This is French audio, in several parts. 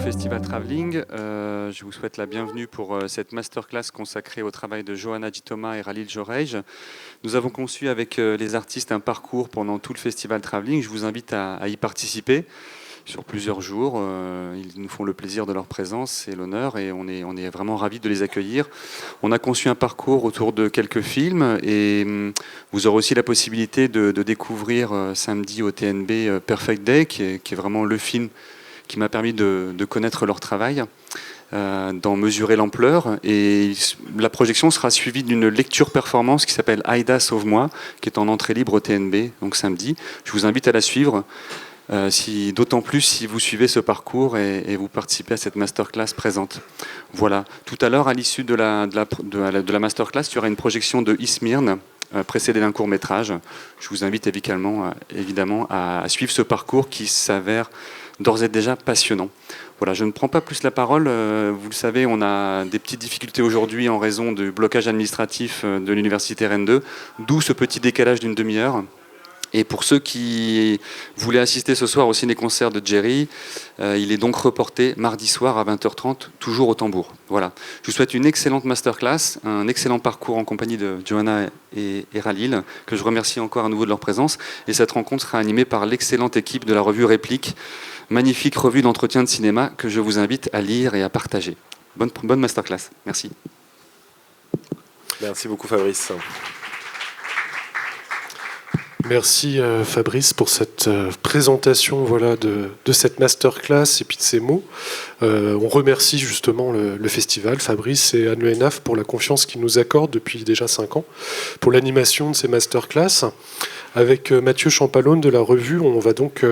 Festival Travelling. Je vous souhaite la bienvenue pour cette masterclass consacrée au travail de Johanna Gittoma et Ralil Jorej. Nous avons conçu avec les artistes un parcours pendant tout le Festival Travelling. Je vous invite à y participer sur plusieurs jours. Ils nous font le plaisir de leur présence et l'honneur, et on est vraiment ravis de les accueillir. On a conçu un parcours autour de quelques films, et vous aurez aussi la possibilité de découvrir samedi au TNB Perfect Day, qui est vraiment le film qui m'a permis de connaître leur travail, d'en mesurer l'ampleur. Et la projection sera suivie d'une lecture performance qui s'appelle Aïda Sauve-moi, qui est en entrée libre au TNB, donc samedi. Je vous invite à la suivre, d'autant plus si vous suivez ce parcours et vous participez à cette masterclass présente. Voilà. Tout à l'heure, à l'issue de la masterclass, il y aura une projection de Ismyrne, précédé d'un court-métrage. Je vous invite évidemment à suivre ce parcours qui s'avère d'ores et déjà passionnant. Voilà, je ne prends pas plus la parole. Vous le savez, on a des petites difficultés aujourd'hui en raison du blocage administratif de l'université Rennes 2, d'où ce petit décalage d'une demi-heure. Et pour ceux qui voulaient assister ce soir au ciné-concert de Jerry, il est donc reporté mardi soir à 20h30, toujours au Tambour. Voilà. Je vous souhaite une excellente masterclass, un excellent parcours en compagnie de Johanna et Ralil, que je remercie encore à nouveau de leur présence. Et cette rencontre sera animée par l'excellente équipe de la revue Réplique, magnifique revue d'entretien de cinéma que je vous invite à lire et à partager. Bonne masterclass. Merci. Merci beaucoup, Fabrice. Merci Fabrice pour cette présentation de cette masterclass et puis de ces mots. On remercie justement le festival, Fabrice et Anne Le Hénaff pour la confiance qu'ils nous accordent depuis déjà 5 ans pour l'animation de ces masterclass. Avec Mathieu Champalone de la revue, on va donc...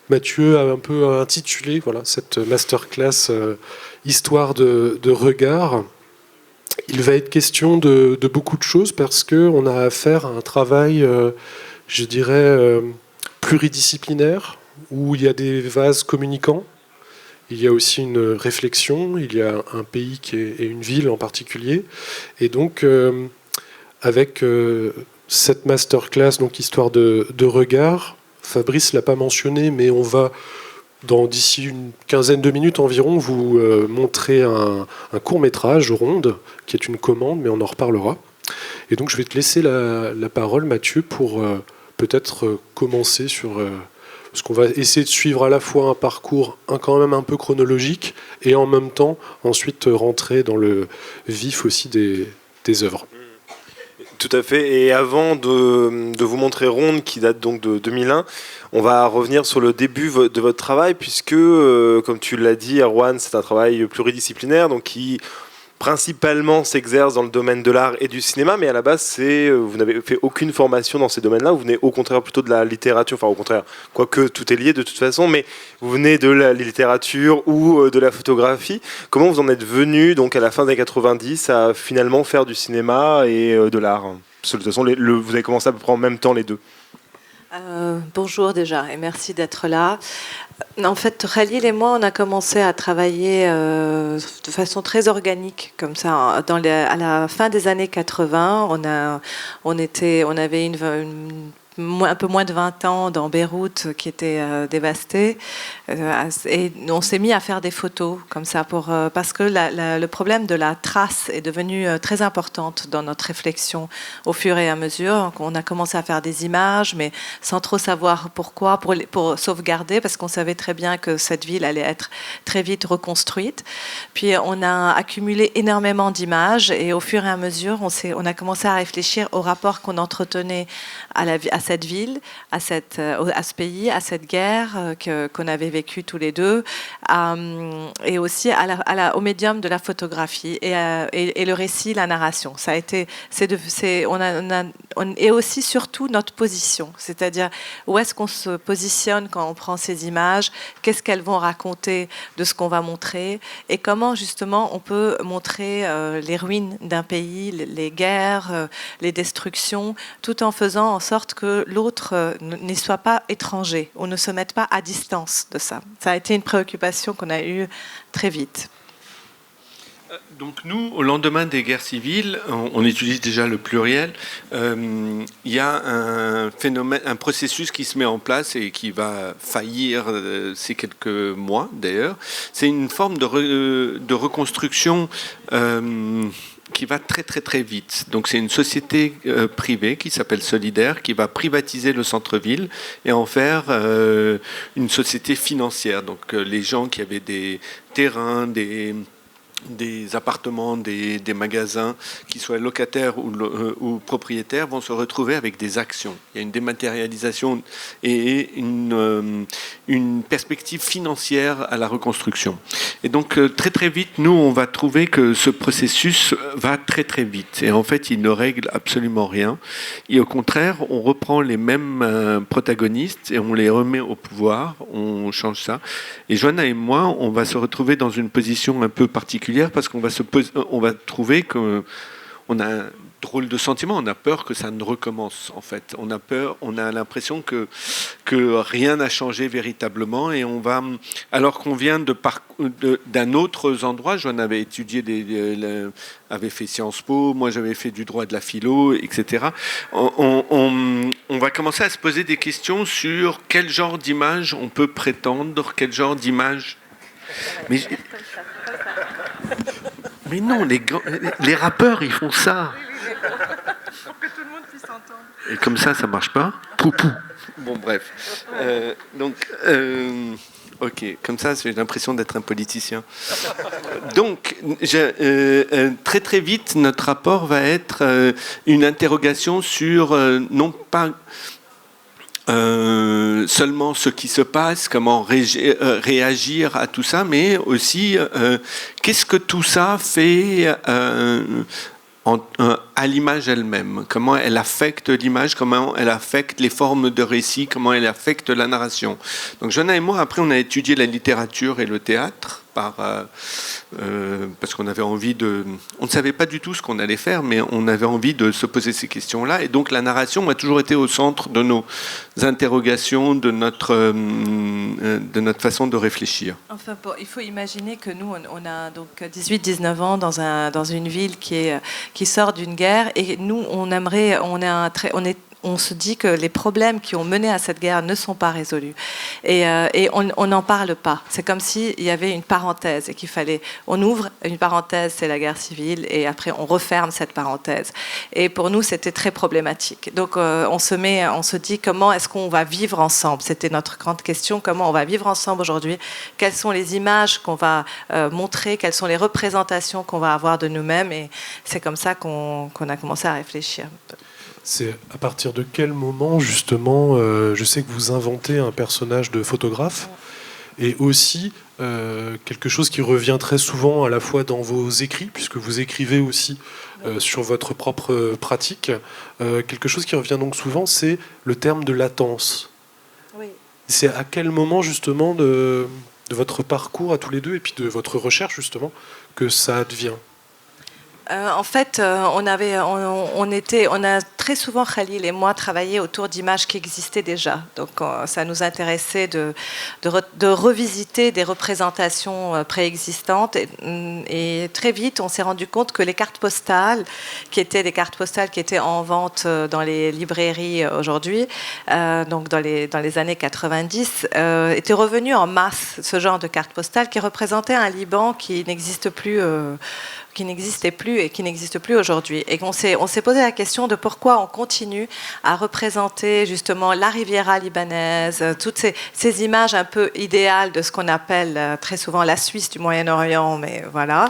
Mathieu a un peu intitulé cette masterclass Histoire de regard. Il va être question de beaucoup de choses parce qu'on a affaire à un travail, je dirais, pluridisciplinaire, où il y a des vases communicants, il y a aussi une réflexion, il y a un pays et une ville en particulier. Et donc, avec cette masterclass, donc Histoire de regard, Fabrice ne l'a pas mentionné, mais on va... D'ici une quinzaine de minutes environ, vous montrer un court-métrage, Ronde, qui est une commande, mais on en reparlera. Et donc je vais te laisser la parole, Mathieu, pour peut-être commencer sur... parce qu'on va essayer de suivre à la fois un parcours quand même un peu chronologique, et en même temps, ensuite rentrer dans le vif aussi des œuvres. Tout à fait. Et avant de vous montrer Ronde, qui date donc de 2001, on va revenir sur le début de votre travail, puisque, comme tu l'as dit, Erwan, c'est un travail pluridisciplinaire, donc qui principalement s'exerce dans le domaine de l'art et du cinéma, mais à la base, vous n'avez fait aucune formation dans ces domaines-là, vous venez au contraire plutôt de la littérature, enfin au contraire, quoique tout est lié de toute façon, mais vous venez de la littérature ou de la photographie. Comment vous en êtes venu, donc à la fin des 90, à finalement faire du cinéma et de l'art? Parce que de toute façon, vous avez commencé à peu près en même temps les deux. Bonjour déjà, et merci d'être là. En fait, Ralil et moi, on a commencé à travailler de façon très organique, comme ça. À la fin des années 80, on avait un peu moins de 20 ans dans Beyrouth qui était dévastée, et on s'est mis à faire des photos comme ça parce que le problème de la trace est devenu très importante dans notre réflexion au fur et à mesure. Donc, on a commencé à faire des images, mais sans trop savoir pourquoi, pour sauvegarder, parce qu'on savait très bien que cette ville allait être très vite reconstruite. Puis on a accumulé énormément d'images, et au fur et à mesure, on a commencé à réfléchir au rapport qu'on entretenait à cette ville, à ce pays, à cette guerre qu'on avait vécue tous les deux, et aussi au médium de la photographie et le récit, la narration. Ça a été, et aussi surtout notre position, c'est-à-dire où est-ce qu'on se positionne quand on prend ces images, qu'est-ce qu'elles vont raconter de ce qu'on va montrer, et comment justement on peut montrer les ruines d'un pays, les guerres, les destructions, tout en faisant en sorte que l'autre n'y soit pas étranger, ou ne se mette pas à distance de ça. Ça a été une préoccupation qu'on a eue très vite. Donc nous, au lendemain des guerres civiles, on utilise déjà le pluriel. Il y a un phénomène, un processus qui se met en place et qui va faillir ces quelques mois d'ailleurs. C'est une forme de reconstruction qui va très très très vite. Donc c'est une société privée qui s'appelle Solidaire qui va privatiser le centre-ville et en faire une société financière. Donc les gens qui avaient des terrains, des appartements, des magasins, qui soient locataires ou propriétaires, vont se retrouver avec des actions. Il y a une dématérialisation et une perspective financière à la reconstruction. Et donc très très vite, nous, on va trouver que ce processus va très très vite. Et en fait, il ne règle absolument rien. Et au contraire, on reprend les mêmes protagonistes et on les remet au pouvoir, on change ça. Et Joanna et moi, on va se retrouver dans une position un peu particulière parce qu'on va trouver qu'on a un drôle de sentiment, on a peur que ça ne recommence en fait. On a peur, on a l'impression que rien n'a changé véritablement et on va, alors qu'on vient d'un autre endroit, Joanne avait étudié, avait fait Sciences Po, moi j'avais fait du droit de la philo, etc. On va commencer à se poser des questions sur quel genre d'image on peut prétendre, quel genre d'image. Mais non, les rappeurs, ils font ça. Pour que tout le monde puisse entendre. Et comme ça marche pas. Poupou. Bon, bref. Ok, comme ça, j'ai l'impression d'être un politicien. Donc, très très vite, notre rapport va être une interrogation sur, non pas seulement ce qui se passe, comment réagir à tout ça, mais aussi qu'est-ce que tout ça fait à l'image elle-même, comment elle affecte l'image, comment elle affecte les formes de récit, comment elle affecte la narration. Donc Joanna et moi, après, on a étudié la littérature et le théâtre, parce qu'on avait envie on ne savait pas du tout ce qu'on allait faire, mais on avait envie de se poser ces questions-là. Et donc la narration a toujours été au centre de nos interrogations, de notre façon de réfléchir. Enfin, il faut imaginer que nous, on a donc 18-19 ans dans une ville qui sort d'une guerre, et nous, on se dit que les problèmes qui ont mené à cette guerre ne sont pas résolus. Et on n'en parle pas. C'est comme s'il y avait une parenthèse et qu'il fallait... On ouvre une parenthèse, c'est la guerre civile, et après on referme cette parenthèse. Et pour nous, c'était très problématique. Donc on se dit comment est-ce qu'on va vivre ensemble. C'était notre grande question, comment on va vivre ensemble aujourd'hui. Quelles sont les images qu'on va montrer, quelles sont les représentations qu'on va avoir de nous-mêmes. Et c'est comme ça qu'on a commencé à réfléchir. C'est à partir de quel moment, justement, je sais que vous inventez un personnage de photographe, et aussi quelque chose qui revient très souvent à la fois dans vos écrits, puisque vous écrivez aussi sur votre propre pratique. Quelque chose qui revient donc souvent, c'est le terme de latence. Oui. C'est à quel moment, justement, de votre parcours à tous les deux, et puis de votre recherche, justement, que ça advient ? En fait, on a très souvent, Khalil et moi, travaillé autour d'images qui existaient déjà. Donc, ça nous intéressait de revisiter des représentations préexistantes. Et très vite, on s'est rendu compte que les cartes postales, qui étaient en vente dans les librairies aujourd'hui, donc dans les années 90, étaient revenues en masse, ce genre de cartes postales qui représentaient un Liban qui n'existait plus et qui n'existe plus aujourd'hui. Et on s'est posé la question de pourquoi on continue à représenter justement la Riviera libanaise, toutes ces images un peu idéales de ce qu'on appelle très souvent la Suisse du Moyen-Orient, mais voilà,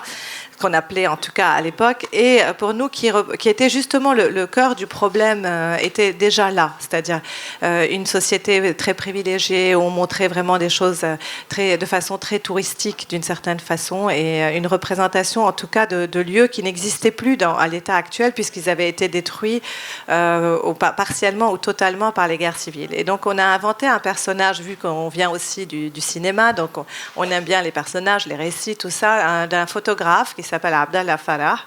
qu'on appelait en tout cas à l'époque. Et pour nous, qui était justement le cœur du problème, était déjà là. C'est-à-dire une société très privilégiée où on montrait vraiment des choses de façon très touristique d'une certaine façon, et une représentation en tout cas de lieux qui n'existaient plus à l'état actuel puisqu'ils avaient été détruits partiellement ou totalement par les guerres civiles. Et donc on a inventé un personnage, vu qu'on vient aussi du cinéma, donc on aime bien les personnages, les récits, tout ça, d'un photographe qui s'appelle Abdallah Farah.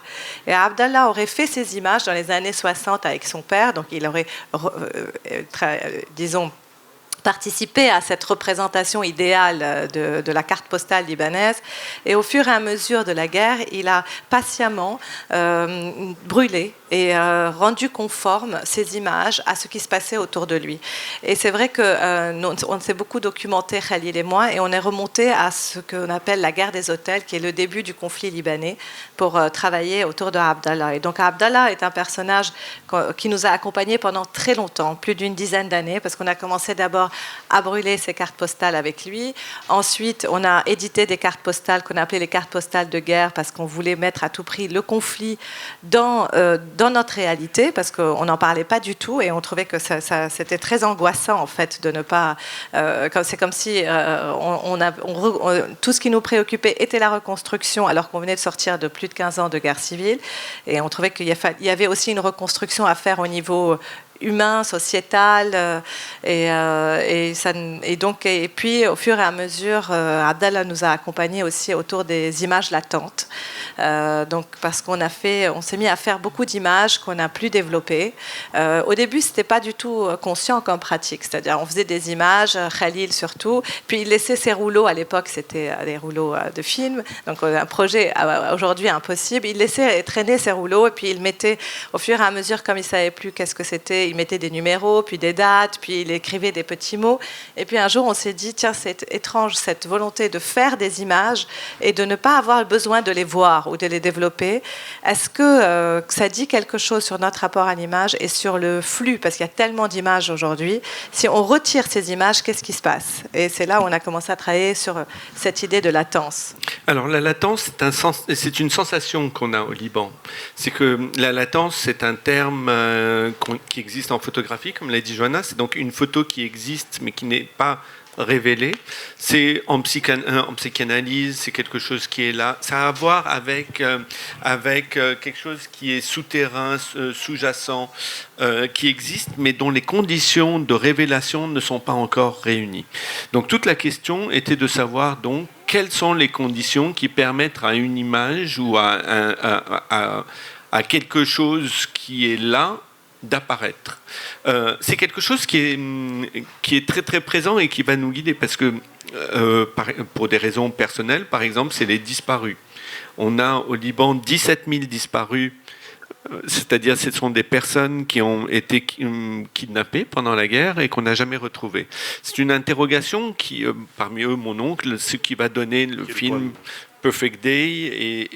Et Abdallah aurait fait ces images dans les années 60 avec son père, donc il aurait, disons, participer à cette représentation idéale de la carte postale libanaise. Et au fur et à mesure de la guerre, il a patiemment brûlé et rendu conforme ces images à ce qui se passait autour de lui. Et c'est vrai qu'on s'est beaucoup documenté, Khalil et moi, et on est remonté à ce qu'on appelle la guerre des hôtels, qui est le début du conflit libanais, pour travailler autour de Abdallah. Et donc Abdallah est un personnage qui nous a accompagnés pendant très longtemps, plus d'une dizaine d'années, parce qu'on a commencé d'abord à brûler ses cartes postales avec lui. Ensuite, on a édité des cartes postales qu'on appelait les cartes postales de guerre, parce qu'on voulait mettre à tout prix le conflit dans notre réalité, parce qu'on n'en parlait pas du tout et on trouvait que c'était très angoissant en fait de ne pas... c'est comme si tout ce qui nous préoccupait était la reconstruction, alors qu'on venait de sortir de plus de 15 ans de guerre civile, et on trouvait qu'il y avait aussi une reconstruction à faire au niveau humain, sociétal, et puis au fur et à mesure, Abdallah nous a accompagnés aussi autour des images latentes, donc parce on s'est mis à faire beaucoup d'images qu'on n'a plus développées. Au début, c'était pas du tout conscient comme pratique, c'est-à-dire on faisait des images, Khalil surtout, puis il laissait ses rouleaux. À l'époque, c'était des rouleaux de films, donc un projet aujourd'hui impossible. Il laissait traîner ses rouleaux et puis il mettait au fur et à mesure, comme il savait plus qu'est-ce que c'était, il mettait des numéros, puis des dates, puis il écrivait des petits mots. Et puis un jour, on s'est dit, tiens, c'est étrange cette volonté de faire des images et de ne pas avoir besoin de les voir ou de les développer. Est-ce que ça dit quelque chose sur notre rapport à l'image et sur le flux? Parce qu'il y a tellement d'images aujourd'hui. Si on retire ces images, qu'est-ce qui se passe? Et c'est là où on a commencé à travailler sur cette idée de latence. Alors la latence, c'est une sensation qu'on a au Liban. C'est que la latence, c'est un terme qui existe en photographie, comme l'a dit Johanna. C'est donc une photo qui existe, mais qui n'est pas révélée. C'est en psychanalyse, c'est quelque chose qui est là. Ça a à voir avec quelque chose qui est souterrain, sous-jacent, qui existe, mais dont les conditions de révélation ne sont pas encore réunies. Donc toute la question était de savoir donc quelles sont les conditions qui permettent à une image ou à quelque chose qui est là d'apparaître. C'est quelque chose qui est très très présent et qui va nous guider, parce que pour des raisons personnelles, par exemple, c'est les disparus. On a au Liban 17 000 disparus, c'est-à-dire ce sont des personnes qui ont été kidnappées pendant la guerre et qu'on n'a jamais retrouvées. C'est une interrogation qui, parmi eux mon oncle, ce qui va donner le film Perfect Day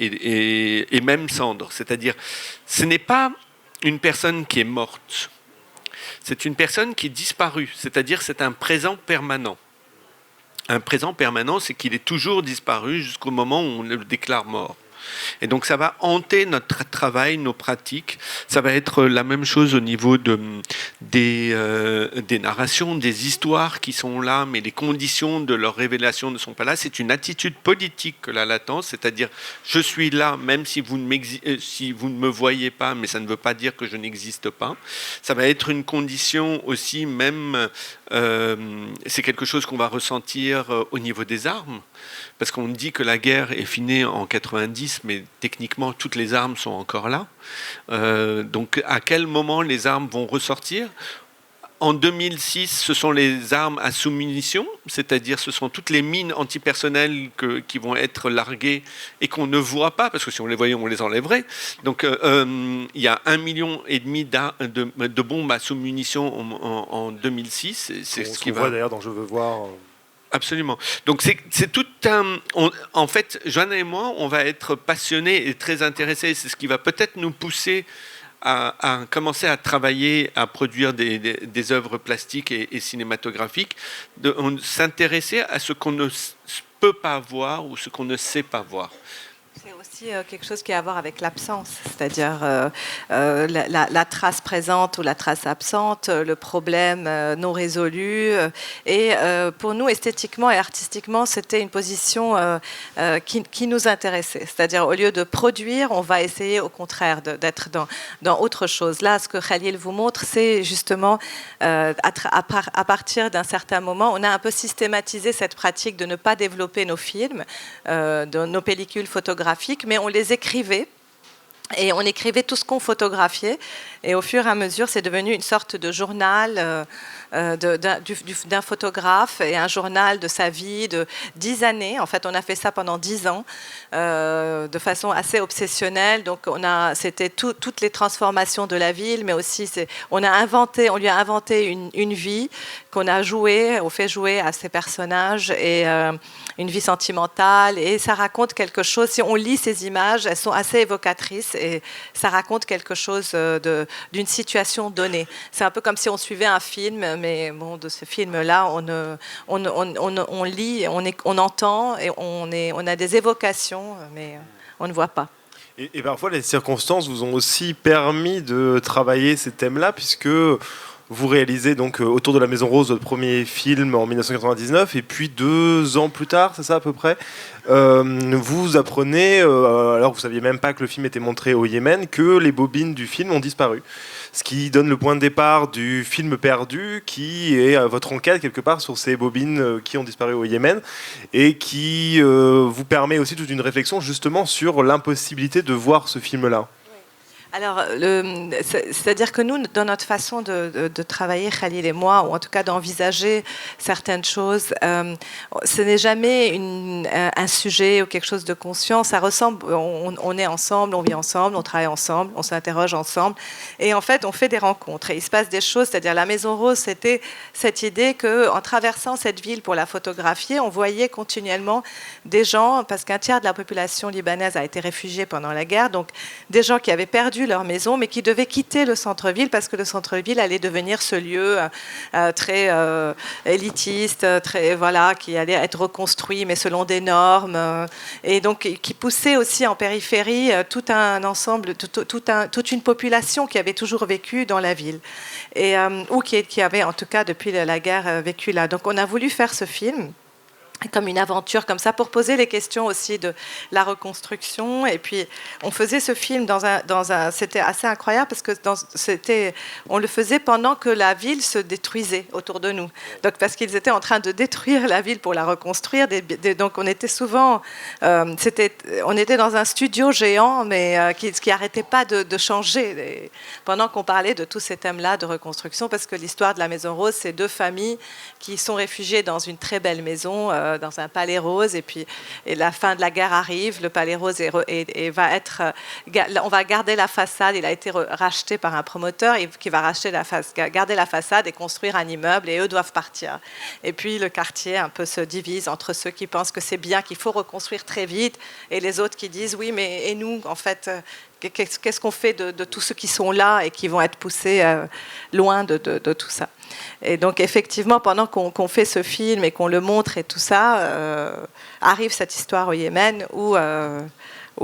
et même Cendre. C'est-à-dire, ce n'est pas une personne qui est morte, c'est une personne qui est disparue, c'est-à-dire c'est un présent permanent. Un présent permanent, c'est qu'il est toujours disparu jusqu'au moment où on le déclare mort. Et donc ça va hanter notre travail, nos pratiques. Ça va être la même chose au niveau des narrations, des histoires qui sont là, mais les conditions de leur révélation ne sont pas là. C'est une attitude politique que la latence, c'est-à-dire je suis là même si vous ne me voyez pas, mais ça ne veut pas dire que je n'existe pas. Ça va être une condition aussi même, c'est quelque chose qu'on va ressentir au niveau des armes. Parce qu'on dit que la guerre est finie en 90, mais techniquement, toutes les armes sont encore là. Donc, à quel moment les armes vont ressortir ? En 2006, ce sont les armes à sous-munitions, c'est-à-dire ce sont toutes les mines antipersonnelles qui vont être larguées et qu'on ne voit pas, parce que si on les voyait, on les enlèverait. Donc, il y a 1,5 million de bombes à sous-munitions en 2006. C'est ce qu'on voit d'ailleurs dans Je veux voir... Absolument. Donc c'est tout un... en fait, Johanna et moi, on va être passionnés et très intéressés. C'est ce qui va peut-être nous pousser à commencer à travailler, à produire des œuvres plastiques et cinématographiques, s'intéresser à ce qu'on ne peut pas voir ou ce qu'on ne sait pas voir. C'est aussi quelque chose qui a à voir avec l'absence, c'est-à-dire la trace présente ou la trace absente, le problème non résolu. Et pour nous, esthétiquement et artistiquement, c'était une position qui nous intéressait. C'est-à-dire, au lieu de produire, on va essayer au contraire d'être dans autre chose. Là, ce que Khalil vous montre, c'est justement, à partir d'un certain moment, on a un peu systématisé cette pratique de ne pas développer nos films, nos pellicules photographiques, mais on les écrivait Et on écrivait tout ce qu'on photographiait. Et au fur et à mesure, c'est devenu une sorte de journal d'un photographe et un journal de sa vie de 10 années. En fait, on a fait ça pendant 10 ans de façon assez obsessionnelle. Donc, c'était toutes les transformations de la ville, mais aussi on lui a inventé une vie qu'on a on fait jouer à ces personnages et une vie sentimentale. Et ça raconte quelque chose. Si on lit ces images, elles sont assez évocatrices et ça raconte quelque chose d'une situation donnée. C'est un peu comme si on suivait un film, mais bon, de ce film-là, on lit, on entend et on a des évocations, mais on ne voit pas. Et parfois, les circonstances vous ont aussi permis de travailler ces thèmes-là, puisque vous réalisez donc Autour de la Maison Rose, votre premier film en 1999, et puis 2 ans plus tard, c'est ça à peu près, vous apprenez, alors que vous ne saviez même pas que le film était montré au Yémen, que les bobines du film ont disparu. Ce qui donne le point de départ du film Perdu, qui est votre enquête quelque part sur ces bobines qui ont disparu au Yémen, et qui vous permet aussi toute une réflexion justement sur l'impossibilité de voir ce film-là. Alors, c'est-à-dire que nous, dans notre façon de travailler, Khalil et moi, ou en tout cas d'envisager certaines choses, ce n'est jamais un sujet ou quelque chose de conscient. Ça ressemble, on est ensemble, on vit ensemble, on travaille ensemble, on s'interroge ensemble. Et en fait, on fait des rencontres. Et il se passe des choses, c'est-à-dire la Maison Rose, c'était cette idée qu'en traversant cette ville pour la photographier, on voyait continuellement des gens, parce qu'un tiers de la population libanaise a été réfugiée pendant la guerre, donc des gens qui avaient perdu leur maison, mais qui devaient quitter le centre-ville parce que le centre-ville allait devenir ce lieu très élitiste, qui allait être reconstruit, mais selon des normes, et donc qui poussait aussi en périphérie tout un ensemble, toute une population qui avait toujours vécu dans la ville, ou qui avait en tout cas depuis la guerre vécu là. Donc on a voulu faire ce film comme une aventure comme ça, pour poser les questions aussi de la reconstruction. Et puis, on faisait ce film c'était assez incroyable parce que on le faisait pendant que la ville se détruisait autour de nous. Donc, parce qu'ils étaient en train de détruire la ville pour la reconstruire. Donc, on était souvent, on était dans un studio géant, mais qui n'arrêtait pas de changer pendant qu'on parlait de tous ces thèmes-là de reconstruction, parce que l'histoire de la Maison Rose, c'est 2 familles qui sont réfugiées dans une très belle maison, dans un palais rose, et la fin de la guerre arrive, le palais rose on va garder la façade, il a été racheté par un promoteur qui va garder la façade et construire un immeuble, et eux doivent partir. Et puis le quartier un peu se divise entre ceux qui pensent que c'est bien, qu'il faut reconstruire très vite, et les autres qui disent oui, mais et nous, en fait, qu'est-ce qu'on fait de tous ceux qui sont là et qui vont être poussés loin de tout ça. Et donc effectivement, pendant qu'on fait ce film et qu'on le montre et tout ça, arrive cette histoire au Yémen où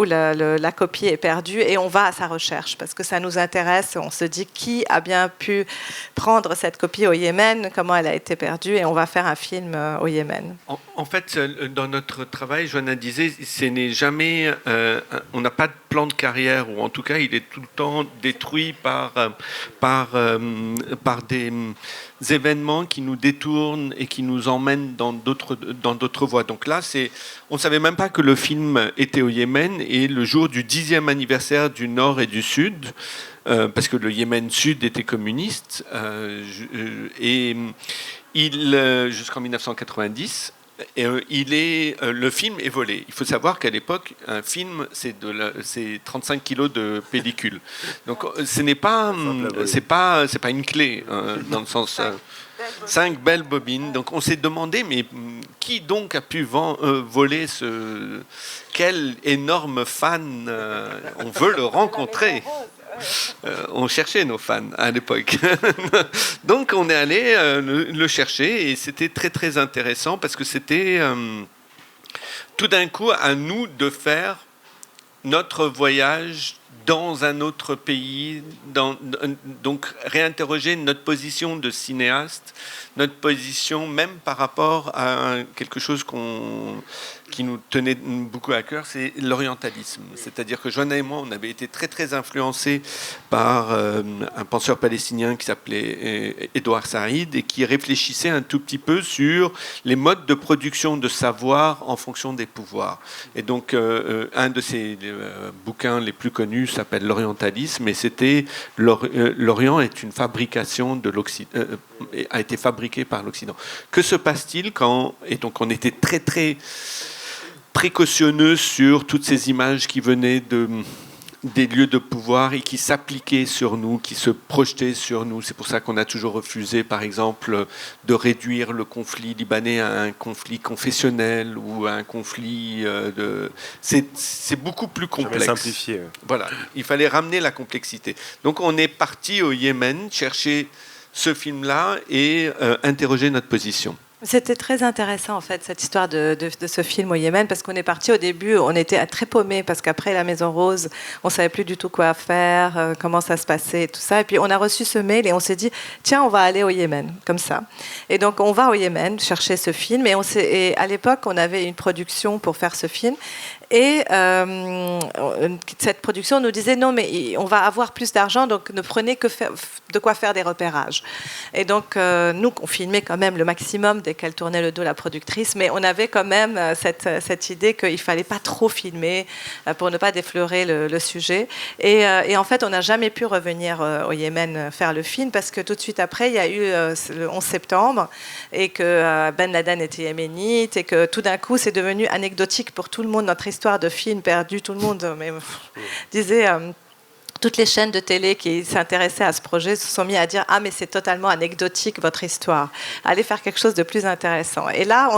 la copie est perdue, et on va à sa recherche parce que ça nous intéresse. On se dit qui a bien pu prendre cette copie au Yémen, comment elle a été perdue, et on va faire un film au Yémen. En fait, dans notre travail, Johanna disait, on n'a pas de plan de carrière, ou en tout cas, il est tout le temps détruit par des événements qui nous détournent et qui nous emmènent dans d'autres voies. Donc là, on ne savait même pas que le film était au Yémen, et le jour du 10e anniversaire du Nord et du Sud, parce que le Yémen Sud était communiste, jusqu'en 1990, le film est volé. Il faut savoir qu'à l'époque, un film, c'est 35 kilos de pellicule. Donc, c'est pas une clé, dans le sens 5 belles bobines. Donc, on s'est demandé, mais qui donc a pu voler quel énorme fan on veut le rencontrer. On cherchait nos fans à l'époque. Donc on est allé le chercher, et c'était très très intéressant parce que c'était tout d'un coup à nous de faire notre voyage dans un autre pays, donc réinterroger notre position de cinéaste, notre position même par rapport à quelque chose qui nous tenait beaucoup à cœur, c'est l'orientalisme. C'est-à-dire que Joanna et moi, on avait été très très influencés par un penseur palestinien qui s'appelait Edouard Saïd et qui réfléchissait un tout petit peu sur les modes de production de savoir en fonction des pouvoirs. Et donc, un de ses bouquins les plus connus s'appelle L'orientalisme, et c'était l'Orient est une fabrication de l'Occident, a été fabriqué par l'Occident. Que se passe-t-il quand, et donc on était très très précautionneux sur toutes ces images qui venaient des lieux de pouvoir et qui s'appliquaient sur nous, qui se projetaient sur nous. C'est pour ça qu'on a toujours refusé, par exemple, de réduire le conflit libanais à un conflit confessionnel ou à un conflit de... C'est beaucoup plus complexe. Jamais simplifié. Voilà, il fallait ramener la complexité. Donc on est parti au Yémen chercher ce film-là et interroger notre position. C'était très intéressant en fait cette histoire de ce film au Yémen, parce qu'on est parti au début, on était très paumés parce qu'après la Maison Rose, on savait plus du tout quoi faire, comment ça se passait et tout ça. Et puis on a reçu ce mail et on s'est dit tiens, on va aller au Yémen comme ça. Et donc on va au Yémen chercher ce film et à l'époque on avait une production pour faire ce film. Et cette production nous disait non, mais on va avoir plus d'argent, donc ne prenez que de quoi faire des repérages. Et donc nous, on filmait quand même le maximum dès qu'elle tournait le dos, la productrice, mais on avait quand même cette idée qu'il ne fallait pas trop filmer pour ne pas déflorer le sujet. Et en fait, on n'a jamais pu revenir au Yémen faire le film, parce que tout de suite après, il y a eu le 11 septembre, et que Ben Laden était yéménite, et que tout d'un coup, c'est devenu anecdotique pour tout le monde, notre histoire de film perdu, tout le monde disait... toutes les chaînes de télé qui s'intéressaient à ce projet se sont mis à dire « Ah, mais c'est totalement anecdotique, votre histoire. Allez faire quelque chose de plus intéressant. » Et là,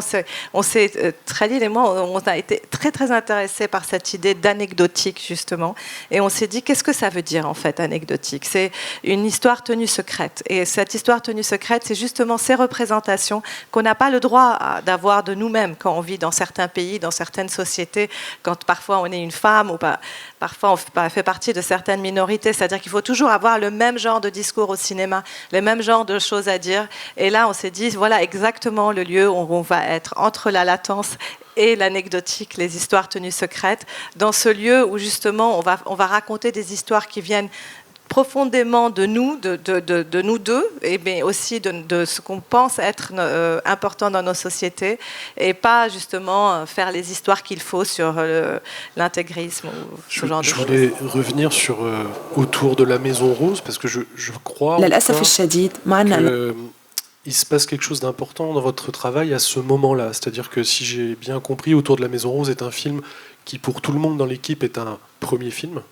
Khalil et moi, on a été très, très intéressés par cette idée d'anecdotique, justement. Et on s'est dit, qu'est-ce que ça veut dire, en fait, anecdotique ? C'est une histoire tenue secrète. Et cette histoire tenue secrète, c'est justement ces représentations qu'on n'a pas le droit d'avoir de nous-mêmes quand on vit dans certains pays, dans certaines sociétés, quand parfois on est une femme ou pas, parfois on fait partie de certaines minorités. C'est-à-dire qu'il faut toujours avoir le même genre de discours au cinéma, le même genre de choses à dire. Et là, on s'est dit, voilà exactement le lieu où on va être entre la latence et l'anecdotique, les histoires tenues secrètes, dans ce lieu où justement on va raconter des histoires qui viennent profondément de nous, de nous deux, mais aussi de ce qu'on pense être important dans nos sociétés, et pas justement faire les histoires qu'il faut sur l'intégrisme ou ce genre de choses. Je voulais revenir sur autour de la Maison Rose, parce que je crois il se passe quelque chose d'important dans votre travail à ce moment-là. C'est-à-dire que si j'ai bien compris, Autour de la Maison Rose est un film qui, pour tout le monde dans l'équipe, est un premier film.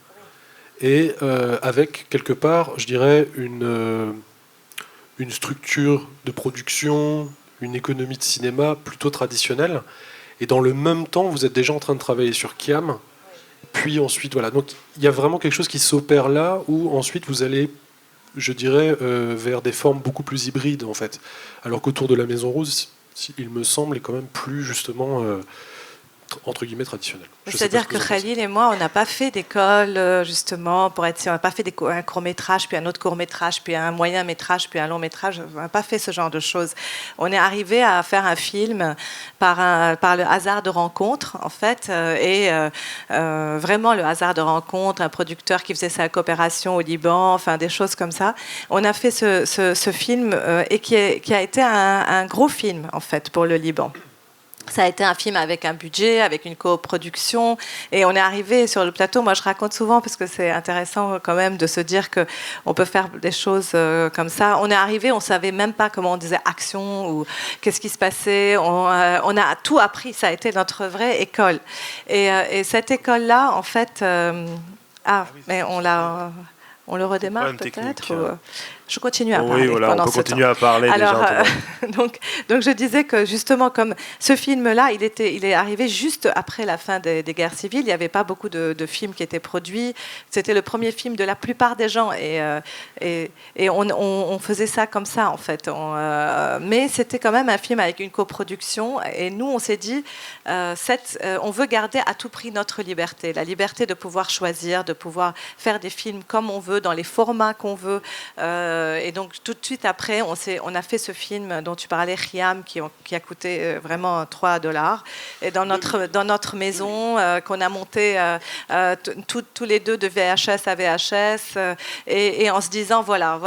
Et avec, quelque part, je dirais, une structure de production, une économie de cinéma plutôt traditionnelle. Et dans le même temps, vous êtes déjà en train de travailler sur Kiam. Puis ensuite, voilà. Donc il y a vraiment quelque chose qui s'opère là, où ensuite vous allez, je dirais, vers des formes beaucoup plus hybrides, en fait. Alors qu'Autour de la Maison Rose, il me semble, est quand même plus, justement... entre guillemets traditionnel. C'est-à-dire que Khalil et moi, on n'a pas fait d'école justement pour être. On n'a pas fait un court-métrage, puis un autre court-métrage, puis un moyen-métrage, puis un long-métrage. On n'a pas fait ce genre de choses. On est arrivé à faire un film par le hasard de rencontre, en fait, et vraiment le hasard de rencontre, un producteur qui faisait sa coopération au Liban, enfin des choses comme ça. On a fait ce film et qui a été un gros film, en fait, pour le Liban. Ça a été un film avec un budget, avec une coproduction, et on est arrivé sur le plateau. Moi, je raconte souvent parce que c'est intéressant quand même de se dire que on peut faire des choses comme ça. On est arrivé, on savait même pas comment on disait action ou qu'est-ce qui se passait. On a tout appris. Ça a été notre vraie école. Et cette école-là, en fait, mais on le redémarre peut-être. Je continue à parler. Oui, voilà, on peut continuer à parler. Alors, donc je disais que justement, comme ce film-là, il est arrivé juste après la fin des guerres civiles. Il n'y avait pas beaucoup de films qui étaient produits. C'était le premier film de la plupart des gens, et on faisait ça comme ça en fait. Mais c'était quand même un film avec une coproduction, et nous on s'est dit, on veut garder à tout prix notre liberté, la liberté de pouvoir choisir, de pouvoir faire des films comme on veut, veut, dans les formats qu'on veut. Et donc tout de suite après, on a fait ce film dont tu parlais, Riam, qui a coûté vraiment $3. Et dans notre maison, qu'on a monté tous les deux de VHS à VHS, et en se disant, voilà,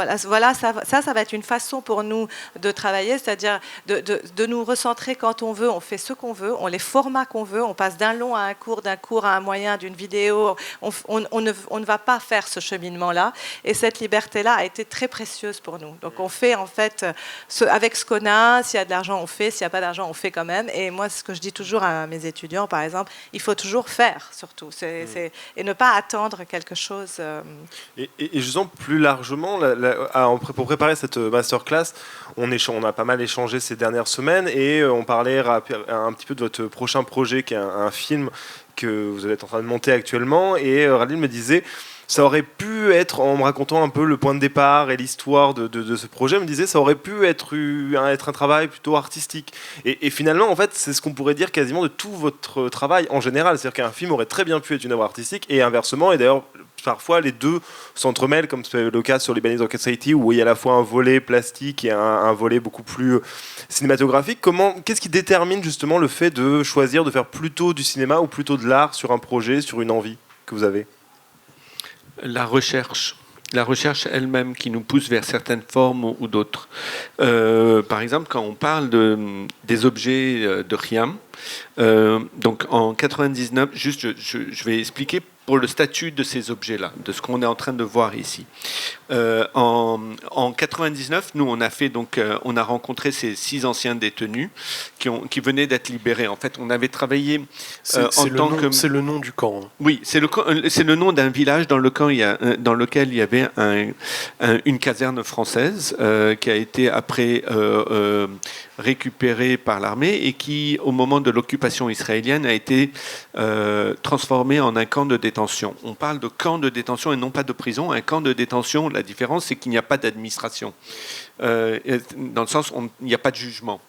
ça va être une façon pour nous de travailler, c'est-à-dire de nous recentrer quand on veut, on fait ce qu'on veut, on les formats qu'on veut, on passe d'un long à un court, d'un court à un moyen, d'une vidéo, on ne va pas faire ce cheminement-là, et cette liberté-là a été très précieuse pour nous. Donc on fait en fait, avec ce qu'on a, s'il y a de l'argent on fait, s'il n'y a pas d'argent on fait quand même, et moi ce que je dis toujours à mes étudiants par exemple, il faut toujours faire surtout, et ne pas attendre quelque chose. Et justement, plus largement, pour préparer cette masterclass, on a pas mal échangé ces dernières semaines et on parlait un petit peu de votre prochain projet qui est un film que vous êtes en train de monter actuellement, et Khalil me disait ça aurait pu être, en me racontant un peu le point de départ et l'histoire de ce projet, me disait ça aurait pu être un travail plutôt artistique. Et finalement, en fait, c'est ce qu'on pourrait dire quasiment de tout votre travail en général. C'est-à-dire qu'un film aurait très bien pu être une œuvre artistique et inversement. Et d'ailleurs, parfois, les deux s'entremêlent, comme c'est le cas sur Lebanese Orchestrated, où il y a à la fois un volet plastique et un volet beaucoup plus cinématographique. Qu'est-ce qui détermine justement le fait de choisir de faire plutôt du cinéma ou plutôt de l'art sur un projet, sur une envie que vous avez ? La recherche elle-même qui nous pousse vers certaines formes ou d'autres. Par exemple, quand on parle des objets de Riam, donc en 99, juste je vais expliquer pour le statut de ces objets-là, de ce qu'on est en train de voir ici. En 99, nous on a rencontré ces 6 anciens détenus qui venaient d'être libérés. En fait, on avait travaillé c'est le nom du camp. Hein. Oui, c'est le nom d'un village dans lequel il y avait une caserne française qui a été après récupérée par l'armée et qui, au moment de l'occupation israélienne, a été transformée en un camp de détention. On parle de camp de détention et non pas de prison. Un camp de détention, la différence, c'est qu'il n'y a pas d'administration. Dans le sens où il n'y a pas de jugement.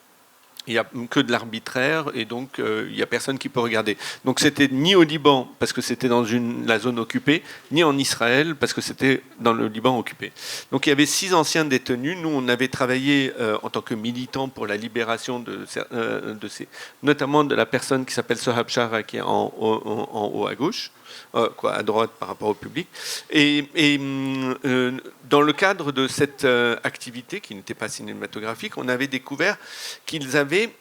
Il n'y a que de l'arbitraire et donc il n'y a personne qui peut regarder. Donc c'était ni au Liban parce que c'était dans la zone occupée, ni en Israël parce que c'était dans le Liban occupé. Donc il y avait 6 anciens détenus. Nous on avait travaillé en tant que militants pour la libération notamment de la personne qui s'appelle Sohab Shara qui est en haut à gauche. À droite par rapport au public. Et dans le cadre de cette activité, qui n'était pas cinématographique, on avait découvert qu'ils avaient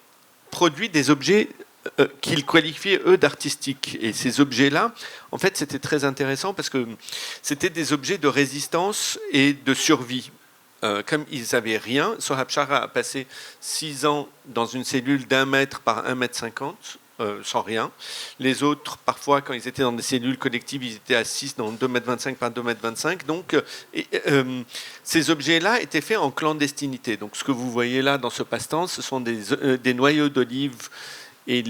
produit des objets qu'ils qualifiaient, eux, d'artistiques. Et ces objets-là, en fait, c'était très intéressant parce que c'était des objets de résistance et de survie. Comme ils n'avaient rien, Sohab Shara a passé 6 ans dans une cellule d'1 mètre par 1,50 mètre, sans rien. Les autres, parfois, quand ils étaient dans des cellules collectives, ils étaient à 6 dans 2,25 m par 2,25 m. Donc, ces objets-là étaient faits en clandestinité. Donc, ce que vous voyez là dans ce passe-temps, ce sont des noyaux d'olive et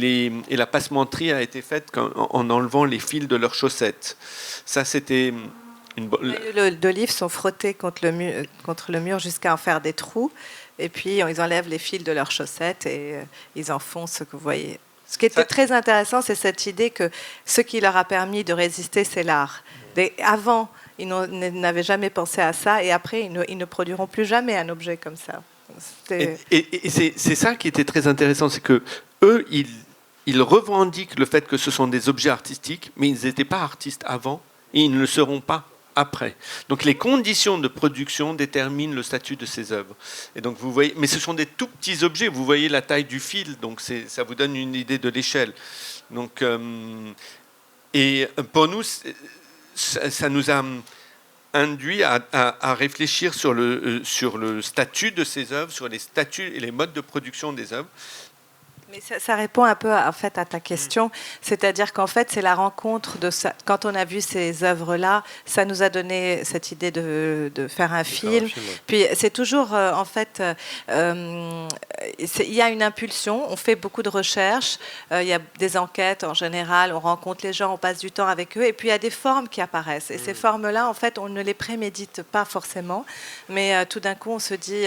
la passementerie a été faite en enlevant les fils de leurs chaussettes. Ça, c'était... Les noyaux d'olive sont frottés contre le mur jusqu'à en faire des trous. Et puis, ils enlèvent les fils de leurs chaussettes et ils en font ce que vous voyez. Ce qui était très intéressant, c'est cette idée que ce qui leur a permis de résister, c'est l'art. Avant, ils n'avaient jamais pensé à ça, et après, ils ne produiront plus jamais un objet comme ça. Et c'est ça qui était très intéressant, c'est que eux, ils revendiquent le fait que ce sont des objets artistiques, mais ils n'étaient pas artistes avant, et ils ne le seront pas après. Donc les conditions de production déterminent le statut de ces œuvres. Et donc vous voyez, mais ce sont des tout petits objets. Vous voyez la taille du fil, donc ça vous donne une idée de l'échelle. Donc et pour nous, ça nous a induit à réfléchir sur le statut de ces œuvres, sur les statuts et les modes de production des œuvres. Mais ça répond un peu en fait à ta question, c'est-à-dire qu'en fait c'est la rencontre de ça. Quand on a vu ces œuvres-là, ça nous a donné cette idée de faire un film. Puis c'est toujours en fait, il y a une impulsion, on fait beaucoup de recherches, il y a des enquêtes en général, on rencontre les gens, on passe du temps avec eux, et puis il y a des formes qui apparaissent. Et ces formes-là, en fait, on ne les prémédite pas forcément, mais tout d'un coup on se dit,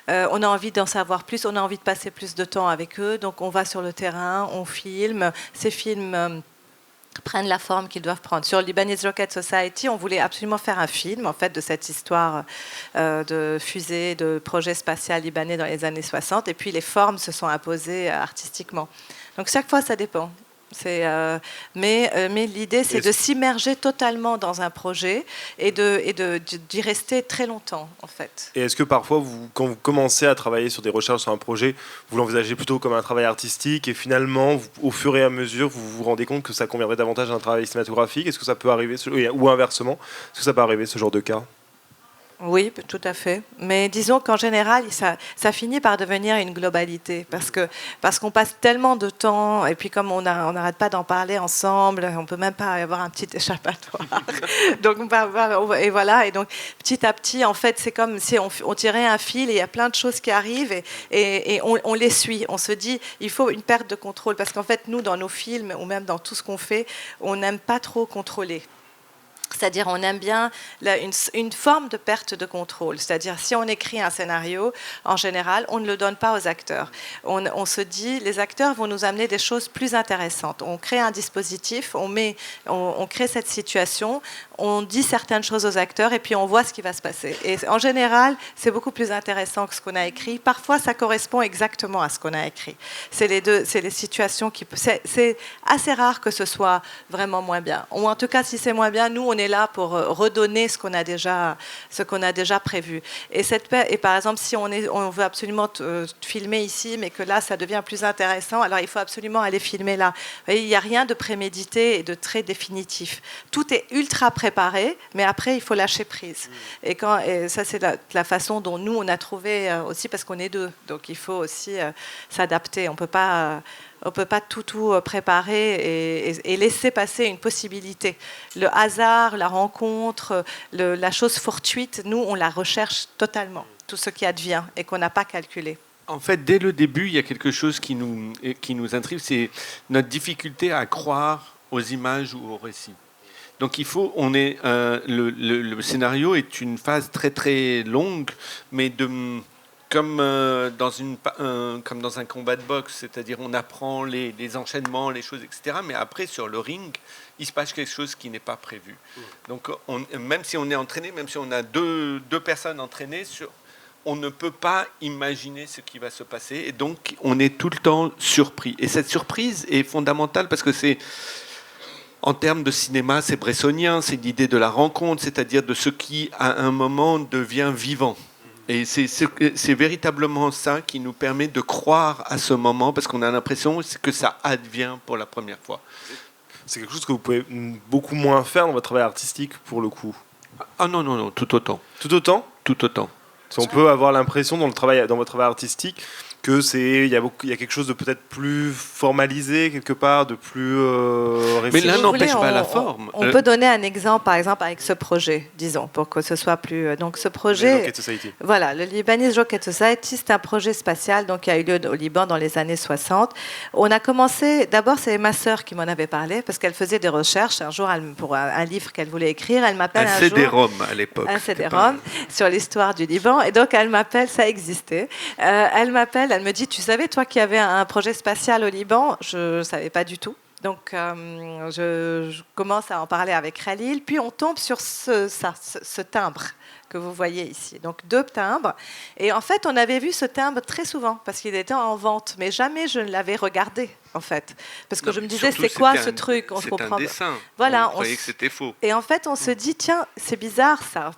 on a envie d'en savoir plus, on a envie de passer plus de temps avec eux, donc on va sur le terrain, on filme. Ces films prennent la forme qu'ils doivent prendre. Sur Lebanese Rocket Society, on voulait absolument faire un film en fait, de cette histoire de fusée, de projet spatial libanais dans les années 60, et puis les formes se sont imposées artistiquement. Donc chaque fois, ça dépend. Mais l'idée, c'est de s'immerger totalement dans un projet et d'y rester très longtemps, en fait. Et est-ce que parfois, quand vous commencez à travailler sur des recherches sur un projet, vous l'envisagez plutôt comme un travail artistique et finalement, au fur et à mesure, vous vous rendez compte que ça conviendrait davantage à un travail cinématographique? Est-ce que ça peut arriver, ou inversement, est-ce que ça peut arriver, ce genre de cas? Oui, tout à fait. Mais disons qu'en général, ça finit par devenir une globalité parce qu'on passe tellement de temps et puis comme on n'arrête pas d'en parler ensemble, on peut même pas avoir un petit échappatoire. Donc et voilà. Et donc petit à petit, en fait, c'est comme si on tirait un fil et il y a plein de choses qui arrivent et on les suit. On se dit, il faut une perte de contrôle parce qu'en fait, nous, dans nos films ou même dans tout ce qu'on fait, on n'aime pas trop contrôler. C'est-à-dire on aime bien une forme de perte de contrôle. C'est-à-dire si on écrit un scénario, en général, on ne le donne pas aux acteurs. On se dit, les acteurs vont nous amener des choses plus intéressantes. On crée un dispositif, on crée cette situation, on dit certaines choses aux acteurs et puis on voit ce qui va se passer. Et en général, c'est beaucoup plus intéressant que ce qu'on a écrit. Parfois, ça correspond exactement à ce qu'on a écrit. C'est les situations c'est assez rare que ce soit vraiment moins bien. Ou en tout cas, si c'est moins bien, nous, on est là pour redonner ce qu'on a déjà prévu. Et par exemple, si on veut absolument filmer ici, mais que là, ça devient plus intéressant, alors il faut absolument aller filmer là. Vous voyez, il n'y a rien de prémédité et de très définitif. Tout est ultra préparé, mais après, il faut lâcher prise. Et ça, c'est la façon dont nous, on a trouvé aussi, parce qu'on est deux. Donc, il faut aussi s'adapter. On ne peut pas tout préparer et laisser passer une possibilité. Le hasard, la rencontre, la chose fortuite, nous, on la recherche totalement, tout ce qui advient et qu'on n'a pas calculé. En fait, dès le début, il y a quelque chose qui nous intrigue, c'est notre difficulté à croire aux images ou aux récits. Donc le scénario est une phase très très longue, mais comme dans un combat de boxe, c'est-à-dire on apprend les enchaînements, les choses, etc. Mais après, sur le ring, il se passe quelque chose qui n'est pas prévu. Donc, même si on est entraîné, même si on a deux personnes entraînées, on ne peut pas imaginer ce qui va se passer. Et donc, on est tout le temps surpris. Et cette surprise est fondamentale parce que en termes de cinéma, c'est bressonien, c'est l'idée de la rencontre, c'est-à-dire de ce qui, à un moment, devient vivant. Et c'est véritablement ça qui nous permet de croire à ce moment, parce qu'on a l'impression que ça advient pour la première fois. C'est quelque chose que vous pouvez beaucoup moins faire dans votre travail artistique, pour le coup. Ah non, tout autant. Tout autant ? Tout autant. On peut avoir l'impression dans votre travail artistique que il y a quelque chose de peut-être plus formalisé quelque part, de plus mais l'un si n'empêche pas la forme. On peut donner un exemple, par exemple, avec ce projet, disons, pour que ce soit plus. Donc ce projet, voilà, le Lebanese Rocket Society, c'est un projet spatial donc qui a eu lieu au Liban dans les années 60. On a commencé. D'abord, c'est ma sœur qui m'en avait parlé parce qu'elle faisait des recherches. Un jour, pour un livre qu'elle voulait écrire, elle m'appelle un CD-ROM à l'époque. Un CD-ROM sur l'histoire du Liban. Et donc, elle m'appelle, ça existait. Elle me dit, tu savais, toi, qu'il y avait un projet spatial au Liban? Je ne savais pas du tout. Donc, je commence à en parler avec Khalil. Puis, on tombe sur ce timbre que vous voyez ici. Donc, 2 timbres. Et en fait, on avait vu ce timbre très souvent parce qu'il était en vente. Mais jamais je ne l'avais regardé, en fait. Parce que je me disais, c'est quoi ce truc? C'est un dessin. Voilà, on croyait que c'était faux. Et en fait, on se dit, tiens, c'est bizarre, ça.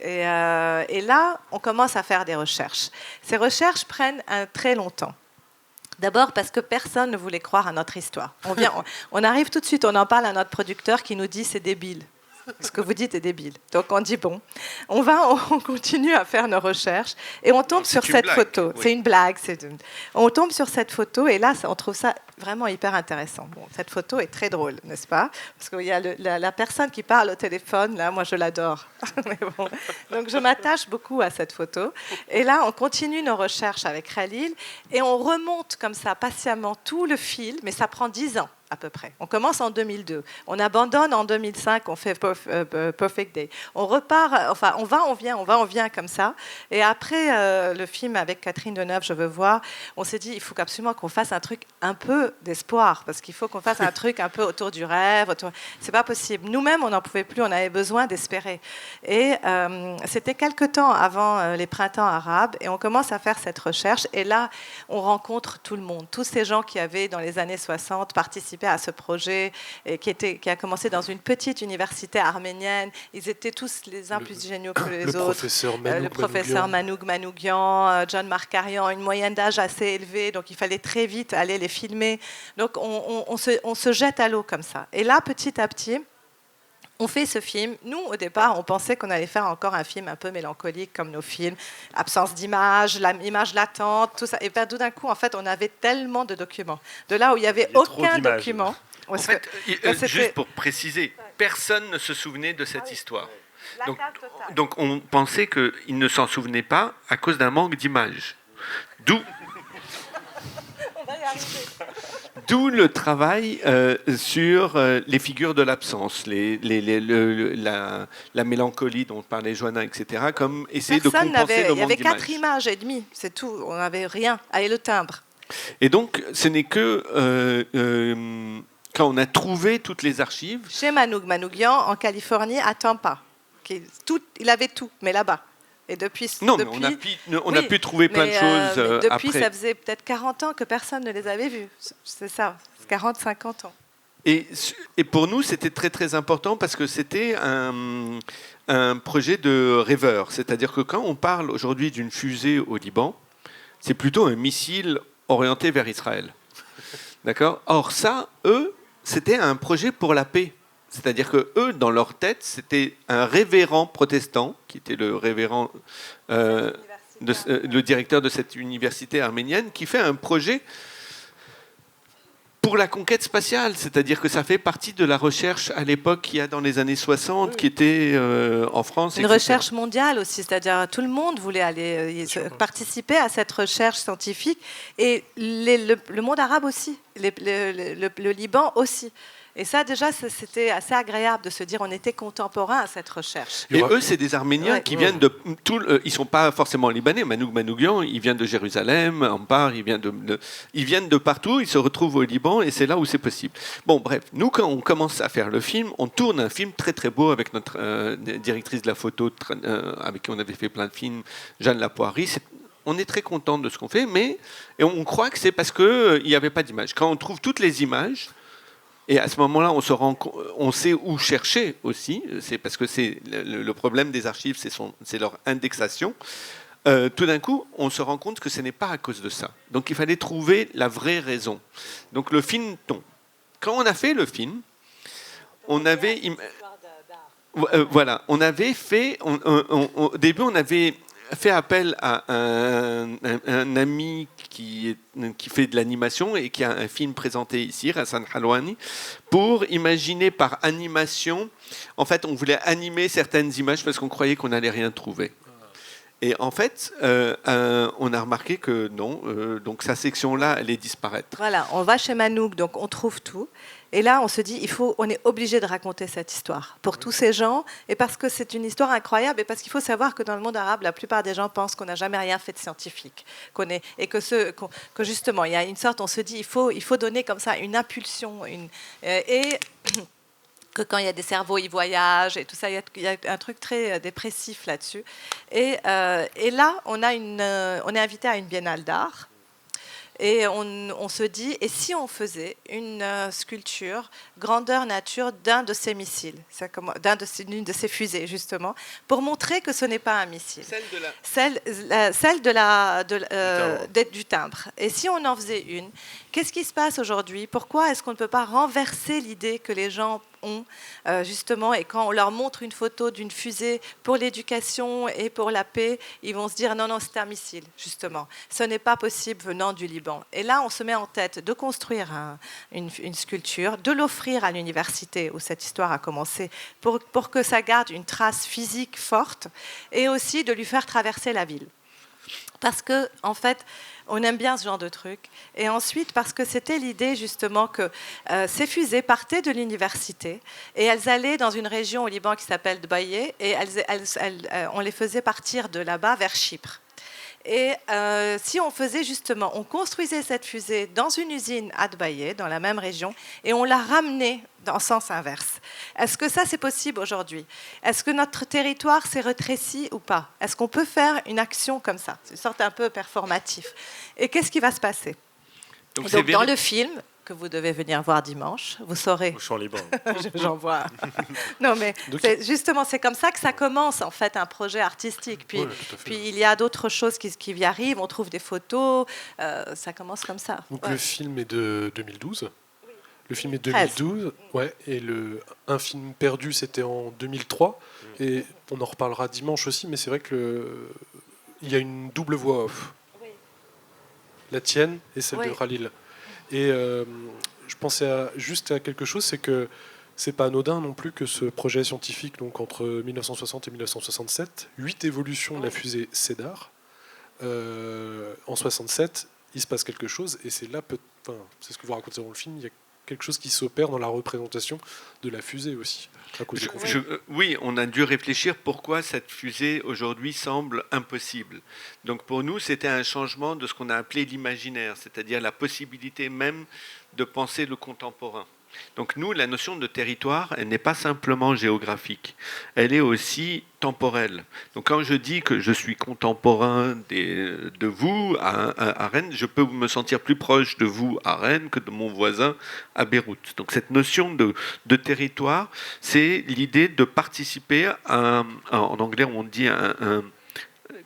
Et là, on commence à faire des recherches. Ces recherches prennent très longtemps. D'abord parce que personne ne voulait croire à notre histoire. On arrive tout de suite, on en parle à notre producteur qui nous dit c'est débile. Ce que vous dites est débile. Donc on dit bon, on continue à faire nos recherches et on tombe sur cette photo. Oui. C'est une blague. On tombe sur cette photo et là, on trouve ça vraiment hyper intéressant. Bon, cette photo est très drôle, n'est-ce pas? Parce qu'il y a la personne qui parle au téléphone, là, moi je l'adore. Mais bon. Donc je m'attache beaucoup à cette photo. Et là, on continue nos recherches avec Khalil et on remonte comme ça patiemment tout le fil, mais ça prend 10 ans. à peu près. On commence en 2002. On abandonne en 2005, on fait Perfect Day. On repart, enfin, on va, on vient comme ça. Et après le film avec Catherine Deneuve, Je veux voir, on s'est dit, il faut absolument qu'on fasse un truc un peu d'espoir, parce qu'il faut qu'on fasse un truc un peu autour du rêve. C'est pas possible. Nous-mêmes, on n'en pouvait plus, on avait besoin d'espérer. Et c'était quelque temps avant les printemps arabes, et on commence à faire cette recherche. Et là, on rencontre tout le monde, tous ces gens qui avaient, dans les années 60, participé à ce projet qui a commencé dans une petite université arménienne. Ils étaient tous les uns plus géniaux que les autres. Le professeur Manouk Manoukian, John Markarian, une moyenne d'âge assez élevée, donc il fallait très vite aller les filmer. Donc on se jette à l'eau comme ça. Et là, petit à petit, on fait ce film. Nous, au départ, on pensait qu'on allait faire encore un film un peu mélancolique comme nos films. Absence d'image, l'image latente, tout ça. Et bien, tout d'un coup, en fait, on avait tellement de documents. De là où il n'y avait aucun document. En fait, juste pour préciser, personne ne se souvenait de cette histoire. Donc, on pensait qu'ils ne s'en souvenaient pas à cause d'un manque d'images. D'où le travail sur les figures de l'absence, la mélancolie dont parlait Johanna, etc. Comme essayer de compenser le manque d'images. Il y avait 4 images et demie, c'est tout. On n'avait rien. Allez, le timbre. Et donc, ce n'est que quand on a trouvé toutes les archives... Chez Manouk Manoukian, en Californie, à Tampa. Il avait tout, mais là-bas. Et depuis, on a pu trouver plein de choses depuis, après. Ça faisait peut-être 40 ans que personne ne les avait vus. C'est ça, 40-50 ans. Et pour nous, c'était très très important parce que c'était un projet de rêveur. C'est-à-dire que quand on parle aujourd'hui d'une fusée au Liban, c'est plutôt un missile orienté vers Israël. D'accord ? Or ça, eux, c'était un projet pour la paix. C'est-à-dire que eux, dans leur tête, c'était un révérend protestant, qui était le révérend, le directeur de cette université arménienne, qui fait un projet pour la conquête spatiale. C'est-à-dire que ça fait partie de la recherche à l'époque qu'il y a dans les années 60, qui était en France. Une recherche mondiale aussi, c'est-à-dire tout le monde voulait aller participer à cette recherche scientifique, et le monde arabe aussi, le Liban aussi. Et ça, déjà, c'était assez agréable de se dire on était contemporains à cette recherche. Et eux, c'est des Arméniens qui viennent de ils ne sont pas forcément libanais. Manouk Manoukian, il vient de Jérusalem, Ampar, ils viennent de partout, ils se retrouvent au Liban, et c'est là où c'est possible. Bon, bref, nous, quand on commence à faire le film, on tourne un film très très beau avec notre directrice de la photo, avec qui on avait fait plein de films, Jeanne Lapoirie. On est très content de ce qu'on fait, et on croit que c'est parce qu'il n'y avait pas d'image. Quand on trouve toutes les images, et à ce moment-là, on sait où chercher aussi. C'est parce que c'est le problème des archives, c'est leur indexation. Tout d'un coup, on se rend compte que ce n'est pas à cause de ça. Donc, il fallait trouver la vraie raison. Donc, le film tombe. Quand on a fait le film, on avait, on avait fait. Au début, on avait fait appel à un ami qui fait de l'animation et qui a un film présenté ici, Hassan Halouani, pour imaginer par animation. En fait, on voulait animer certaines images parce qu'on croyait qu'on n'allait rien trouver. Et en fait, on a remarqué que non, donc sa section-là allait disparaître. Voilà, on va chez Manouk, donc on trouve tout. Et là, on se dit, on est obligé de raconter cette histoire pour tous ces gens, et parce que c'est une histoire incroyable, et parce qu'il faut savoir que dans le monde arabe, la plupart des gens pensent qu'on n'a jamais rien fait de scientifique, et que justement, il y a une sorte, on se dit, il faut donner comme ça une impulsion, que quand il y a des cerveaux, ils voyagent, et tout ça, il y a un truc très dépressif là-dessus. Et là, on est invité à une biennale d'art. Et on se dit, et si on faisait une sculpture grandeur nature d'un de ces missiles, d'une de ces fusées justement, pour montrer que ce n'est pas un missile. Celle du timbre. Et si on en faisait une, qu'est-ce qui se passe aujourd'hui ? Pourquoi est-ce qu'on ne peut pas renverser l'idée que les gens ont, justement, et quand on leur montre une photo d'une fusée pour l'éducation et pour la paix, ils vont se dire non, c'est un missile, justement. Ce n'est pas possible venant du Liban. Et là, on se met en tête de construire une sculpture, de l'offrir à l'université où cette histoire a commencé, pour que ça garde une trace physique forte, et aussi de lui faire traverser la ville. Parce que, en fait, on aime bien ce genre de truc. Et ensuite, parce que c'était l'idée, justement, que ces fusées partaient de l'université et elles allaient dans une région au Liban qui s'appelle Dbaïé et on les faisait partir de là-bas vers Chypre. Et si on faisait justement, on construisait cette fusée dans une usine à Dbaïé, dans la même région, et on la ramenait dans le sens inverse. Est-ce que ça, c'est possible aujourd'hui? Est-ce que notre territoire s'est rétréci ou pas? Est-ce qu'on peut faire une action comme ça? C'est une sorte un peu performatif. Et qu'est-ce qui va se passer? Donc dans le film, que vous devez venir voir dimanche, vous saurez. Au Champ Libre. J'en vois. Non, mais c'est comme ça que ça commence, en fait, un projet artistique. Puis, puis il y a d'autres choses qui y arrivent, on trouve des photos, ça commence comme ça. Donc le film est de 2012. Le film est de 2012, ouais, et Un film perdu, c'était en 2003. Et on en reparlera dimanche aussi, mais c'est vrai que il y a une double voix off. Oui. La tienne et celle de Khalil. Et je pensais juste à quelque chose, c'est que c'est pas anodin non plus que ce projet scientifique, donc entre 1960 et 1967, 8 évolutions de la fusée Cédar. En 67, il se passe quelque chose, et c'est là, c'est ce que vous racontez dans le film, il y a quelque chose qui s'opère dans la représentation de la fusée aussi. Oui, on a dû réfléchir pourquoi cette fusée aujourd'hui semble impossible. Donc pour nous, c'était un changement de ce qu'on a appelé l'imaginaire, c'est-à-dire la possibilité même de penser le contemporain. Donc nous, la notion de territoire, elle n'est pas simplement géographique, elle est aussi temporelle. Donc quand je dis que je suis contemporain de vous à Rennes, je peux me sentir plus proche de vous à Rennes que de mon voisin à Beyrouth. Donc cette notion de territoire, c'est l'idée de participer en anglais on dit un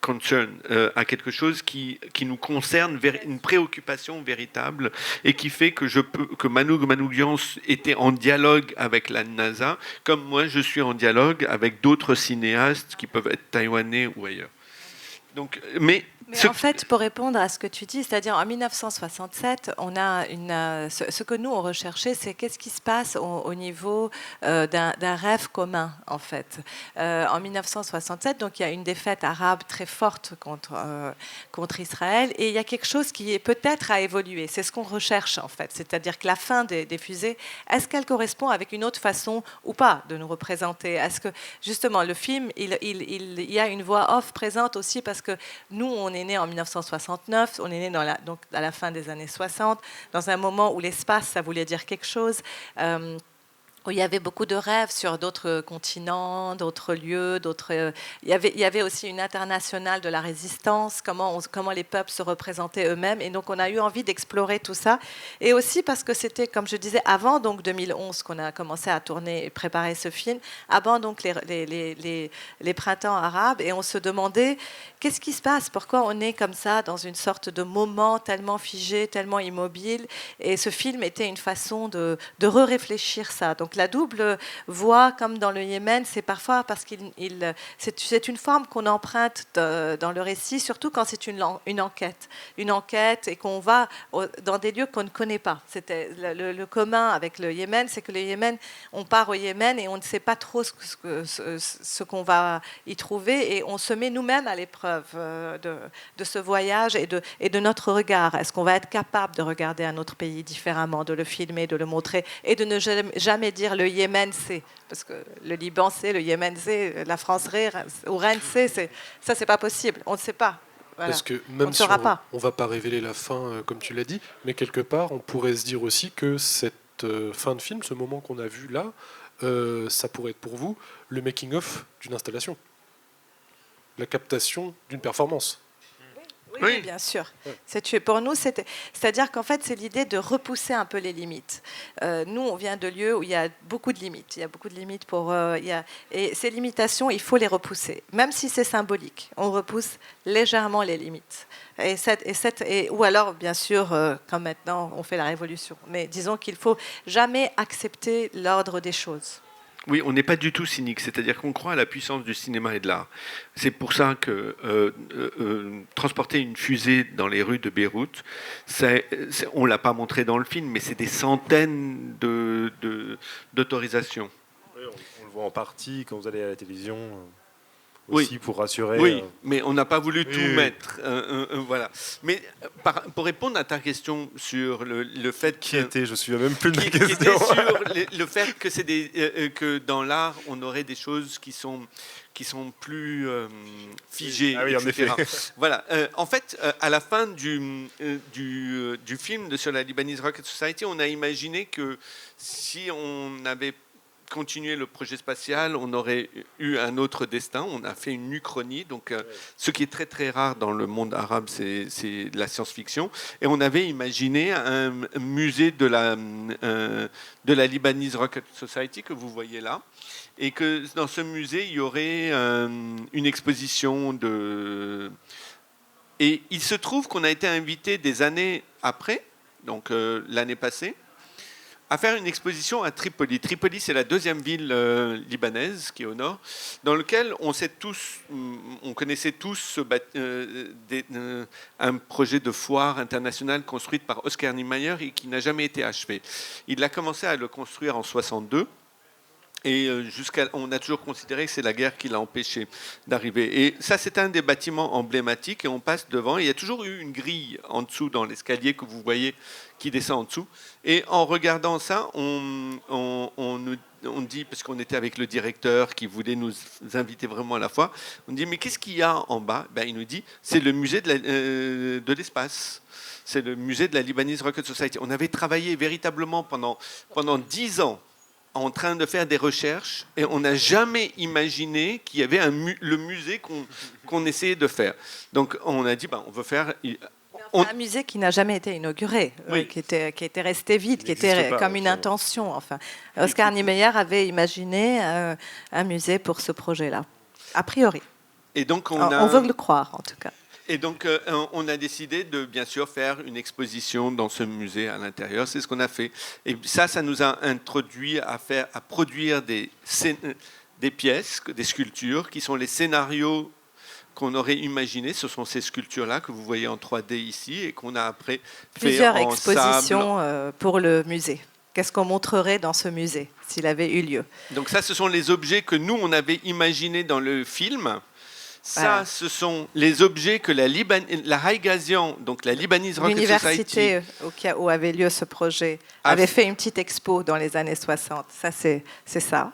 concern, à quelque chose qui nous concerne, une préoccupation véritable, et qui fait que Manouk Manoukian était en dialogue avec la NASA, comme moi je suis en dialogue avec d'autres cinéastes qui peuvent être taïwanais ou ailleurs. Donc, mais en fait, pour répondre à ce que tu dis, c'est-à-dire en 1967, on a ce que nous on recherchait, c'est qu'est-ce qui se passe au niveau d'un rêve commun, en fait. En 1967, donc il y a une défaite arabe très forte contre Israël, et il y a quelque chose qui est peut-être à évoluer. C'est ce qu'on recherche, en fait. C'est-à-dire que la fin des fusées, est-ce qu'elle correspond avec une autre façon ou pas de nous représenter? Est-ce que justement le film, il y a une voix off présente aussi parce que nous, on est né en 1969, on est né donc à la fin des années 60, dans un moment où l'espace, ça voulait dire quelque chose. Où il y avait beaucoup de rêves sur d'autres continents, d'autres lieux, il y avait aussi une internationale de la résistance, comment les peuples se représentaient eux-mêmes, et donc on a eu envie d'explorer tout ça, et aussi parce que c'était, comme je disais, avant donc 2011 qu'on a commencé à tourner et préparer ce film, avant donc les printemps arabes, et on se demandait qu'est-ce qui se passe, pourquoi on est comme ça dans une sorte de moment tellement figé, tellement immobile, et ce film était une façon de réfléchir ça. Donc la double voix, comme dans le Yémen, c'est parfois parce que c'est une forme qu'on emprunte dans le récit, surtout quand c'est une enquête et qu'on va dans des lieux qu'on ne connaît pas. C'était le commun avec le Yémen, c'est que le Yémen, on part au Yémen et on ne sait pas trop ce qu'on va y trouver, et on se met nous-mêmes à l'épreuve de ce voyage et de notre regard. Est-ce qu'on va être capable de regarder un autre pays différemment, de le filmer, de le montrer, et de ne jamais dire le Yémen c'est, parce que le Liban c'est, le Yémen c'est, la France ou Rennes c'est, ça c'est pas possible, on ne sait pas. Voilà. Parce que même si on ne va pas révéler la fin comme tu l'as dit, mais quelque part on pourrait se dire aussi que cette fin de film, ce moment qu'on a vu là, ça pourrait être pour vous le making-of d'une installation, la captation d'une performance. Oui, bien sûr. Pour nous, c'est-à-dire qu'en fait, c'est l'idée de repousser un peu les limites. Nous, on vient de lieux où il y a beaucoup de limites. Il y a beaucoup de limites et ces limitations, il faut les repousser. Même si c'est symbolique, on repousse légèrement les limites. Ou alors, bien sûr, comme maintenant, on fait la révolution. Mais disons qu'il ne faut jamais accepter l'ordre des choses. Oui, on n'est pas du tout cynique, c'est-à-dire qu'on croit à la puissance du cinéma et de l'art. C'est pour ça que transporter une fusée dans les rues de Beyrouth, on ne l'a pas montré dans le film, mais c'est des centaines d'autorisations. Oui, on le voit en partie quand vous allez à la télévision. aussi pour rassurer. Oui, mais on n'a pas voulu tout oui. mettre. Voilà. Mais pour répondre à ta question sur le fait Qui était, je ne me souviens même plus de la qui était question. sur le fait que c'est que dans l'art on aurait des choses qui sont plus figées, Ah oui, en etc. effet. Voilà. En fait, à la fin du film sur la Lebanese Rocket Society, on a imaginé que si on avait continué le projet spatial, on aurait eu un autre destin. On a fait une uchronie, donc ce qui est très très rare dans le monde arabe, c'est de la science-fiction. Et on avait imaginé un musée de la Lebanese Rocket Society que vous voyez là, et que dans ce musée il y aurait une exposition de. Et il se trouve qu'on a été invité des années après, donc l'année passée, à faire une exposition à Tripoli. Tripoli, c'est la deuxième ville libanaise qui est au nord, dans lequel on connaissait tous un projet de foire internationale construite par Oscar Niemeyer et qui n'a jamais été achevé. Il a commencé à le construire en 62. Et on a toujours considéré que c'est la guerre qui l'a empêché d'arriver. Et ça, c'est un des bâtiments emblématiques. Et on passe devant. Il y a toujours eu une grille en dessous, dans l'escalier que vous voyez, qui descend en dessous. Et en regardant ça, on dit, parce qu'on était avec le directeur qui voulait nous inviter vraiment à la fois, on dit, mais qu'est-ce qu'il y a en bas? Il nous dit, c'est le musée de l'espace. C'est le musée de la Lebanese Rocket Society. On avait travaillé véritablement pendant 10 ans en train de faire des recherches et on n'a jamais imaginé qu'il y avait le musée qu'on essayait de faire. Donc on a dit, on veut faire... Un musée qui n'a jamais été inauguré, Oui. qui était resté vide, qui n'existe était pas, comme une intention. Enfin, Oscar Niemeyer avait imaginé un musée pour ce projet-là, a priori. Et donc On veut le croire, en tout cas. Et donc, on a décidé de, bien sûr, faire une exposition dans ce musée à l'intérieur. C'est ce qu'on a fait. Et ça nous a introduit à produire des pièces, des sculptures, qui sont les scénarios qu'on aurait imaginés. Ce sont ces sculptures-là que vous voyez en 3D ici et qu'on a après fait Plusieurs en expositions sable. Pour le musée. Qu'est-ce qu'on montrerait dans ce musée, s'il avait eu lieu? Donc ça, ce sont les objets que nous, on avait imaginés dans le film. Ça, Voilà. ce sont les objets que la High Gazian, donc la Lebanese Rocket Society... L'université où avait lieu ce projet avait fait une petite expo dans les années 60. Ça, c'est ça.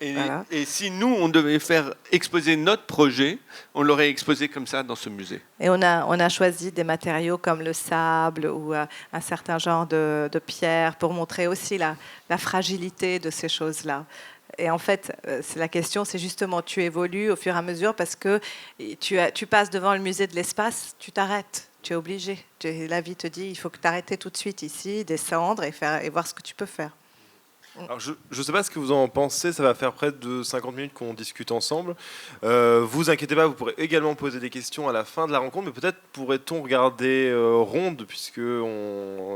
Voilà. Et si nous, on devait faire exposer notre projet, on l'aurait exposé comme ça dans ce musée. Et on a choisi des matériaux comme le sable ou un certain genre de pierre pour montrer aussi la fragilité de ces choses-là. Et en fait, c'est la question, c'est justement, tu évolues au fur et à mesure parce que tu passes devant le musée de l'espace, tu t'arrêtes, tu es obligé. La vie te dit, il faut que tu arrêtes tout de suite ici, descendre et voir ce que tu peux faire. Alors, je ne sais pas ce que vous en pensez, ça va faire près de 50 minutes qu'on discute ensemble. Vous inquiétez pas, vous pourrez également poser des questions à la fin de la rencontre, mais peut-être pourrait-on regarder Ronde, puisque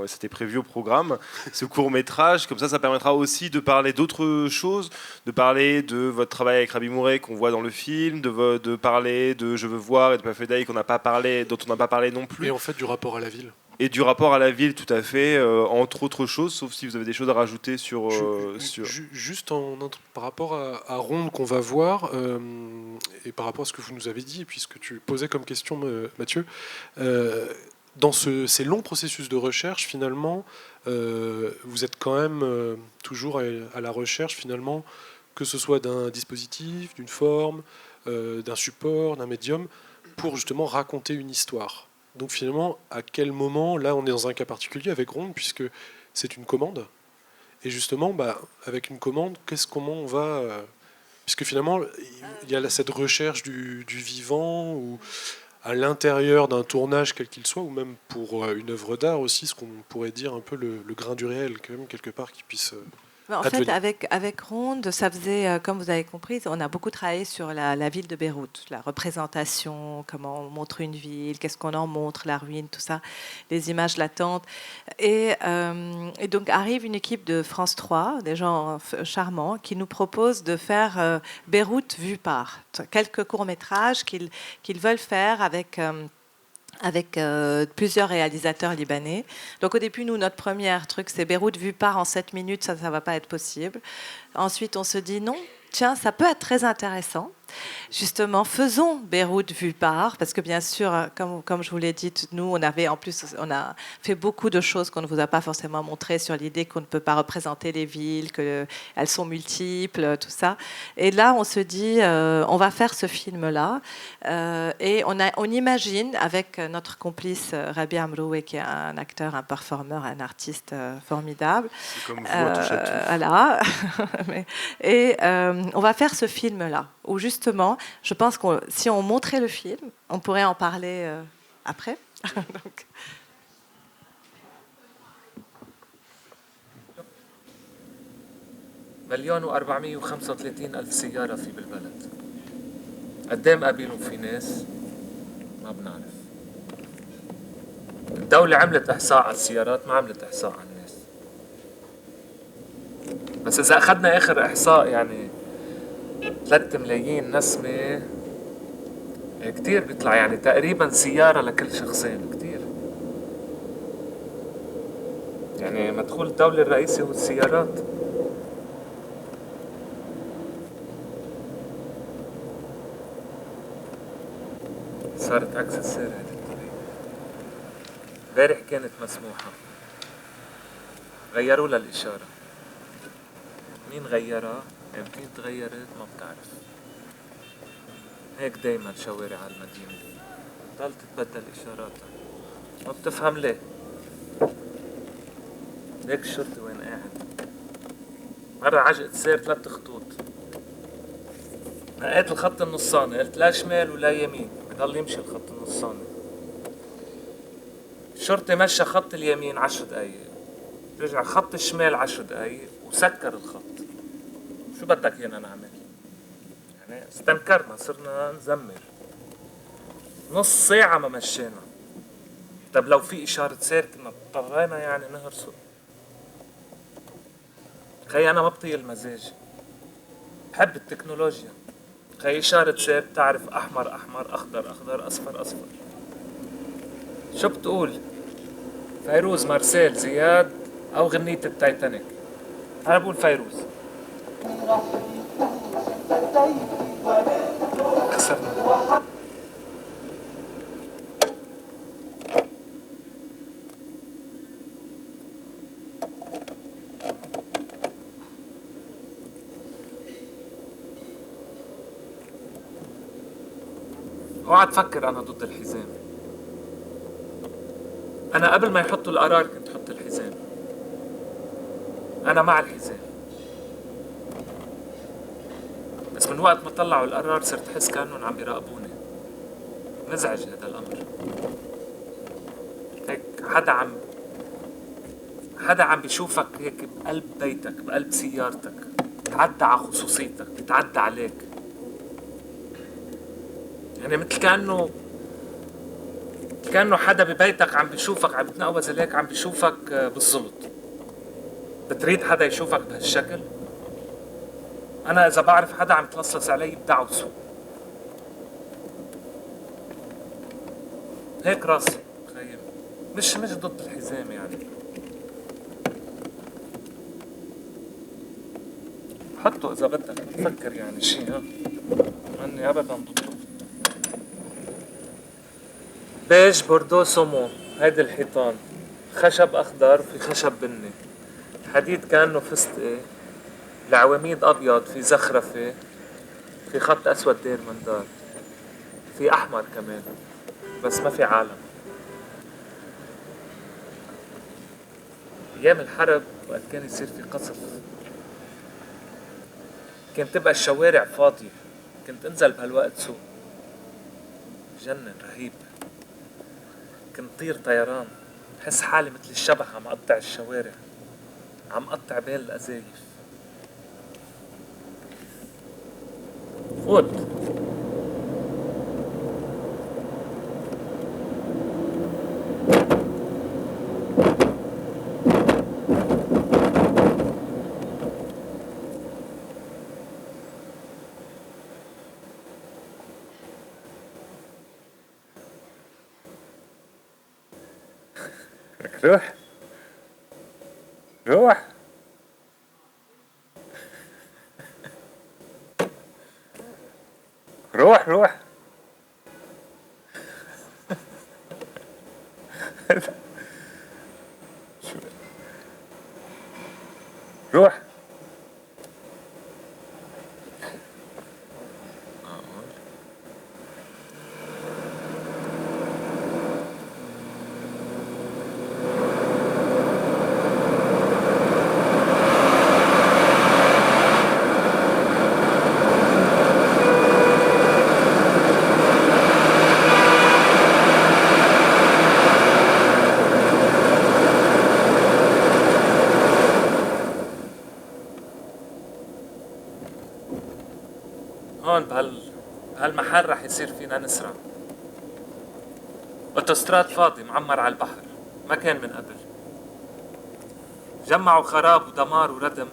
c'était prévu au programme, ce court-métrage. Comme ça permettra aussi de parler d'autres choses, de parler de votre travail avec Rabbi Mouret qu'on voit dans le film, de parler de Je veux voir et de Perfect Day dont on n'a pas parlé non plus. Et en fait, du rapport à la ville. Et du rapport à la ville, tout à fait, entre autres choses, sauf si vous avez des choses à rajouter sur... Juste par rapport à Ronde qu'on va voir, et par rapport à ce que vous nous avez dit, et puis ce que tu posais comme question, Mathieu, dans ces longs processus de recherche, finalement, vous êtes quand même toujours à la recherche, finalement, que ce soit d'un dispositif, d'une forme, d'un support, d'un médium, pour justement raconter une histoire. Donc finalement, à quel moment, là on est dans un cas particulier avec Ronde, puisque c'est une commande, et justement, avec une commande, comment on va... puisque finalement, il y a cette recherche du vivant, ou à l'intérieur d'un tournage quel qu'il soit, ou même pour une œuvre d'art aussi, ce qu'on pourrait dire un peu le grain du réel, quand même, quelque part, qui puisse... En fait, avec Ronde, ça faisait, comme vous avez compris, on a beaucoup travaillé sur la ville de Beyrouth, la représentation, comment on montre une ville, qu'est-ce qu'on en montre, la ruine, tout ça, les images latentes. Et donc arrive une équipe de France 3, des gens charmants, qui nous proposent de faire Beyrouth vue par quelques courts-métrages qu'ils veulent faire avec plusieurs réalisateurs libanais. Donc au début, nous, notre premier truc, c'est Beyrouth vue par en 7 minutes, ça ne va pas être possible. Ensuite, on se dit non, tiens, ça peut être très intéressant. Justement, faisons Beyrouth vue par, parce que bien sûr, comme je vous l'ai dit, nous, on a fait beaucoup de choses qu'on ne vous a pas forcément montrées sur l'idée qu'on ne peut pas représenter les villes, qu'elles sont multiples, tout ça. Et là, on se dit, on va faire ce film-là, et on imagine, avec notre complice Rabi Amroué, qui est un acteur, un performeur, un artiste formidable. C'est comme vous, on touche à tout. Voilà. Et on va faire ce film-là, où justement, je pense que si on montrait le film, on pourrait en parler après. Donc. مليون و435 ألف سيارة في بالبلد. قدام قابلهم في ناس ما بنعرف. الدولة عملت إحصاء على السيارات، ما عملت إحصاء على الناس. بس إذا أخذنا آخر إحصاء يعني 3 ملايين نسمة كتير بيطلع، يعني تقريبا سيارة لكل شخصين، كتير. يعني مدخول الدولة الرئيسي هو السيارات. صارت عكس السير هذه الطريقة. امبارح كانت مسموحة، غيروا لها الإشارة. مين غيرها؟ يمكن تغيرت ما بتعرف. هيك دايما شوارع المدينة ضل تتبدل إشاراتها، ما بتفهم ليه. ليك الشرطي وين قاعد. مرة عجقت سير 3 خطوط، نقيت الخط النصاني، قلت لا شمال ولا يمين، بضل يمشي الخط النصاني. الشرطي مشى خط اليمين 10 دقايق، رجع خط الشمال 10 دقايق وسكر الخط. شو بدك ايانا نعمل؟ يعني استنكرنا، صرنا نزمر نص ساعة ما مشينا. طب لو في إشارة سير كنا اضطرينا يعني نهرسه. خي أنا ما بطيء المزاج، بحب التكنولوجيا. خي إشارة سير بتعرف أحمر أحمر، أخضر أخضر، أصفر أصفر. شو بتقول؟ فيروز، مارسيل، زياد، أو غنية التايتانيك؟ أنا بقول فيروز. خسرنا. اوعى تفكر انا ضد الحزام. انا قبل ما يحطوا القرار كنت حط الحزام. انا مع الحزام، بس من وقت ما طلعوا القرار صرت احس كانهم عم يراقبوني. مزعج هذا الامر. هيك حدا عم بيشوفك هيك بقلب بيتك، بقلب سيارتك، بتعدى على خصوصيتك، بتعدى عليك. يعني مثل كأنه حدا ببيتك عم بيشوفك عم بتنقوز عليك، عم بيشوفك بالزلط. بتريد حدا يشوفك بهالشكل؟ أنا إذا بعرف حدا عم يتلصص علي بدعوسه. هيك راسي تخيل. مش ضد الحزام يعني. حطه إذا بدك تفكر يعني شيء. ها ماني أبدا ضده. بيج بوردو سومو، هيدي الحيطان خشب أخضر في خشب بني، حديد كأنه فستقي، العواميد أبيض في زخرفة، في خط أسود داير من دار، في أحمر كمان بس ما في عالم. أيام الحرب وقت كان يصير في قصف كانت تبقى الشوارع فاضية، كنت انزل بهالوقت سوق جنن رهيب. كنت طير طيران، بحس حالي مثل الشبح عم قطع الشوارع، عم قطع بين الأزايف. فوت روح روح. روح روح. روح. هون بهالمحل رح يصير فينا نسرع. اوتوستراد فاضي معمر على البحر، ما كان من قبل. جمعوا خراب ودمار وردم،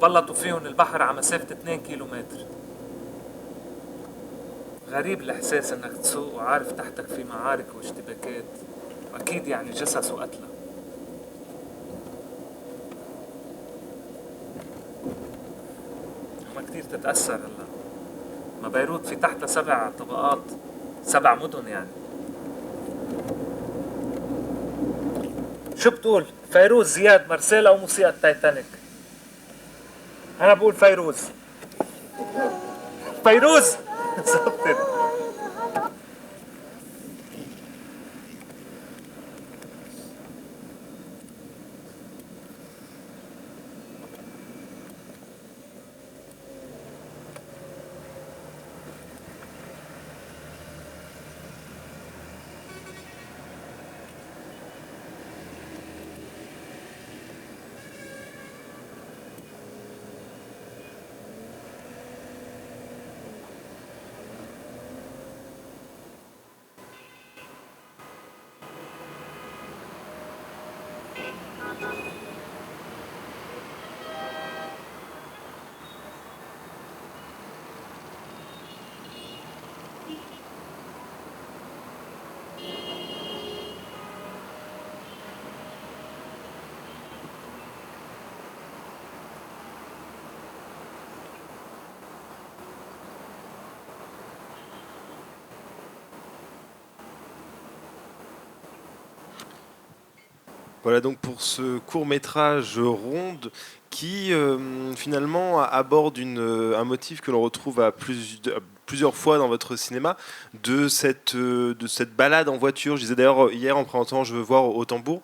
بلطوا فيهم البحر على مسافة 2 كيلومتر. غريب الإحساس إنك تسوق وعارف تحتك في معارك واشتباكات، أكيد يعني جثث وقتلى. ما كتير تتأثر هلا، ما بيروت في تحتها 7 طبقات، 7 مدن يعني. شو بتقول؟ فيروز، زياد، مارسيل أو موسيقى تايتانيك؟ أنا بقول فيروز. فيروز زبطت. Voilà donc pour ce court-métrage Ronde qui finalement aborde un motif que l'on retrouve à plusieurs fois dans votre cinéma, de cette balade en voiture. Je disais d'ailleurs hier en présentant Je veux voir au tambour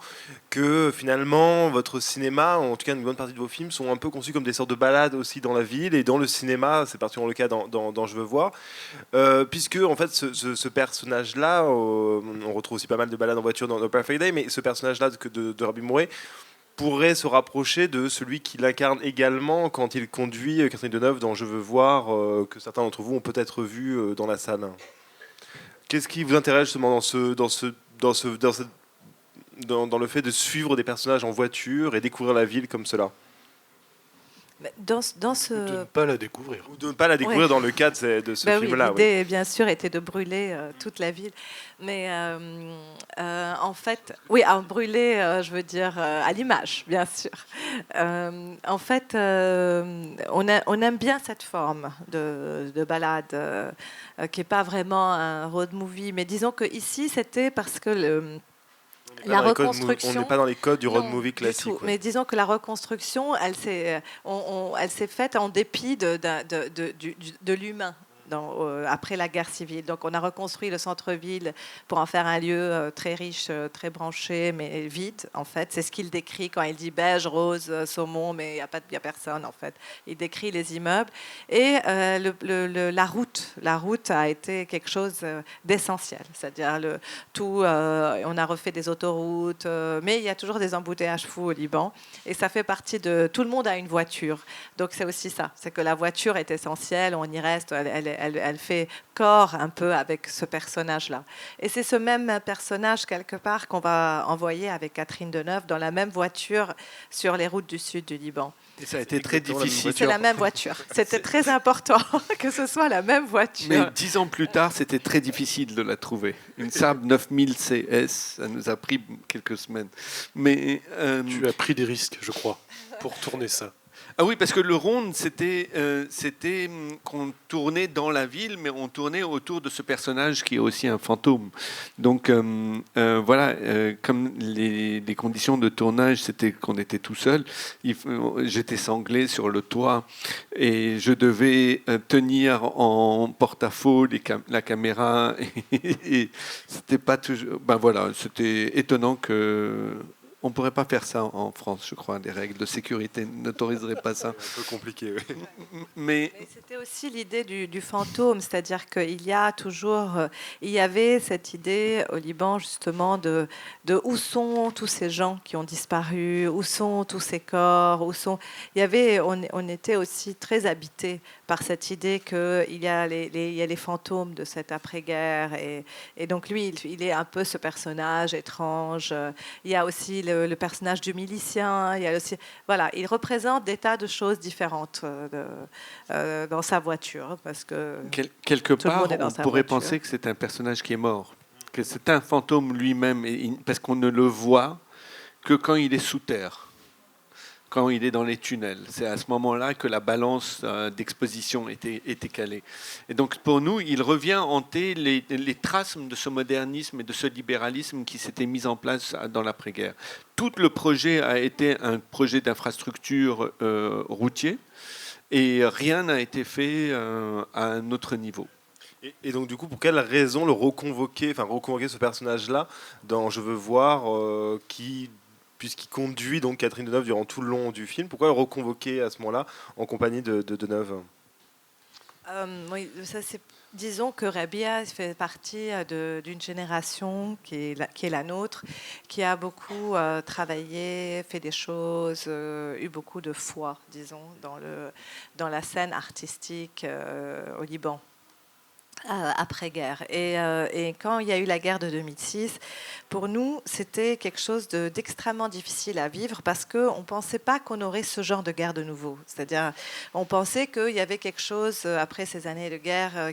que finalement votre cinéma, en tout cas une bonne partie de vos films, sont un peu conçus comme des sortes de balades aussi dans la ville et dans le cinéma. C'est particulièrement le cas dans Je veux voir, puisque en fait ce personnage-là, on retrouve aussi pas mal de balades en voiture dans No Perfect Day, mais ce personnage-là de Robbie Moore pourrait se rapprocher de celui qu'il incarne également quand il conduit Catherine Deneuve dans Je veux voir, que certains d'entre vous ont peut-être vu dans la salle. Qu'est-ce qui vous intéresse justement dans le fait de suivre des personnages en voiture et découvrir la ville comme cela? Dans ce... De ne pas la découvrir. Ou de ne pas la découvrir dans le cadre de ce film-là. L'idée, bien sûr, était de brûler toute la ville. Mais en fait, oui, à brûler, je veux dire, à l'image, bien sûr. En fait, on aime bien cette forme de balade qui n'est pas vraiment un road movie. Mais disons qu'ici, c'était parce que... La reconstruction, on n'est pas dans les codes du road non, movie classique. Ouais. Mais disons que la reconstruction, elle s'est faite en dépit de l'humain. Après la guerre civile. Donc on a reconstruit le centre-ville pour en faire un lieu très riche, très branché, mais vide en fait. C'est ce qu'il décrit quand il dit beige, rose, saumon, mais il n'y a personne en fait. Il décrit les immeubles. Et la route a été quelque chose d'essentiel. C'est-à-dire on a refait des autoroutes, mais il y a toujours des embouteillages fous au Liban. Et ça fait partie de... Tout le monde a une voiture. Donc c'est aussi ça. C'est que la voiture est essentielle, on y reste, elle fait corps un peu avec ce personnage-là. Et c'est ce même personnage, quelque part, qu'on va envoyer avec Catherine Deneuve dans la même voiture sur les routes du sud du Liban. Et ça a été très difficile. C'est la même voiture. C'était très important que ce soit la même voiture. Mais 10 ans plus tard, c'était très difficile de la trouver. Une Saab 9000 CS, ça nous a pris quelques semaines. Mais tu as pris des risques, je crois, pour tourner ça. Ah oui, parce que le ronde, c'était qu'on tournait dans la ville, mais on tournait autour de ce personnage qui est aussi un fantôme. Donc voilà, comme les conditions de tournage, c'était qu'on était tout seul, j'étais sanglé sur le toit et je devais tenir en porte-à-faux la caméra. Et c'était pas toujours. Ben voilà, c'était étonnant que. On ne pourrait pas faire ça en France, je crois. Les règles de sécurité n'autoriseraient pas ça. C'est un peu compliqué, oui. Mais Et c'était aussi l'idée du fantôme, c'est-à-dire qu'il y a toujours, il y avait cette idée au Liban justement de où sont tous ces gens qui ont disparu, où sont tous ces corps, il y avait, on était aussi très habité par cette idée qu'il y a il y a les fantômes de cette après-guerre et donc lui, il est un peu ce personnage étrange. Il y a aussi le personnage du milicien, il y a aussi, voilà, il représente des tas de choses différentes. Dans sa voiture, parce que quelque tout le part, monde est dans on sa pourrait voiture. penser que c'est un personnage qui est mort, que c'est un fantôme lui-même, parce qu'on ne le voit que quand il est sous terre, quand il est dans les tunnels. C'est à ce moment-là que la balance d'exposition était calée. Et donc pour nous, il revient hanter les traces de ce modernisme et de ce libéralisme qui s'était mis en place dans l'après-guerre. Tout le projet a été un projet d'infrastructure routier. Et rien n'a été fait à un autre niveau. Et donc du coup, pour quelle raison le reconvoquer ce personnage-là dans Je veux voir, puisqu'il conduit donc Catherine Deneuve durant tout le long du film, pourquoi le reconvoquer à ce moment-là en compagnie de Deneuve? Oui, ça c'est. Disons que Rabia fait partie d'une génération qui est la nôtre, qui a beaucoup travaillé, fait des choses, eu beaucoup de foi, disons, dans la scène artistique au Liban. Après-guerre. Et quand il y a eu la guerre de 2006, pour nous, c'était quelque chose d'extrêmement difficile à vivre parce qu'on ne pensait pas qu'on aurait ce genre de guerre de nouveau. C'est-à-dire, on pensait qu'il y avait quelque chose, après ces années de guerre,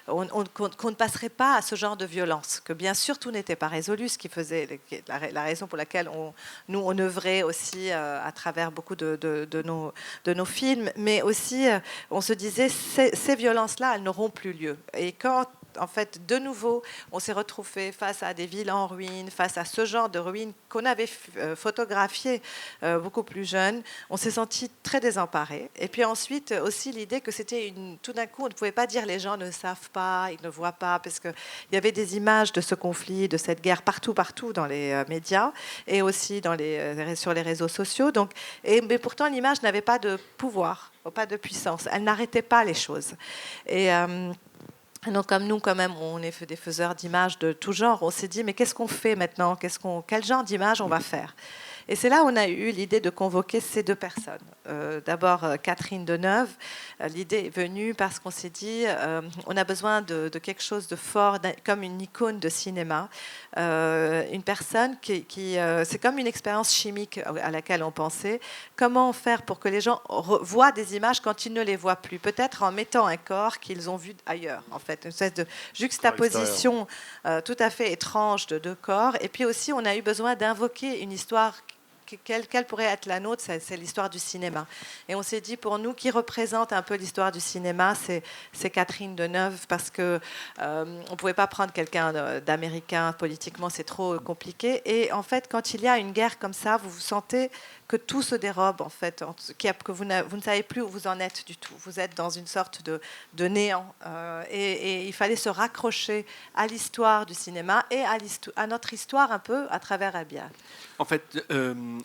qu'on ne passerait pas à ce genre de violence, que bien sûr, tout n'était pas résolu, ce qui faisait la raison pour laquelle on œuvrait aussi à travers beaucoup de nos films, mais aussi, on se disait, ces violences-là, elles n'auront plus lieu. Et quand, en fait, de nouveau, on s'est retrouvé face à des villes en ruine, face à ce genre de ruines qu'on avait photographiées beaucoup plus jeunes, on s'est senti très désemparés. Et puis ensuite, aussi l'idée que c'était tout d'un coup, on ne pouvait pas dire les gens ne savent pas, ils ne voient pas, parce qu'il y avait des images de ce conflit, de cette guerre partout dans les médias et aussi sur les réseaux sociaux. Donc, mais pourtant, l'image n'avait pas de pouvoir, pas de puissance. Elle n'arrêtait pas les choses. Et donc, comme nous, quand même, on est des faiseurs d'images de tout genre. On s'est dit, mais qu'est-ce qu'on fait maintenant? Quel genre d'image on va faire? Et c'est là où on a eu l'idée de convoquer ces deux personnes. D'abord, Catherine Deneuve. L'idée est venue parce qu'on s'est dit, on a besoin de quelque chose de fort, comme une icône de cinéma. Une personne c'est comme une expérience chimique à laquelle on pensait. Comment faire pour que les gens voient des images quand ils ne les voient plus? Peut-être en mettant un corps qu'ils ont vu ailleurs, en fait. Une espèce de juxtaposition tout à fait étrange de deux corps. Et puis aussi, on a eu besoin d'invoquer une histoire quelle pourrait être la nôtre, c'est l'histoire du cinéma. Et on s'est dit, pour nous, qui représente un peu l'histoire du cinéma, c'est Catherine Deneuve, parce qu'on ne pouvait pas prendre quelqu'un d'américain, politiquement, c'est trop compliqué. Et en fait, quand il y a une guerre comme ça, vous sentez que tout se dérobe, en fait, que vous ne savez plus où vous en êtes du tout. Vous êtes dans une sorte de néant. Et il fallait se raccrocher à l'histoire du cinéma et à notre histoire un peu à travers Rabia. En fait,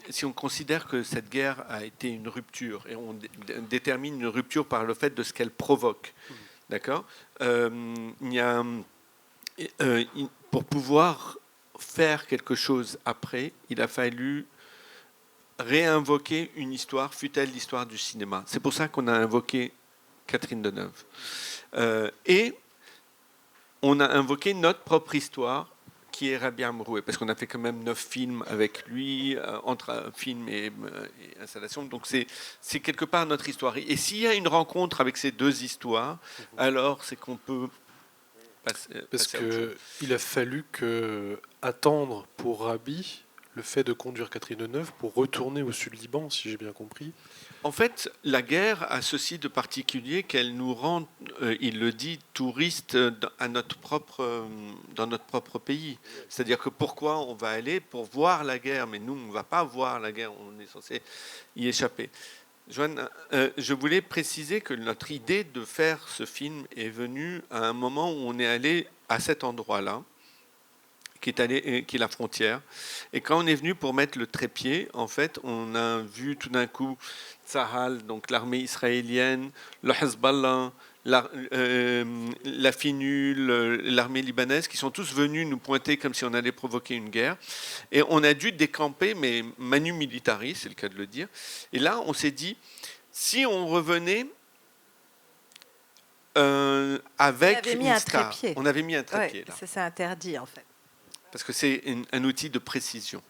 si on considère que cette guerre a été une rupture, et on détermine une rupture par le fait de ce qu'elle provoque, d'accord, pour pouvoir faire quelque chose après, il a fallu réinvoquer une histoire, fût-elle l'histoire du cinéma. C'est pour ça qu'on a invoqué Catherine Deneuve. Et on a invoqué notre propre histoire, qui est Rabia Mroué, parce qu'on a fait quand même 9 films avec lui, entre film et installation. Donc c'est quelque part notre histoire. Et s'il y a une rencontre avec ces deux histoires, alors c'est qu'on peut passer parce à autre chose. qu'il a fallu attendre pour Rabi le fait de conduire Catherine Deneuve pour retourner au sud-Liban, si j'ai bien compris. En fait, la guerre a ceci de particulier qu'elle nous rend, il le dit, touristes dans notre propre pays. C'est-à-dire que pourquoi on va aller pour voir la guerre, mais nous, on ne va pas voir la guerre, on est censé y échapper. Joanne, je voulais préciser que notre idée de faire ce film est venue à un moment où on est allé à cet endroit-là, qui est la frontière. Et quand on est venu pour mettre le trépied, en fait, on a vu tout d'un coup Tsahal, donc l'armée israélienne, le Hezbollah, la FINUL, l'armée libanaise, qui sont tous venus nous pointer comme si on allait provoquer une guerre. Et on a dû décamper, mais manu militari, c'est le cas de le dire. Et là, on s'est dit, si on revenait avec une star. On avait mis un trépied. Ouais, c'est interdit, en fait. Parce que c'est un outil de précision.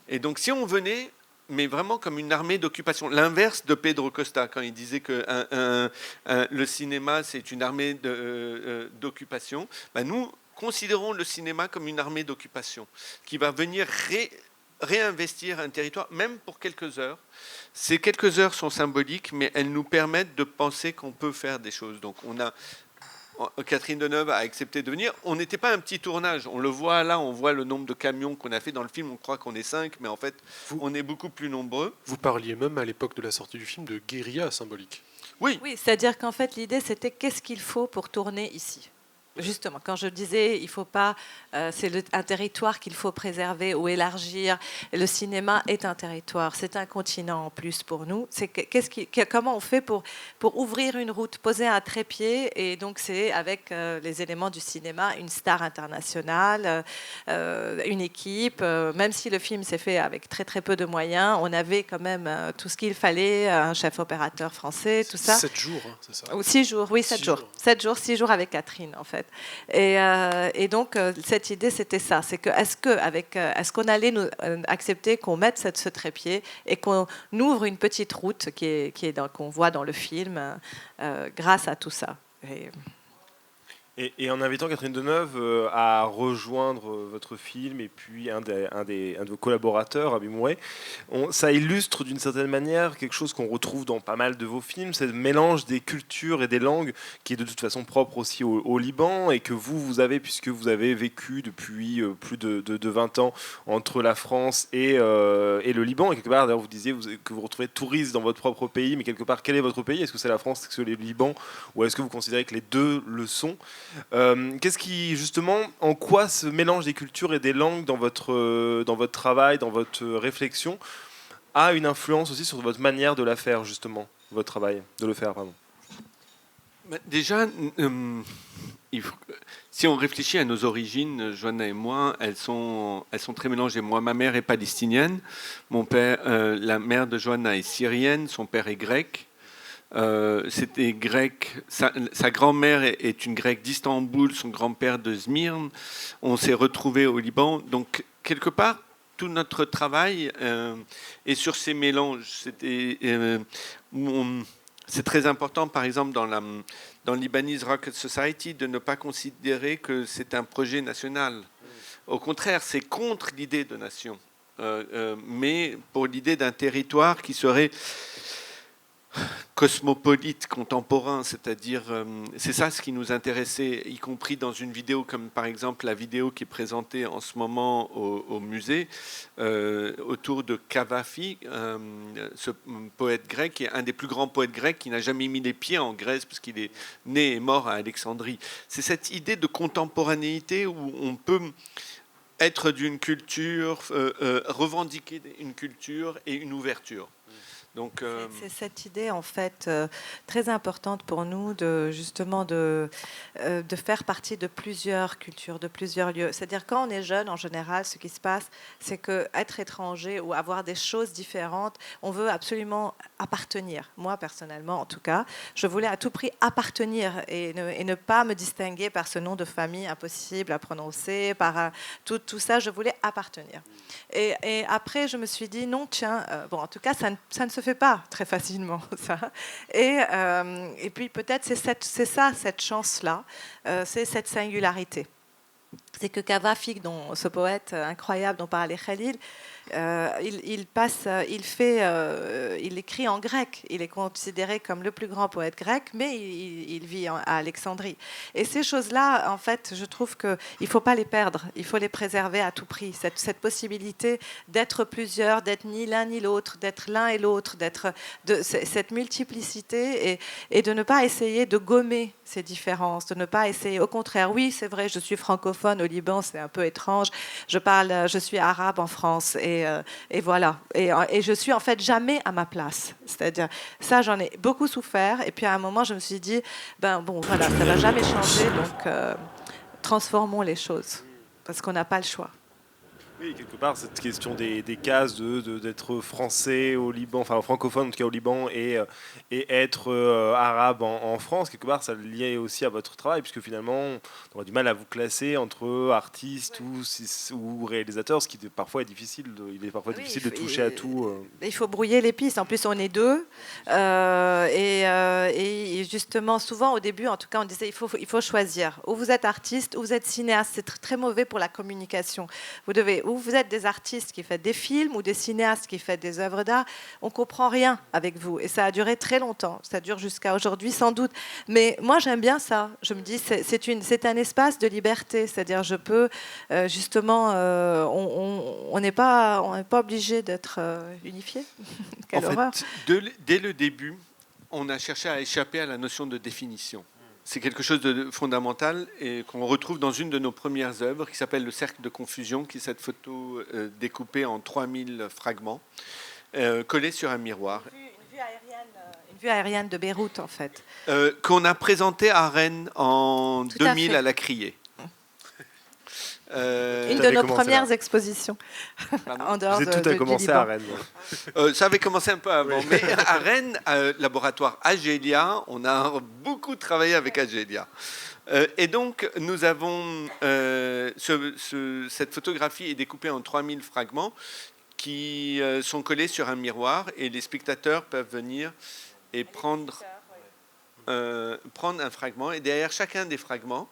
Et donc, si on venait, mais vraiment comme une armée d'occupation, l'inverse de Pedro Costa, quand il disait que le cinéma, c'est une armée d'occupation, nous considérons le cinéma comme une armée d'occupation, qui va venir réinvestir un territoire, même pour quelques heures. Ces quelques heures sont symboliques, mais elles nous permettent de penser qu'on peut faire des choses. Donc, Catherine Deneuve a accepté de venir. On n'était pas un petit tournage. On le voit là, on voit le nombre de camions qu'on a fait dans le film. On croit qu'on est 5, mais en fait, on est beaucoup plus nombreux. Vous parliez même à l'époque de la sortie du film de guérilla symbolique. Oui, c'est-à-dire qu'en fait, l'idée, c'était qu'est-ce qu'il faut pour tourner ici ? Justement, quand je disais, il faut pas, c'est un territoire qu'il faut préserver ou élargir. Le cinéma est un territoire, c'est un continent en plus pour nous. C'est comment on fait pour ouvrir une route, poser un trépied, et donc c'est avec les éléments du cinéma, une star internationale, une équipe. Même si le film s'est fait avec très très peu de moyens, on avait quand même tout ce qu'il fallait, un chef opérateur français, tout ça. 7 jours, hein, c'est ça ? Ou 6 jours, oui, 7 jours. 6 jours avec Catherine, en fait. Et donc, cette idée, c'était ça. C'est que, est-ce qu'on allait accepter qu'on mette ce trépied et qu'on ouvre une petite route qu'on voit dans le film grâce à tout ça. Et en invitant Catherine Deneuve à rejoindre votre film et puis un de vos collaborateurs, Abi Mouret, ça illustre d'une certaine manière quelque chose qu'on retrouve dans pas mal de vos films, c'est le mélange des cultures et des langues qui est de toute façon propre aussi au Liban et que vous avez, puisque vous avez vécu depuis plus de 20 ans entre la France et le Liban. Et quelque part, d'ailleurs, vous disiez que vous retrouvez touriste dans votre propre pays, mais quelque part, quel est votre pays ? Est-ce que c'est la France, est-ce que c'est le Liban, ou est-ce que vous considérez que les deux le sont ? Qu'est-ce qui, justement, en quoi ce mélange des cultures et des langues dans votre travail, dans votre réflexion, a une influence aussi sur votre manière de la faire, justement, votre travail, de le faire, pardon. Déjà, si on réfléchit à nos origines, Joanna et moi, elles sont très mélangées. Moi, ma mère est palestinienne, mon père, la mère de Joanna est syrienne, son père est grec. C'était grec. Sa grand-mère est une grecque d'Istanbul, son grand-père de Smyrne. On s'est retrouvés au Liban. Donc, quelque part, tout notre travail est sur ces mélanges. C'est très important, par exemple, dans Lebanese Rocket Society, de ne pas considérer que c'est un projet national. Au contraire, c'est contre l'idée de nation, mais pour l'idée d'un territoire qui serait cosmopolite, contemporain, c'est-à-dire, c'est ça ce qui nous intéressait, y compris dans une vidéo comme par exemple la vidéo qui est présentée en ce moment au musée, autour de Cavafi, ce poète grec, qui est un des plus grands poètes grecs, qui n'a jamais mis les pieds en Grèce, parce qu'il est né et mort à Alexandrie. C'est cette idée de contemporanéité où on peut être d'une culture, revendiquer une culture et une ouverture. Donc, c'est cette idée en fait très importante pour nous de justement de faire partie de plusieurs cultures, de plusieurs lieux. C'est-à-dire quand on est jeune, en général, ce qui se passe, c'est que être étranger ou avoir des choses différentes, on veut absolument appartenir. Moi personnellement, en tout cas, je voulais à tout prix appartenir et ne pas me distinguer par ce nom de famille impossible à prononcer, par tout ça. Je voulais appartenir. Et après, je me suis dit non, tiens, bon, en tout cas, ça ne se fait pas très facilement, ça. Et puis peut-être c'est ça, cette chance-là, c'est cette singularité. c'est que Cavafy, ce poète incroyable dont parlait Khalil, il écrit en grec. Il est considéré comme le plus grand poète grec, mais il vit à Alexandrie. Et ces choses-là, en fait, je trouve qu'il ne faut pas les perdre. Il faut les préserver à tout prix. Cette possibilité d'être plusieurs, d'être ni l'un ni l'autre, d'être l'un et l'autre, cette multiplicité et de ne pas essayer de gommer ces différences, de ne pas essayer, au contraire, oui, c'est vrai, je suis francophone au Liban, c'est un peu étrange, je suis arabe en France, et voilà, et je suis en fait jamais à ma place, c'est-à-dire, ça j'en ai beaucoup souffert, et puis à un moment je me suis dit, bon voilà, ça va jamais changer, donc transformons les choses, parce qu'on n'a pas le choix. Oui, quelque part, cette question des cases d'être français au Liban, enfin francophone en tout cas au Liban, et être arabe en France, quelque part, ça lié aussi à votre travail, puisque finalement, on aura du mal à vous classer entre artistes ou réalisateurs, ce qui parfois est difficile. Il est parfois difficile de toucher à tout. Il faut brouiller les pistes. En plus, on est deux. Et justement, souvent, au début, en tout cas, on disait il faut choisir. Ou vous êtes artiste, ou vous êtes cinéaste. C'est très mauvais pour la communication. Ou vous êtes des artistes qui font des films, ou des cinéastes qui font des œuvres d'art. On ne comprend rien avec vous. Et ça a duré très longtemps. Ça dure jusqu'à aujourd'hui, sans doute. Mais moi, j'aime bien ça. Je me dis, c'est un espace de liberté. C'est-à-dire, je peux, justement, on n'est pas obligé d'être unifié. Quelle horreur. Dès le début, on a cherché à échapper à la notion de définition. C'est quelque chose de fondamental et qu'on retrouve dans une de nos premières œuvres qui s'appelle Le Cercle de Confusion, qui est cette photo découpée en 3000 fragments, collée sur un miroir. Une vue aérienne de Beyrouth, en fait. Qu'on a présenté à Rennes en 2000 à la Criée. Une de nos premières expositions. En dehors tout a commencé à Rennes. Ça avait commencé un peu avant, mais à Rennes, laboratoire Agélia, on a beaucoup travaillé avec Agélia. Et donc, nous avons cette photographie est découpée en 3000 fragments qui sont collés sur un miroir et les spectateurs peuvent venir et prendre un fragment. Et derrière chacun des fragments,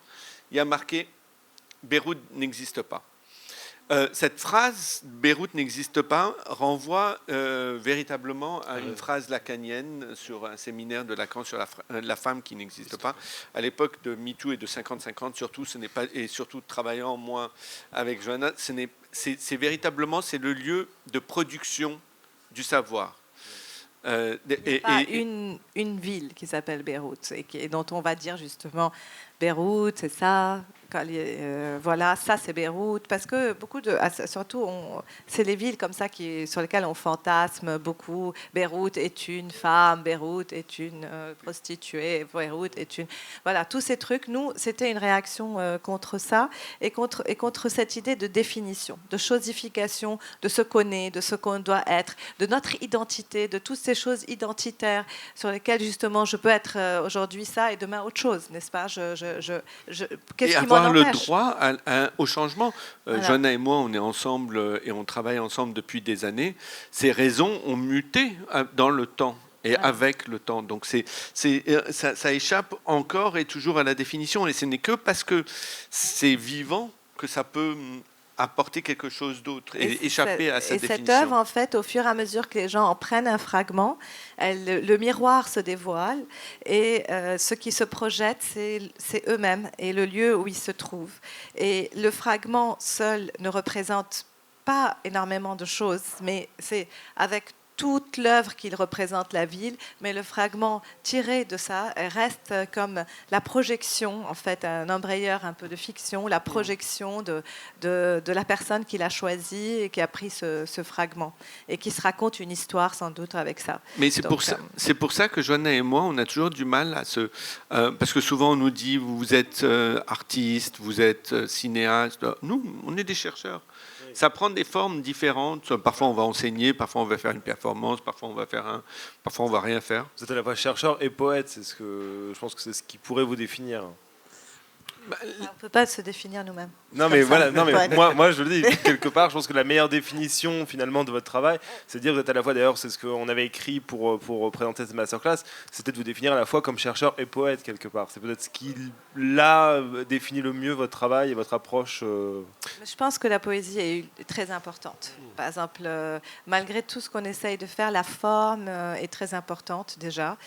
il y a marqué Beyrouth n'existe pas. Cette phrase Beyrouth n'existe pas renvoie véritablement à une phrase lacanienne sur un séminaire de Lacan sur la femme qui n'existe pas. À l'époque de MeToo et de 50-50, surtout, et surtout travaillant moi avec Johanna, c'est véritablement le lieu de production du savoir. Il n'y a pas une ville qui s'appelle Beyrouth et dont on va dire justement Beyrouth, c'est ça. Voilà, ça c'est Beyrouth, parce que surtout, c'est les villes comme ça sur lesquelles on fantasme beaucoup. Beyrouth est une femme, Beyrouth est une prostituée, Beyrouth est une... Voilà, tous ces trucs, nous, c'était une réaction contre ça et contre cette idée de définition, de chosification, de ce qu'on est, de ce qu'on doit être, de notre identité, de toutes ces choses identitaires sur lesquelles justement je peux être aujourd'hui ça et demain autre chose, n'est-ce pas? Qu'est-ce qui m'en empêche? Le droit au changement. Voilà. Johanna et moi, on est ensemble et on travaille ensemble depuis des années. Ces raisons ont muté dans le temps et avec le temps. Donc ça échappe encore et toujours à la définition. Et ce n'est que parce que c'est vivant que ça peut apporter quelque chose d'autre et échapper à cette définition. Et cette œuvre, en fait, au fur et à mesure que les gens en prennent un fragment, le miroir se dévoile et ce qui se projette, c'est eux-mêmes et le lieu où ils se trouvent. Et le fragment seul ne représente pas énormément de choses, mais c'est avec toute l'œuvre qu'il représente la ville, mais le fragment tiré de ça reste comme la projection, en fait, un embrayeur un peu de fiction, la projection de la personne qui l'a choisi et qui a pris ce fragment et qui se raconte une histoire sans doute avec ça. Mais c'est pour ça que Johanna et moi, on a toujours du mal à parce que souvent on nous dit vous êtes artiste, vous êtes cinéaste. Nous, on est des chercheurs. Ça prend des formes différentes. Parfois, on va enseigner, parfois, on va faire une performance, parfois, on va rien faire. Vous êtes à la fois chercheur et poète. Je pense que c'est ce qui pourrait vous définir. On ne peut pas se définir nous-mêmes. Non mais voilà, non mais Ouais. moi je le dis quelque part, je pense que la meilleure définition finalement de votre travail, c'est de dire que vous êtes à la fois, d'ailleurs c'est ce qu'on avait écrit pour présenter cette masterclass, c'était de vous définir à la fois comme chercheur et poète quelque part. C'est peut-être ce qui là définit le mieux votre travail et votre approche. Je pense que la poésie est très importante. Par exemple, malgré tout ce qu'on essaye de faire, la forme est très importante déjà.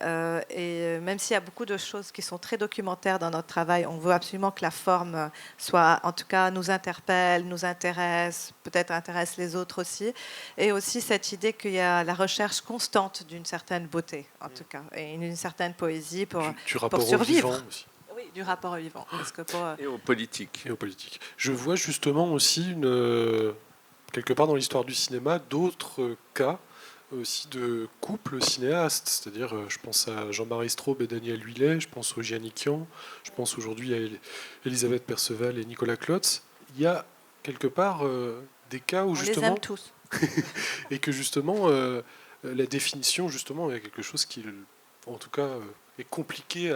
Et même s'il y a beaucoup de choses qui sont très documentaires dans notre travail, on veut absolument que la forme soit, en tout cas, nous interpelle, nous intéresse, peut-être intéresse les autres aussi. Et aussi cette idée qu'il y a la recherche constante d'une certaine beauté, en tout cas, et d'une certaine poésie pour rapport au survivre. vivant aussi. Oui, du rapport au vivant. Parce que Et aux politiques. Et aux politiques. Je vois justement aussi, quelque part dans l'histoire du cinéma, d'autres cas aussi de couples cinéastes. C'est-à-dire, je pense à Jean-Marie Straub et Daniel Huillet, je pense au Giannikian, je pense aujourd'hui à Elisabeth Perceval et Nicolas Klotz. Il y a quelque part des cas où on justement... les aime tous. et que justement, la définition, justement, est quelque chose qui, en tout cas... est compliqué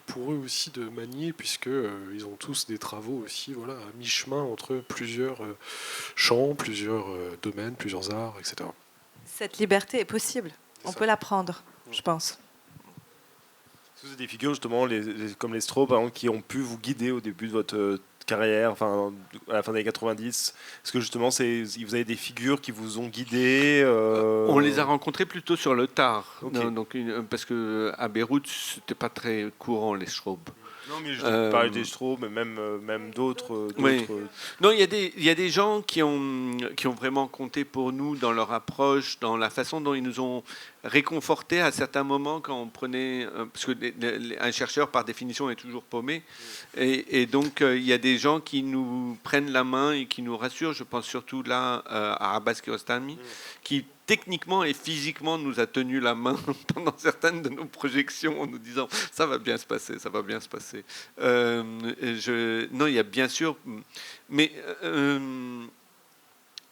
pour eux aussi de manier, puisque ils ont tous des travaux aussi, voilà, à mi-chemin entre plusieurs champs, plusieurs domaines, plusieurs arts, etc. Cette liberté est possible. On peut la prendre, je pense. C'est des figures justement comme les Straub, par exemple, qui ont pu vous guider au début de votre carrière, enfin à la fin des années 90. Est-ce que justement vous avez des figures qui vous ont guidé On les a rencontrés plutôt sur le tard, Okay. donc, parce que à Beyrouth c'était pas très courant les Straub. Non mais je parlais des Straub, mais même d'autres. Oui. Non, il y a des gens qui ont vraiment compté pour nous dans leur approche, dans la façon dont ils nous ont réconfortés à certains moments quand on prenait... parce que un chercheur, par définition, est toujours paumé. Et donc, il y a des gens qui nous prennent la main et qui nous rassurent. Je pense surtout là à Abbas Kiarostami, qui techniquement et physiquement nous a tenu la main pendant certaines de nos projections en nous disant « ça va bien se passer, ça va bien se passer ». Non, il y a bien sûr...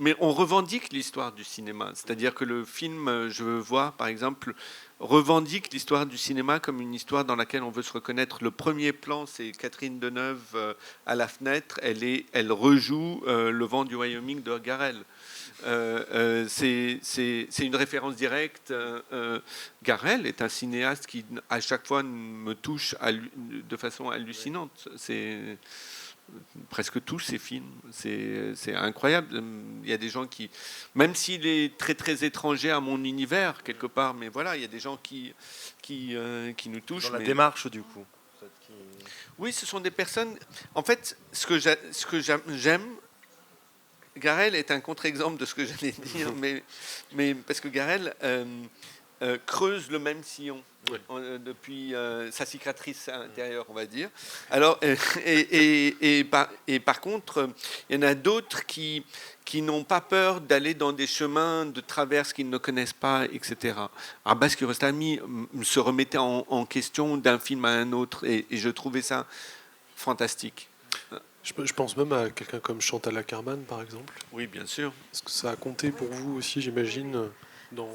Mais on revendique l'histoire du cinéma. C'est-à-dire que le film Je veux voir, par exemple, revendique l'histoire du cinéma comme une histoire dans laquelle on veut se reconnaître. Le premier plan, c'est Catherine Deneuve à la fenêtre. Elle rejoue Le vent du Wyoming de Garel. C'est une référence directe. Garel est un cinéaste qui, à chaque fois, me touche de façon hallucinante. C'est... presque tous ces films, c'est incroyable. Il y a des gens qui, même s'il est très très étranger à mon univers quelque part, mais voilà, il y a des gens qui nous touchent. Dans la démarche du coup. Oui, ce sont des personnes. En fait, ce que j'aime, Garel est un contre-exemple de ce que j'allais dire, mais parce que Garel creuse le même sillon. Depuis sa cicatrice intérieure, on va dire. Alors, par contre, il y en a d'autres qui n'ont pas peur d'aller dans des chemins de traverse qu'ils ne connaissent pas, etc. Abbas Kiarostami se remettait en question d'un film à un autre, et je trouvais ça fantastique. Je pense même à quelqu'un comme Chantal Akerman, par exemple. Oui, bien sûr. Est-ce que ça a compté pour vous aussi, j'imagine, dans...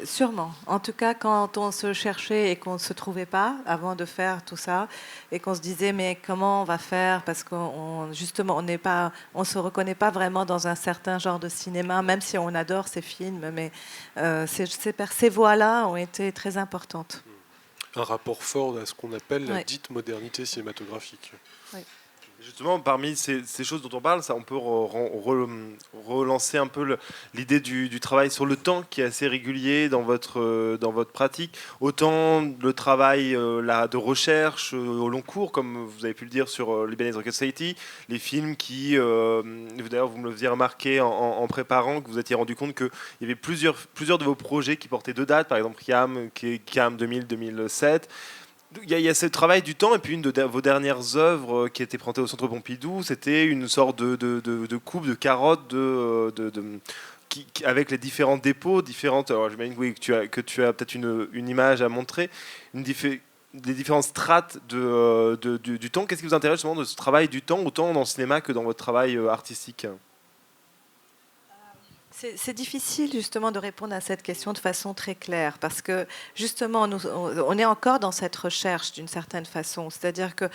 Sûrement. En tout cas, quand on se cherchait et qu'on ne se trouvait pas avant de faire tout ça, et qu'on se disait mais comment on va faire parce qu'on justement on se reconnaît pas vraiment dans un certain genre de cinéma, même si on adore ces films, mais ces voix-là ont été très importantes. Un rapport fort à ce qu'on appelle la Ouais. dite modernité cinématographique. Ouais. Justement, parmi ces choses dont on parle, ça, on peut relancer un peu l'idée du travail sur le temps qui est assez régulier dans votre pratique. Autant le travail de recherche au long cours, comme vous avez pu le dire sur Lebanese Rocket Society, les films qui, d'ailleurs vous me le faisiez remarquer en préparant, que vous étiez rendu compte qu'il y avait plusieurs de vos projets qui portaient deux dates, par exemple Kiam 2000-2007. Il y a ce travail du temps, et puis une de vos dernières œuvres qui a été présentée au Centre Pompidou, c'était une sorte de coupe de carottes avec les différents dépôts, alors j'imagine oui, que tu as peut-être une image à montrer, des différentes strates du temps. Qu'est-ce qui vous intéresse justement de ce travail du temps, autant dans le cinéma que dans votre travail artistique ? C'est difficile justement de répondre à cette question de façon très claire parce que justement on est encore dans cette recherche d'une certaine façon. C'est-à-dire que,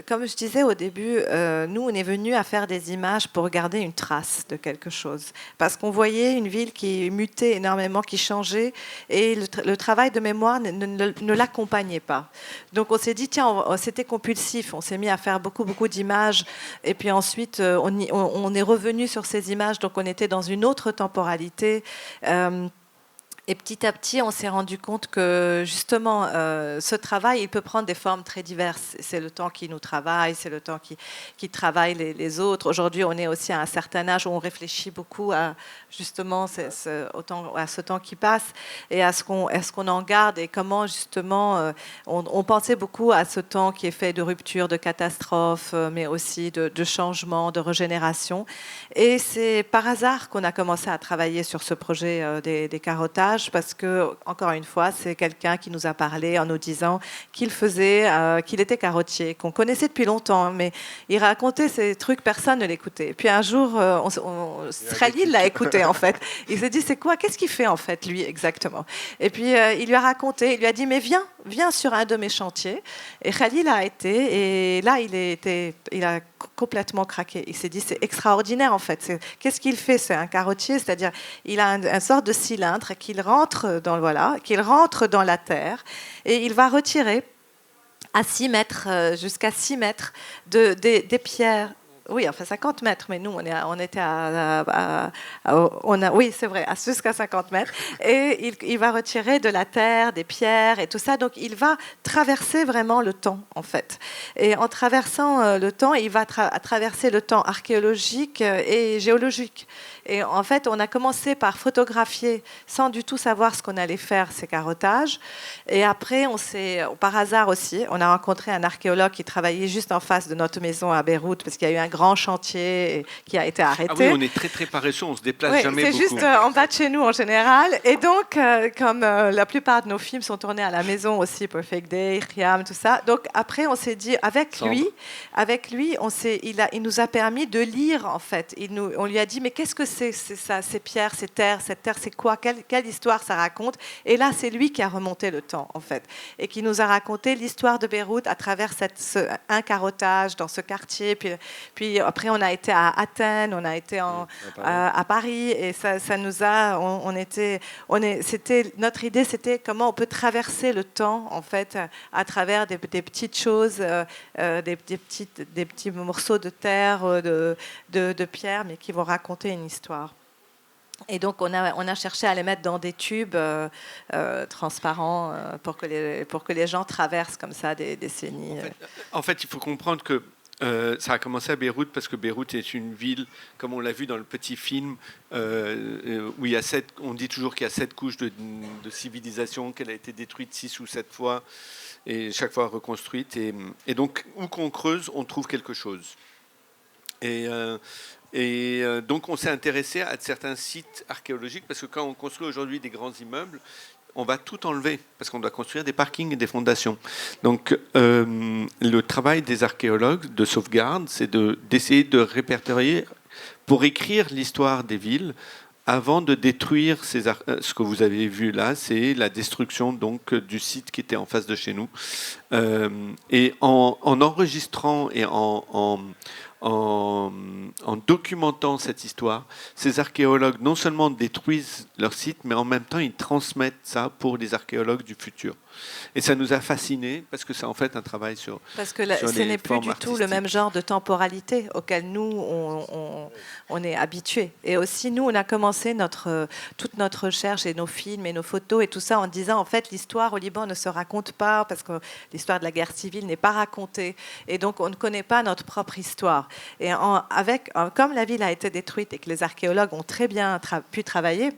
comme je disais au début, nous on est venus à faire des images pour garder une trace de quelque chose parce qu'on voyait une ville qui mutait énormément, qui changeait et le travail de mémoire ne l'accompagnait pas. Donc on s'est dit tiens, c'était compulsif, on s'est mis à faire beaucoup d'images et puis ensuite on est revenu sur ces images, donc on était dans une autre temporalité. Et petit à petit, on s'est rendu compte que justement, ce travail, il peut prendre des formes très diverses. C'est le temps qui nous travaille, c'est le temps qui travaille les autres. Aujourd'hui, on est aussi à un certain âge où on réfléchit beaucoup à justement à ce temps qui passe et à ce qu'on en garde et comment justement, on pensait beaucoup à ce temps qui est fait de rupture, de catastrophe, mais aussi de changement, de régénération. Et c'est par hasard qu'on a commencé à travailler sur ce projet des carottages. Parce que, encore une fois, c'est quelqu'un qui nous a parlé en nous disant qu'il était carottier, qu'on connaissait depuis longtemps, mais il racontait ces trucs, personne ne l'écoutait. Puis un jour, Khalil l'a écouté, en fait. Il s'est dit, c'est quoi? Qu'est-ce qu'il fait, en fait, lui, exactement? Et puis, il lui a raconté, il lui a dit, mais viens sur un de mes chantiers. Et Khalil a été, et là, il a complètement craqué. Il s'est dit, c'est extraordinaire, en fait. Qu'est-ce qu'il fait? C'est un carottier, c'est-à-dire, il a une sorte de cylindre qu'il rentre dans la terre et il va retirer à 6 mètres, jusqu'à 6 mètres des pierres. Oui, enfin 50 mètres, mais nous, on était oui, c'est vrai, jusqu'à 50 mètres. Et il va retirer de la terre, des pierres et tout ça. Donc, il va traverser vraiment le temps, en fait. Et en traversant le temps, il va traverser le temps archéologique et géologique. Et en fait, on a commencé par photographier sans du tout savoir ce qu'on allait faire, ces carottages. Et après, par hasard aussi, on a rencontré un archéologue qui travaillait juste en face de notre maison à Beyrouth, parce qu'il y a eu un grand chantier qui a été arrêté. Ah oui, on est très paresseux, on se déplace jamais beaucoup. C'est juste en bas de chez nous en général. Et donc, comme la plupart de nos films sont tournés à la maison aussi, Perfect Day, Riam, tout ça. Donc après, on s'est dit, avec lui, il nous a permis de lire, en fait. On lui a dit, mais qu'est-ce que c'est ça, ces pierres, cette terre, c'est quoi? Quelle histoire ça raconte? Et là, c'est lui qui a remonté le temps, en fait, et qui nous a raconté l'histoire de Beyrouth à travers un carottage dans ce quartier. Puis après, on a été à Athènes, on a été à Paris, et ça nous a, notre idée, c'était comment on peut traverser le temps, en fait, à travers des petites choses, des petits morceaux de terre, de pierre, mais qui vont raconter une histoire. Et donc, on a cherché à les mettre dans des tubes transparents pour que les gens traversent comme ça des décennies. En fait, il faut comprendre que ça a commencé à Beyrouth parce que Beyrouth est une ville, comme on l'a vu dans le petit film, où on dit toujours qu'il y a 7 couches de civilisation, qu'elle a été détruite 6 ou 7 fois, et chaque fois reconstruite. Et donc, où qu'on creuse, on trouve quelque chose. Et donc, on s'est intéressé à certains sites archéologiques parce que quand on construit aujourd'hui des grands immeubles, on va tout enlever parce qu'on doit construire des parkings et des fondations. Donc, le travail des archéologues de sauvegarde, c'est d'essayer de répertorier pour écrire l'histoire des villes avant de détruire ce que vous avez vu là, c'est la destruction donc du site qui était en face de chez nous. Et en enregistrant et en documentant cette histoire, ces archéologues non seulement détruisent leur site, mais en même temps ils transmettent ça pour les archéologues du futur. Et ça nous a fascinés parce que c'est en fait un travail sur. Parce que ce n'est plus du tout le même genre de temporalité auquel nous on est habitués. Et aussi nous on a commencé toute notre recherche et nos films et nos photos et tout ça en disant en fait l'histoire au Liban ne se raconte pas parce que l'histoire de la guerre civile n'est pas racontée et donc on ne connaît pas notre propre histoire. Et comme la ville a été détruite et que les archéologues ont très bien pu travailler,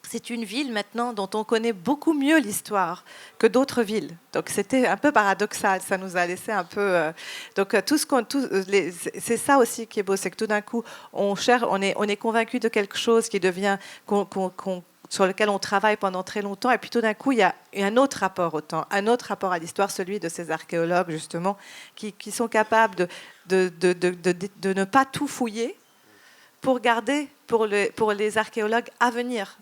c'est une ville maintenant dont on connaît beaucoup mieux l'histoire que d'autres villes. Donc c'était un peu paradoxal, ça nous a laissé un peu. Donc c'est ça aussi qui est beau, c'est que tout d'un coup on est convaincu de quelque chose qui devient sur lequel on travaille pendant très longtemps, et puis tout d'un coup, il y a un autre rapport au temps, un autre rapport à l'histoire, celui de ces archéologues, justement, qui sont capables de ne pas tout fouiller, pour garder pour les archéologues à venir.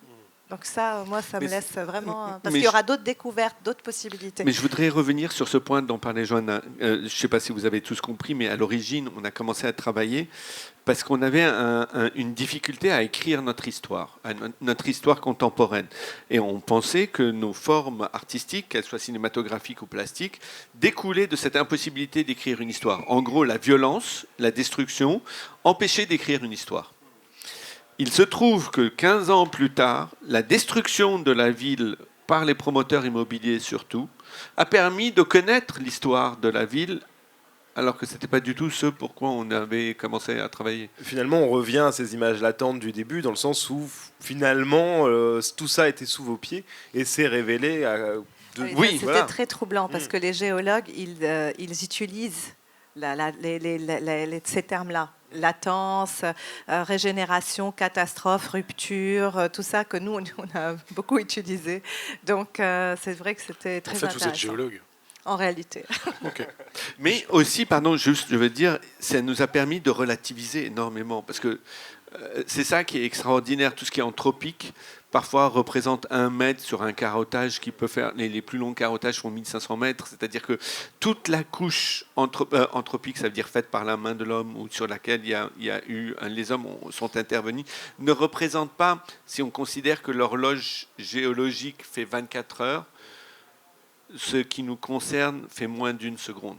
Donc ça, moi, ça me laisse vraiment... Parce qu'il y aura d'autres découvertes, d'autres possibilités. Mais je voudrais revenir sur ce point dont parlait Johanna. Je ne sais pas si vous avez tous compris, mais à l'origine, on a commencé à travailler parce qu'on avait une difficulté à écrire notre histoire contemporaine. Et on pensait que nos formes artistiques, qu'elles soient cinématographiques ou plastiques, découlaient de cette impossibilité d'écrire une histoire. En gros, la violence, la destruction, empêchaient d'écrire une histoire. Il se trouve que 15 ans plus tard, la destruction de la ville par les promoteurs immobiliers surtout a permis de connaître l'histoire de la ville alors que ce n'était pas du tout ce pourquoi on avait commencé à travailler. Finalement, on revient à ces images latentes du début, dans le sens où finalement tout ça était sous vos pieds et s'est révélé oui, c'était très troublant parce que les géologues, ils utilisent ces termes-là. Latence, régénération, catastrophe, rupture, tout ça que nous, on a beaucoup utilisé. Donc, c'est vrai que c'était très intéressant. En fait, vous êtes géologue. En réalité. Okay. Mais aussi, pardon, juste, je veux dire, ça nous a permis de relativiser énormément. Parce que c'est ça qui est extraordinaire. Tout ce qui est anthropique, parfois représente 1 mètre sur un carottage qui peut faire... Les plus longs carottages font 1500 mètres. C'est-à-dire que toute la couche anthropique, ça veut dire faite par la main de l'homme ou sur laquelle les hommes sont intervenus, ne représente pas, si on considère que l'horloge géologique fait 24 heures, ce qui nous concerne fait moins d'1 seconde.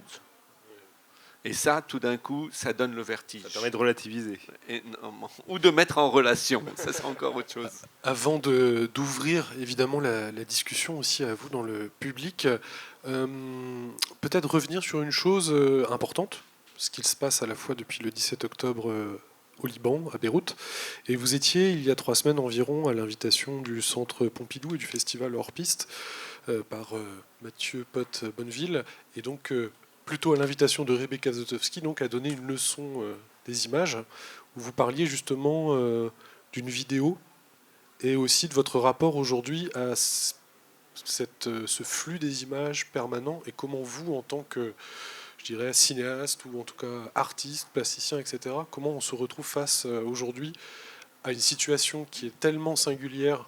Et ça, tout d'un coup, ça donne le vertige. Ça permet de relativiser. Ou de mettre en relation, ça c'est encore autre chose. Avant d'ouvrir évidemment la discussion aussi à vous dans le public, peut-être revenir sur une chose importante, ce qu'il se passe à la fois depuis le 17 octobre au Liban, à Beyrouth. Et vous étiez, il y a 3 semaines environ, à l'invitation du Centre Pompidou et du Festival Hors Piste, par Mathieu Pote-Bonneville, et donc plutôt à l'invitation de Rebecca Zotowski, donc à donner une leçon des images, où vous parliez justement d'une vidéo, et aussi de votre rapport aujourd'hui à ce flux des images permanent, et comment vous, en tant que, je dirais, cinéaste, ou en tout cas artiste, plasticien, etc., comment on se retrouve face aujourd'hui à une situation qui est tellement singulière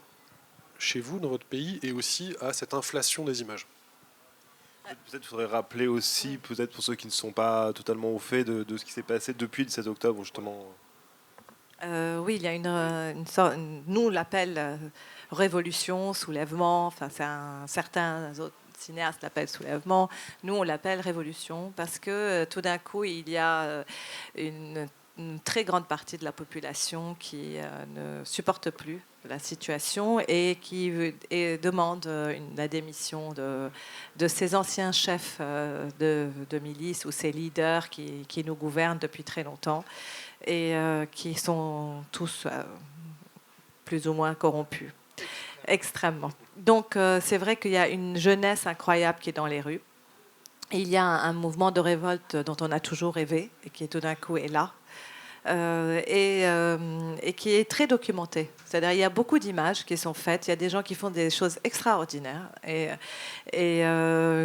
chez vous, dans votre pays, et aussi à cette inflation des images. Peut-être qu'il faudrait rappeler aussi, peut-être pour ceux qui ne sont pas totalement au fait de ce qui s'est passé depuis le 17 octobre, justement. Oui, il y a une sorte, nous on l'appelle révolution, soulèvement, enfin certains autres cinéastes l'appellent soulèvement, nous on l'appelle révolution parce que tout d'un coup il y a une très grande partie de la population qui ne supporte plus la situation et qui demande la démission de ces anciens chefs de milice ou ces leaders qui nous gouvernent depuis très longtemps et qui sont tous plus ou moins corrompus, extrêmement. Donc c'est vrai qu'il y a une jeunesse incroyable qui est dans les rues. Il y a un mouvement de révolte dont on a toujours rêvé et qui tout d'un coup est là. Et qui est très documenté. C'est-à-dire il y a beaucoup d'images qui sont faites, il y a des gens qui font des choses extraordinaires et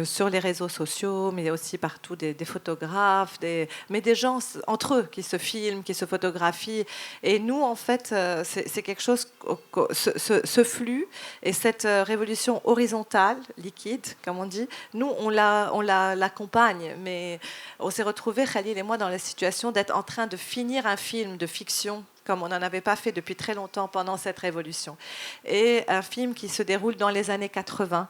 sur les réseaux sociaux, mais aussi partout des photographes, mais des gens entre eux qui se filment, qui se photographient. Et nous, en fait, c'est quelque chose, ce flux et cette révolution horizontale, liquide, comme on dit, nous, on l'accompagne, mais on s'est retrouvés, Khalil et moi, dans la situation d'être en train de finir un film de fiction comme on n'en avait pas fait depuis très longtemps pendant cette révolution. Et un film qui se déroule dans les années 80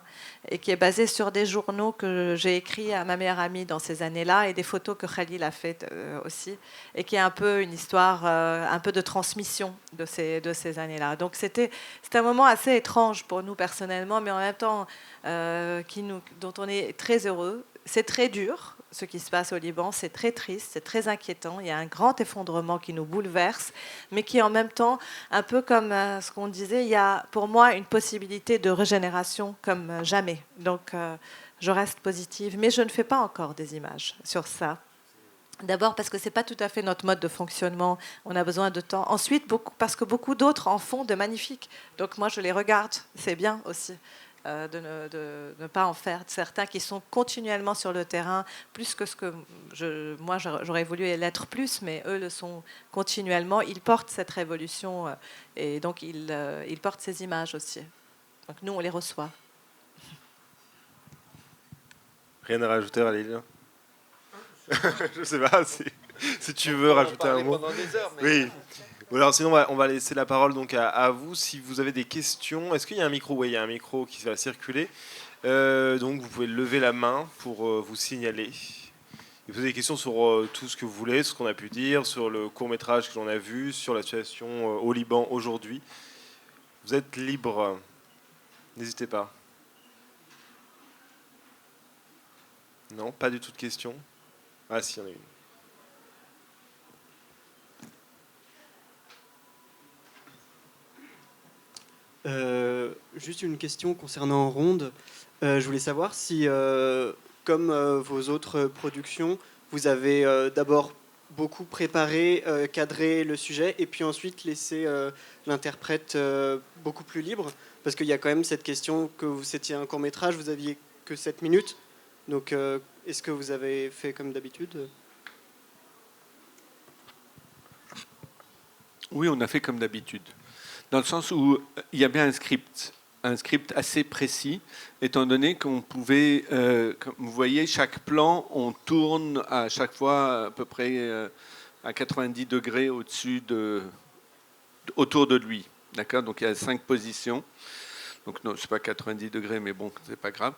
et qui est basé sur des journaux que j'ai écrits à ma meilleure amie dans ces années-là et des photos que Khalil a faites aussi et qui est un peu une histoire, un peu de transmission de ces années-là. Donc c'était un moment assez étrange pour nous personnellement, mais en même temps dont on est très heureux. C'est très dur, ce qui se passe au Liban, c'est très triste, c'est très inquiétant. Il y a un grand effondrement qui nous bouleverse, mais qui en même temps, un peu comme ce qu'on disait, il y a pour moi une possibilité de régénération comme jamais. Donc je reste positive, mais je ne fais pas encore des images sur ça. D'abord parce que ce n'est pas tout à fait notre mode de fonctionnement, on a besoin de temps. Ensuite, parce que beaucoup d'autres en font de magnifiques. Donc moi je les regarde, c'est bien aussi. de ne pas en faire certains qui sont continuellement sur le terrain, plus que ce que moi j'aurais voulu l'être plus, mais eux le sont continuellement. Ils portent cette révolution et donc ils portent ces images aussi. Donc nous, on les reçoit. Rien à rajouter, Ralil? Je sais pas si tu veux rajouter un mot. Oui. Ou alors sinon on va laisser la parole donc à vous si vous avez des questions. Est-ce qu'il y a un micro? Oui, il y a un micro qui va circuler. Donc vous pouvez lever la main pour vous signaler. Et poser des questions sur tout ce que vous voulez, ce qu'on a pu dire, sur le court-métrage que l'on a vu, sur la situation au Liban aujourd'hui. Vous êtes libre. N'hésitez pas. Non, pas du tout de questions. Ah si, il y en a une. Juste une question concernant Ronde. Je voulais savoir si, comme vos autres productions, vous avez d'abord beaucoup préparé, cadré le sujet, et puis ensuite laissé l'interprète beaucoup plus libre, parce qu'il y a quand même cette question que c'était un court-métrage, vous aviez que 7 minutes. Donc, est-ce que vous avez fait comme d'habitude ? Oui, on a fait comme d'habitude. Dans le sens où il y a bien un script assez précis, étant donné qu'on pouvait, comme vous voyez, chaque plan, on tourne à chaque fois à peu près à 90 degrés autour de lui. D'accord ? Donc il y a 5 positions. Donc non, c'est pas 90 degrés, mais bon, c'est pas grave.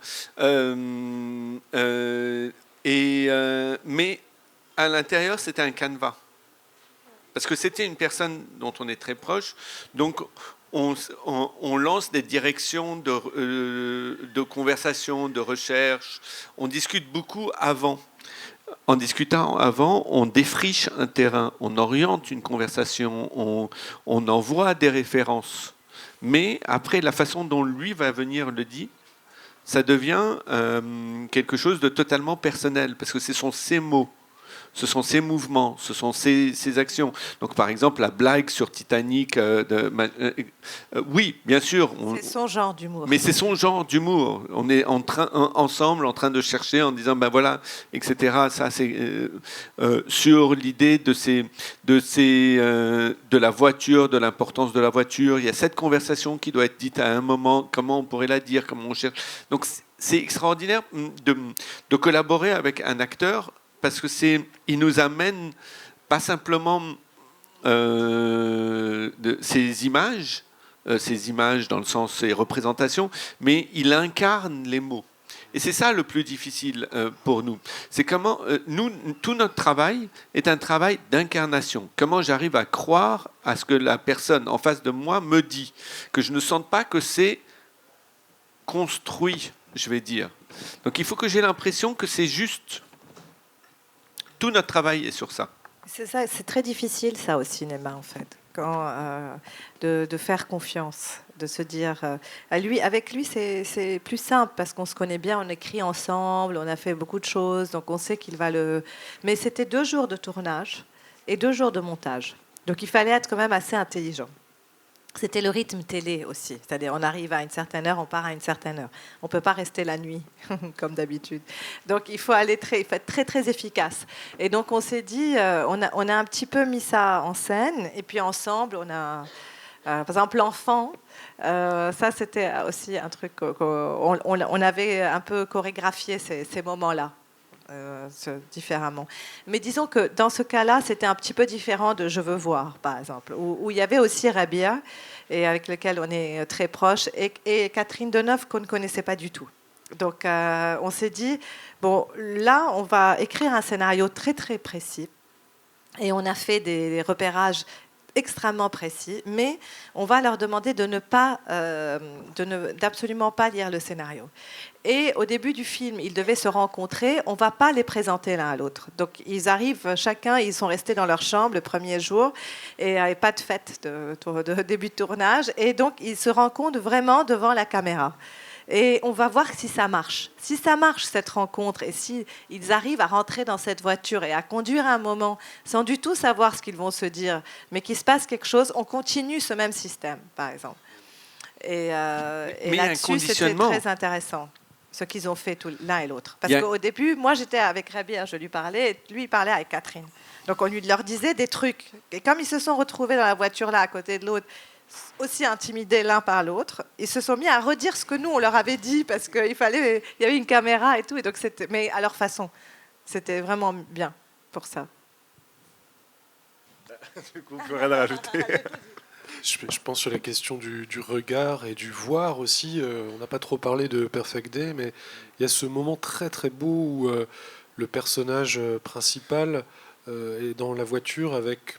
Mais à l'intérieur, c'était un canevas. Parce que c'était une personne dont on est très proche, donc on lance des directions de conversation, de recherche. On discute beaucoup avant. En discutant avant, on défriche un terrain, on oriente une conversation, on envoie des références. Mais après, la façon dont lui va venir le dire, ça devient quelque chose de totalement personnel, parce que ce sont ses mots. Ce sont ses mouvements, ce sont ses actions. Donc, par exemple, la blague sur Titanic. Oui, bien sûr. C'est son genre d'humour. Mais c'est son genre d'humour. On est ensemble en train de chercher, en disant, ben voilà, etc. Ça, c'est sur l'idée de la voiture, de l'importance de la voiture. Il y a cette conversation qui doit être dite à un moment. Comment on pourrait la dire, comment on cherche. Donc, c'est extraordinaire de collaborer avec un acteur. Parce que il nous amène pas simplement ces images dans le sens ces représentations, mais il incarne les mots. Et c'est ça le plus difficile pour nous. C'est comment tout notre travail est un travail d'incarnation. Comment j'arrive à croire à ce que la personne en face de moi me dit, que je ne sente pas que c'est construit, je vais dire. Donc il faut que j'ai l'impression que c'est juste. Tout notre travail est sur ça. C'est ça, c'est très difficile ça au cinéma en fait, de faire confiance, de se dire avec lui c'est plus simple parce qu'on se connaît bien, on écrit ensemble, on a fait beaucoup de choses, donc on sait qu'il va le. Mais c'était 2 jours de tournage et 2 jours de montage, donc il fallait être quand même assez intelligent. C'était le rythme télé aussi, c'est-à-dire on arrive à une certaine heure, on part à une certaine heure. On ne peut pas rester la nuit, comme d'habitude. Donc il faut être très, très efficace. Et donc on s'est dit, on a un petit peu mis ça en scène, et puis ensemble, on a, par exemple, l'enfant, ça c'était aussi un truc qu'on avait un peu chorégraphié ces moments-là. Différemment. Mais disons que dans ce cas-là, c'était un petit peu différent de Je veux voir, par exemple, où il y avait aussi Rabia, et avec lequel on est très proche, et Catherine Deneuve qu'on ne connaissait pas du tout. Donc on s'est dit, bon, là, on va écrire un scénario très, très précis, et on a fait des repérages extrêmement précis, mais on va leur demander d'absolument pas lire le scénario. Et au début du film, ils devaient se rencontrer, on ne va pas les présenter l'un à l'autre. Donc ils arrivent chacun, ils sont restés dans leur chambre le premier jour, et il n'y avait pas de fête de début de tournage, et donc ils se rencontrent vraiment devant la caméra. Et on va voir si ça marche. Si ça marche, cette rencontre, et si ils arrivent à rentrer dans cette voiture et à conduire un moment sans du tout savoir ce qu'ils vont se dire, mais qu'il se passe quelque chose, on continue ce même système, par exemple. Et Mais un là-dessus, c'était conditionnement. très intéressant, ce qu'ils ont fait l'un et l'autre. Parce Il y a- qu'au début, moi, j'étais avec Rabia, je lui parlais, et lui, il parlait avec Catherine. Donc, on leur disait des trucs. Et comme ils se sont retrouvés dans la voiture, là, à côté de l'autre, aussi intimidés l'un par l'autre, ils se sont mis à redire ce que nous, on leur avait dit, parce qu'il y avait une caméra et tout. Et donc mais à leur façon. C'était vraiment bien pour ça. Du coup, plus rien à rajouter. Je pense sur la question du regard et du voir aussi. On n'a pas trop parlé de Perfect Day, mais il y a ce moment très très beau où le personnage principal est dans la voiture avec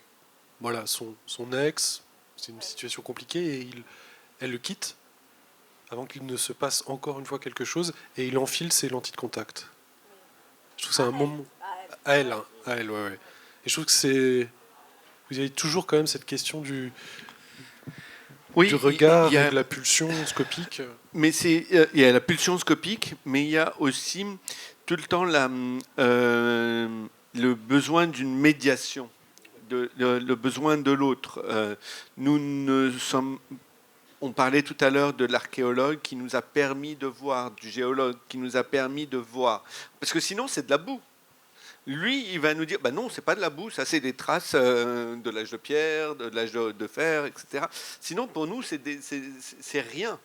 voilà, son ex. C'est une situation compliquée et elle le quitte avant qu'il ne se passe encore une fois quelque chose et il enfile ses lentilles de contact. Je trouve que c'est un moment... À elle, ouais. Et je trouve que vous avez toujours quand même cette question du regard il y a- et de la pulsion scopique. Mais il y a la pulsion scopique, mais il y a aussi tout le temps le besoin d'une médiation, le besoin de l'autre. On parlait tout à l'heure de l'archéologue qui nous a permis de voir, du géologue qui nous a permis de voir. Parce que sinon, c'est de la boue. Lui, il va nous dire, bah non, c'est pas de la boue, ça c'est des traces de l'âge de pierre, de l'âge de fer, etc. Sinon, pour nous, c'est rien.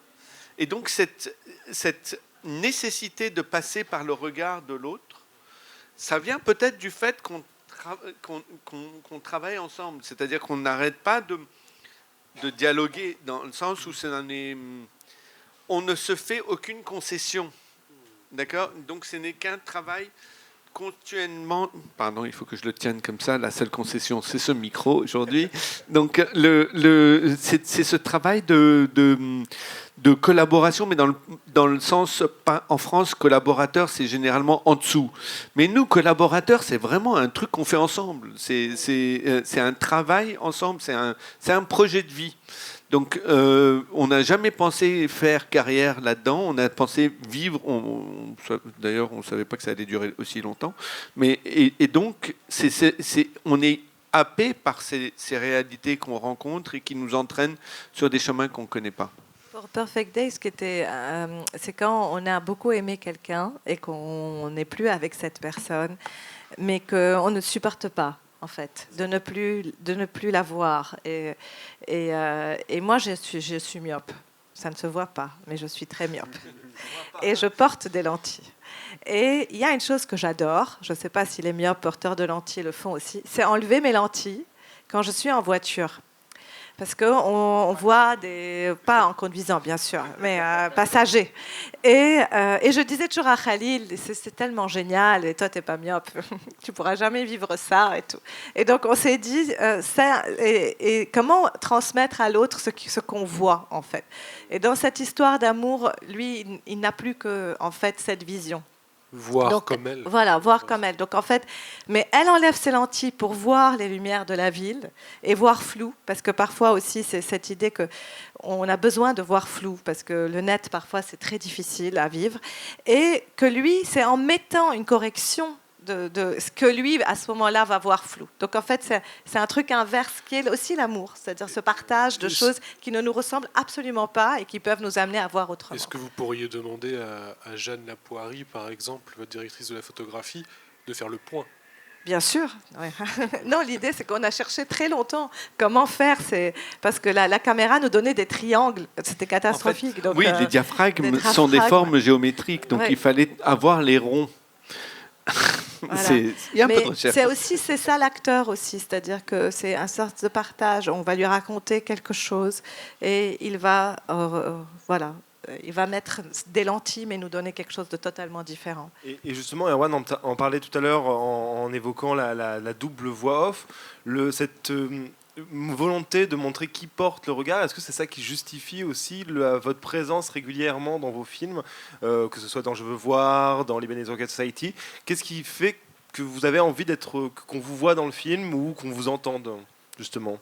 Et donc, cette nécessité de passer par le regard de l'autre, ça vient peut-être du fait qu'on travaille ensemble. C'est-à-dire qu'on n'arrête pas de dialoguer, dans le sens où on ne se fait aucune concession. D'accord ? Donc, ce n'est qu'un travail continuellement... Pardon, il faut que je le tienne comme ça. La seule concession, c'est ce micro aujourd'hui. Donc, c'est ce travail de collaboration, mais dans le sens, en France, collaborateur, c'est généralement en dessous. Mais nous, collaborateurs, c'est vraiment un truc qu'on fait ensemble. C'est un travail ensemble, c'est un projet de vie. Donc, on n'a jamais pensé faire carrière là-dedans. On a pensé vivre. D'ailleurs, on ne savait pas que ça allait durer aussi longtemps. Et donc, on est happé par ces réalités qu'on rencontre et qui nous entraînent sur des chemins qu'on ne connaît pas. Pour Perfect Day, c'est quand on a beaucoup aimé quelqu'un et qu'on n'est plus avec cette personne, mais qu'on ne supporte pas, en fait, de ne plus la voir. Et moi, je suis myope. Ça ne se voit pas, mais je suis très myope. Et je porte des lentilles. Et il y a une chose que j'adore, je ne sais pas si les myopes porteurs de lentilles le font aussi, c'est enlever mes lentilles quand je suis en voiture. Parce qu'on voit pas en conduisant bien sûr, mais passagers. Et je disais toujours à Khalil, c'est tellement génial, et toi t'es pas myope, tu pourras jamais vivre ça et tout. Et donc on s'est dit, et comment transmettre à l'autre ce qu'on voit en fait. Et dans cette histoire d'amour, lui, il n'a plus que en fait cette vision. Voir donc, comme elle. Voilà, voir comme elle. Donc en fait, mais elle enlève ses lentilles pour voir les lumières de la ville et voir flou, parce que parfois aussi c'est cette idée que on a besoin de voir flou, parce que le net parfois c'est très difficile à vivre, et que lui, c'est en mettant une correction de ce que lui, à ce moment-là, va voir flou. Donc, en fait, c'est un truc inverse qui est aussi l'amour, c'est-à-dire ce partage de choses qui ne nous ressemblent absolument pas et qui peuvent nous amener à voir autrement. Est-ce que vous pourriez demander à Jeanne Lapoirie, par exemple, votre directrice de la photographie, de faire le point ? Bien sûr. Ouais. Non, l'idée, c'est qu'on a cherché très longtemps comment faire. Parce que la caméra nous donnait des triangles. C'était catastrophique. En fait, donc, les diaphragmes sont des formes géométriques, donc il fallait avoir les ronds. Voilà. Il y a un peu de recherche. C'est ça l'acteur aussi, c'est-à-dire que c'est un sorte de partage. On va lui raconter quelque chose et il va, il va mettre des lentilles mais nous donner quelque chose de totalement différent. Et justement, Erwan en parlait tout à l'heure en évoquant la double voix off, cette volonté de montrer qui porte le regard. Est-ce que c'est ça qui justifie aussi votre présence régulièrement dans vos films, que ce soit dans Je veux voir, dans Lebanese Rocket Society? Qu'est-ce qui fait que vous avez envie qu'on vous voit dans le film ou qu'on vous entende, justement?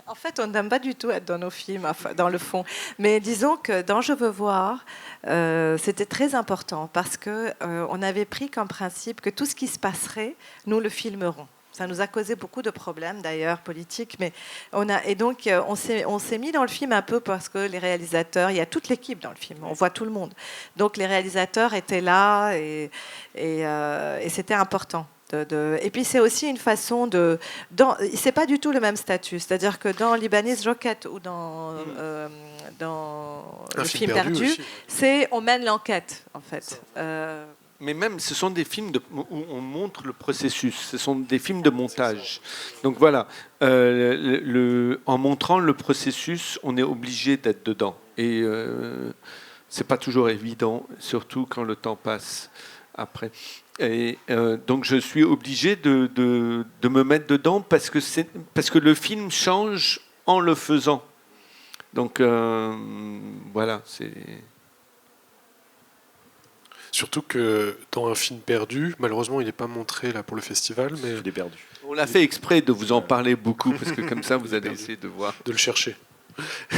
En fait, on n'aime pas du tout être dans nos films, enfin, dans le fond. Mais disons que dans Je veux voir, c'était très important parce qu'on avait pris comme principe que tout ce qui se passerait, nous le filmerons. Ça nous a causé beaucoup de problèmes, d'ailleurs, politiques. Mais on s'est mis dans le film un peu parce que les réalisateurs, il y a toute l'équipe dans le film, on voit tout le monde. Donc les réalisateurs étaient là et c'était important. Et puis c'est aussi une façon c'est pas du tout le même statut. C'est-à-dire que dans Lebanese Rocket ou dans le film perdu, on mène l'enquête, en fait. Mais même, ce sont des films où on montre le processus. Ce sont des films de montage. Donc voilà, en montrant le processus, on est obligé d'être dedans. Et c'est pas toujours évident, surtout quand le temps passe après. Et donc je suis obligé de me mettre dedans parce que le film change en le faisant. Donc voilà, c'est... Surtout que dans un film perdu, malheureusement, il n'est pas montré là pour le festival, mais Je l'ai perdu. On l'a fait exprès de vous en parler beaucoup, parce que comme ça, vous allez essayer de voir. de le chercher.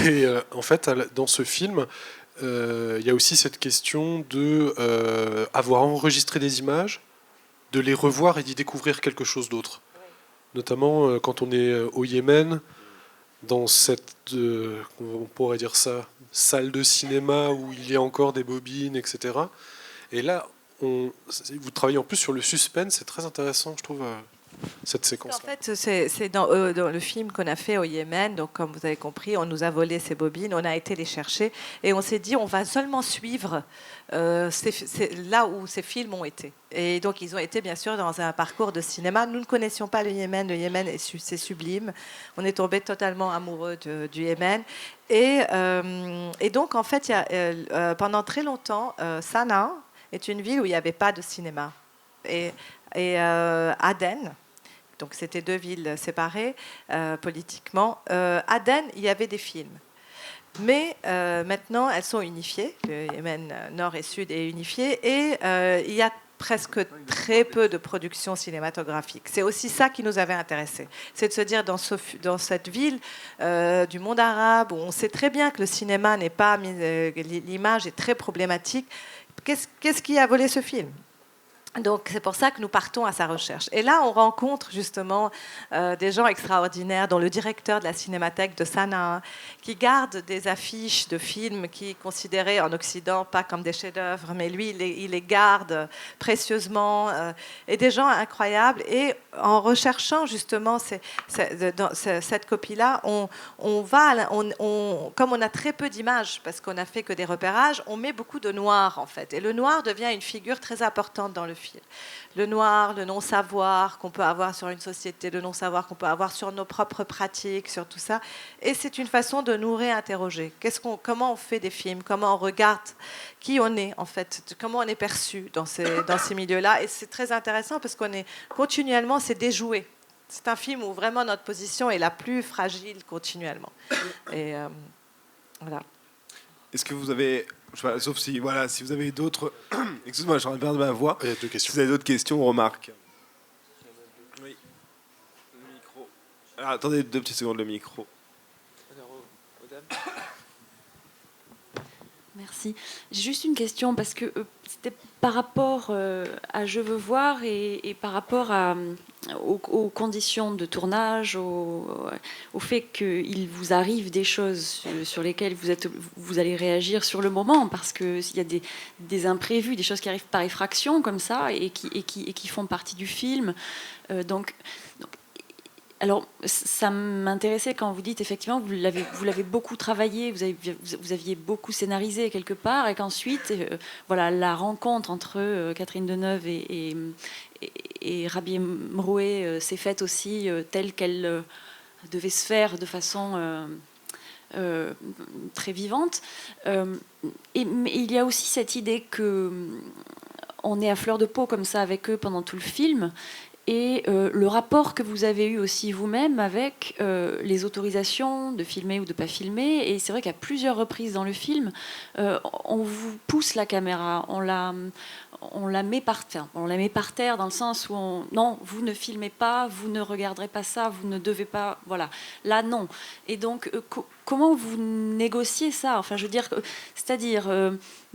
Et en fait, dans ce film, il y a aussi cette question de avoir enregistré des images, de les revoir et d'y découvrir quelque chose d'autre. Notamment quand on est au Yémen, dans cette, on pourrait dire ça, salle de cinéma où il y a encore des bobines, etc. Et là, vous travaillez en plus sur le suspense, c'est très intéressant, je trouve, cette séquence. En fait, c'est dans le film qu'on a fait au Yémen, donc comme vous avez compris, on nous a volé ces bobines, on a été les chercher, et on s'est dit, on va seulement suivre là où ces films ont été. Et donc, ils ont été, bien sûr, dans un parcours de cinéma. Nous ne connaissions pas le Yémen c'est sublime. On est tombé totalement amoureux du Yémen. Et donc, en fait, pendant très longtemps, Sanaa est une ville où il n'y avait pas de cinéma. Et Aden, donc c'était deux villes séparées politiquement. Aden, il y avait des films. Mais maintenant, elles sont unifiées. Le Yémen nord et sud est unifié. Et il y a presque très peu de production cinématographique. C'est aussi ça qui nous avait intéressés. C'est de se dire, dans cette ville du monde arabe, où on sait très bien que le cinéma n'est pas... l'image est très problématique. Qu'est-ce qui a volé ce film ? Donc c'est pour ça que nous partons à sa recherche. Et là, on rencontre justement des gens extraordinaires, dont le directeur de la cinémathèque de Sanaa, qui garde des affiches de films qui est considérés en Occident pas comme des chefs-d'œuvre, mais lui, il les garde précieusement, et des gens incroyables. Et en recherchant justement cette copie-là, comme on a très peu d'images, parce qu'on n'a fait que des repérages, on met beaucoup de noir en fait. Et le noir devient une figure très importante dans le film. Le noir, le non-savoir qu'on peut avoir sur une société, le non-savoir qu'on peut avoir sur nos propres pratiques, sur tout ça. Et c'est une façon de nous réinterroger. Comment on fait des films ? Comment on regarde qui on est, en fait ? Comment on est perçu dans ces milieux-là ? Et c'est très intéressant parce qu'on est continuellement, c'est déjoué. C'est un film où vraiment notre position est la plus fragile continuellement. Et voilà. Est-ce que vous avez... sauf si vous avez d'autres... Excuse-moi, je suis en train de perdre ma voix. Il y a deux questions. Si vous avez d'autres questions ou remarques. Oui. Le micro. Alors, attendez 2 petites secondes, le micro. Merci. J'ai juste une question parce que c'était par rapport à Je veux voir et par rapport aux conditions de tournage, au fait qu'il vous arrive des choses sur lesquelles vous allez réagir sur le moment parce qu'il y a des imprévus, des choses qui arrivent par effraction comme ça et qui font partie du film. Alors, ça m'intéressait quand vous dites, effectivement, vous l'avez beaucoup travaillé, vous aviez beaucoup scénarisé quelque part, et qu'ensuite, la rencontre entre Catherine Deneuve et Rabih Mroué s'est faite aussi telle qu'elle devait se faire de façon très vivante. Mais il y a aussi cette idée qu'on est à fleur de peau comme ça avec eux pendant tout le film. Et le rapport que vous avez eu aussi vous-même avec les autorisations de filmer ou de ne pas filmer. Et c'est vrai qu'à plusieurs reprises dans le film, on vous pousse la caméra, on la met par terre. On la met par terre dans le sens où non, vous ne filmez pas, vous ne regarderez pas ça, vous ne devez pas... Voilà, là non. Et donc, comment vous négociez ça ? Enfin, je veux dire, c'est-à-dire,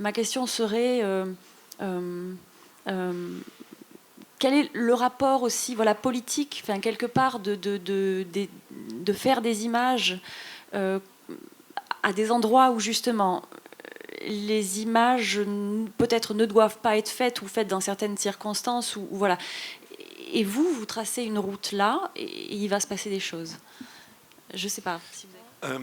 ma question serait... quel est le rapport aussi, voilà, politique, enfin, quelque part, de faire des images à des endroits où justement les images peut-être ne doivent pas être faites ou faites dans certaines circonstances, ou voilà. Et vous tracez une route là, et il va se passer des choses. Je ne sais pas si vous avez...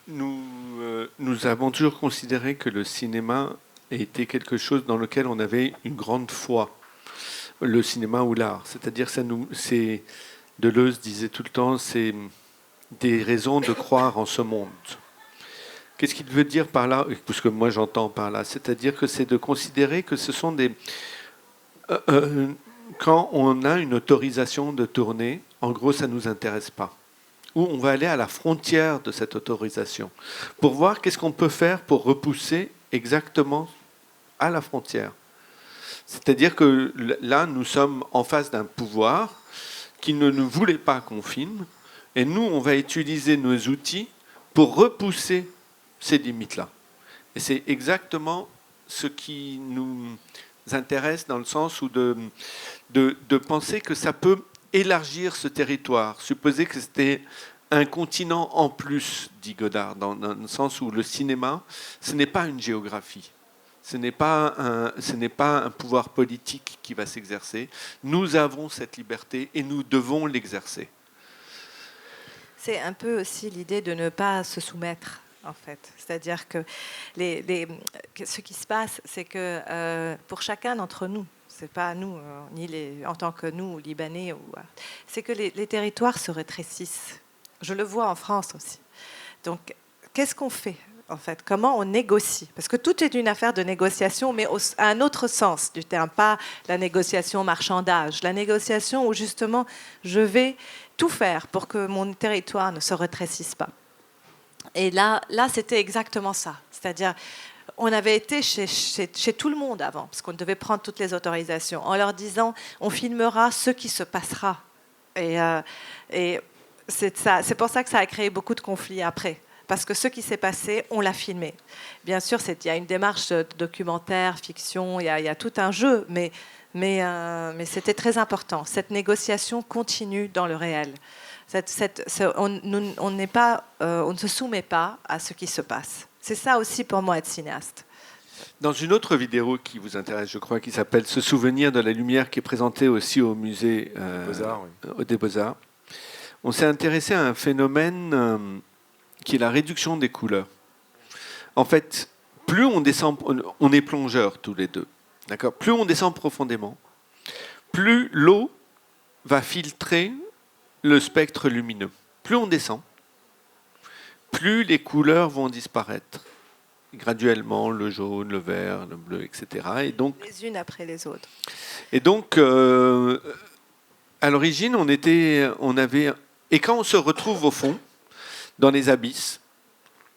Nous avons toujours considéré que le cinéma était quelque chose dans lequel on avait une grande foi, le cinéma ou l'art. C'est-à-dire, Deleuze disait tout le temps, c'est des raisons de croire en ce monde. Qu'est-ce qu'il veut dire par là, parce que moi j'entends par là, c'est-à-dire que c'est de considérer que ce sont des... quand on a une autorisation de tourner, en gros, ça ne nous intéresse pas. Ou on va aller à la frontière de cette autorisation pour voir qu'est-ce qu'on peut faire pour repousser exactement à la frontière. C'est-à-dire que là, nous sommes en face d'un pouvoir qui ne nous voulait pas qu'on filme, et nous, on va utiliser nos outils pour repousser ces limites-là. Et c'est exactement ce qui nous intéresse dans le sens où de penser que ça peut élargir ce territoire. Supposer que c'était un continent en plus, dit Godard, dans le sens où le cinéma, ce n'est pas une géographie. Ce n'est pas un pouvoir politique qui va s'exercer. Nous avons cette liberté et nous devons l'exercer. C'est un peu aussi l'idée de ne pas se soumettre, en fait. C'est-à-dire que ce qui se passe, c'est que pour chacun d'entre nous, c'est pas nous, en tant que nous, Libanais, c'est que les territoires se rétrécissent. Je le vois en France aussi. Donc, qu'est-ce qu'on fait, en fait? Comment on négocie? Parce que tout est une affaire de négociation, mais à un autre sens du terme, pas la négociation marchandage. La négociation où, justement, je vais tout faire pour que mon territoire ne se rétrécisse pas. Et là c'était exactement ça. C'est-à-dire, on avait été chez tout le monde avant, parce qu'on devait prendre toutes les autorisations, en leur disant, on filmera ce qui se passera. Et c'est pour ça que ça a créé beaucoup de conflits après. Parce que ce qui s'est passé, on l'a filmé. Bien sûr, il y a une démarche de documentaire, fiction, il y a tout un jeu, mais c'était très important. Cette négociation continue dans le réel. On ne se soumet pas à ce qui se passe. C'est ça aussi pour moi être cinéaste. Dans une autre vidéo qui vous intéresse, je crois, qui s'appelle « Se souvenir de la lumière », qui est présentée aussi au musée des Beaux-Arts, on s'est intéressé à un phénomène qui est la réduction des couleurs. En fait, plus on descend, on est plongeurs tous les deux, d'accord ? Plus on descend profondément, plus l'eau va filtrer le spectre lumineux. Plus on descend, plus les couleurs vont disparaître graduellement, le jaune, le vert, le bleu, etc. Et donc, les unes après les autres. Et donc, à l'origine, et quand on se retrouve au fond, dans les abysses,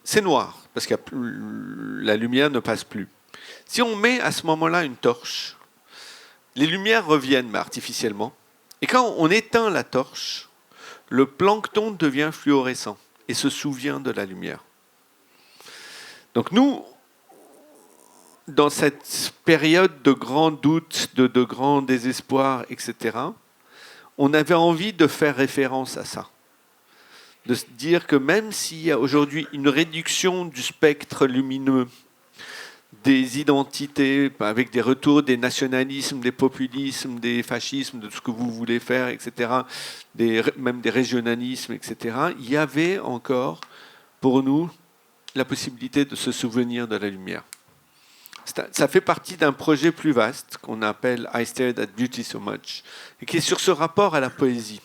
c'est noir, parce que la lumière ne passe plus. Si on met à ce moment-là une torche, les lumières reviennent, mais artificiellement. Et quand on éteint la torche, le plancton devient fluorescent et se souvient de la lumière. Donc nous, dans cette période de grand doute, de grand désespoir, etc., on avait envie de faire référence à ça. De se dire que même s'il y a aujourd'hui une réduction du spectre lumineux des identités, avec des retours des nationalismes, des populismes, des fascismes, de tout ce que vous voulez faire, etc., même des régionalismes, etc., il y avait encore, pour nous, la possibilité de se souvenir de la lumière. Ça fait partie d'un projet plus vaste qu'on appelle I Stared at Beauty So Much, et qui est sur ce rapport à la poésie.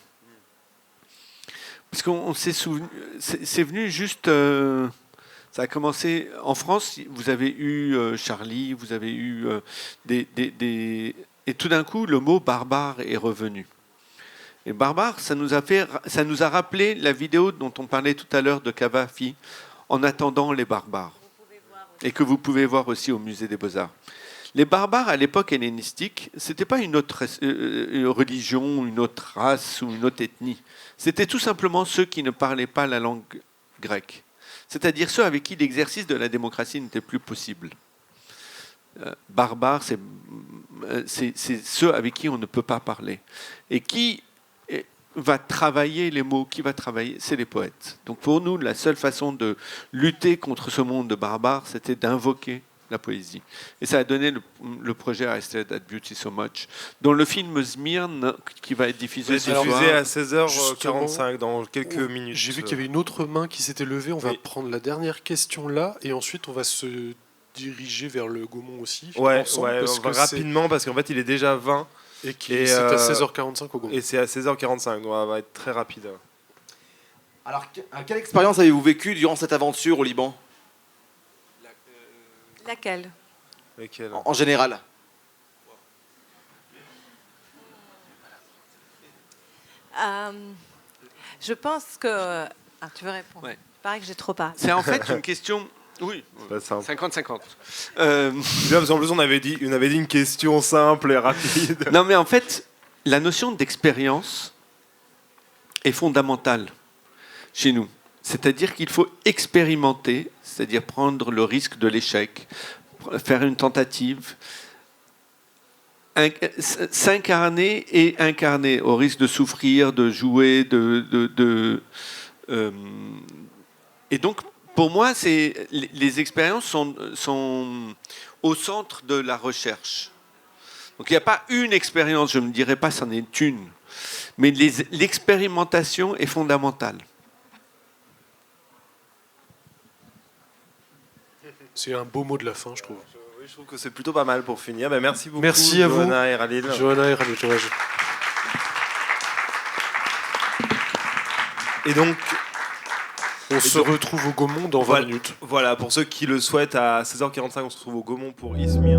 Parce qu'on s'est souvenu, c'est venu juste... ça a commencé en France, vous avez eu Charlie, vous avez eu et tout d'un coup, le mot barbare est revenu. Et barbare, ça nous a rappelé la vidéo dont on parlait tout à l'heure de Cavafy, En attendant les barbares, et que vous pouvez voir aussi au musée des Beaux-Arts. Les barbares, à l'époque hellénistique, ce n'était pas une autre religion, une autre race ou une autre ethnie. C'était tout simplement ceux qui ne parlaient pas la langue grecque. C'est-à-dire ceux avec qui l'exercice de la démocratie n'était plus possible. Barbare, c'est c'est ceux avec qui on ne peut pas parler. Et qui va travailler les mots, qui va travailler, c'est les poètes. Donc pour nous, la seule façon de lutter contre ce monde de barbares, c'était d'invoquer la poésie. Et ça a donné le projet I Stare at Beauty So Much, dont le film Smyrne, qui va être diffusé ce soir. Diffusé à 16h45 dans quelques minutes. J'ai vu qu'il y avait une autre main qui s'était levée. On va prendre la dernière question là, et ensuite on va se diriger vers le Gaumont aussi. Ouais, ensemble, on va rapidement parce qu'en fait il est déjà 20. Et c'est à 16h45 au Gaumont. Et c'est à 16h45, donc on va être très rapide. Alors, quelle expérience avez-vous vécue durant cette aventure au Liban, Laquelle? Lesquels ? en général? Je pense que... Ah, tu veux répondre? Ouais. Il paraît que j'ai trop parlé. C'est en fait une question... Oui, Pas simple. 50-50. Bien, parce qu'en plus on avait dit une question simple et rapide. Non, mais en fait, la notion d'expérience est fondamentale chez nous. C'est-à-dire qu'il faut expérimenter, c'est-à-dire prendre le risque de l'échec, faire une tentative, s'incarner et incarner, au risque de souffrir, de jouer, et donc, pour moi, les expériences sont au centre de la recherche. Donc il n'y a pas une expérience, je ne me dirais pas c'en est une, mais l'expérimentation est fondamentale. C'est un beau mot de la fin, je trouve. Oui, je trouve que c'est plutôt pas mal pour finir. Merci beaucoup, Merci à vous, Johanna et Khalil. Johanna et Khalil. Et donc, on se retrouve au Gaumont dans 20 minutes. Voilà, pour ceux qui le souhaitent, à 16h45, on se retrouve au Gaumont pour Izmir.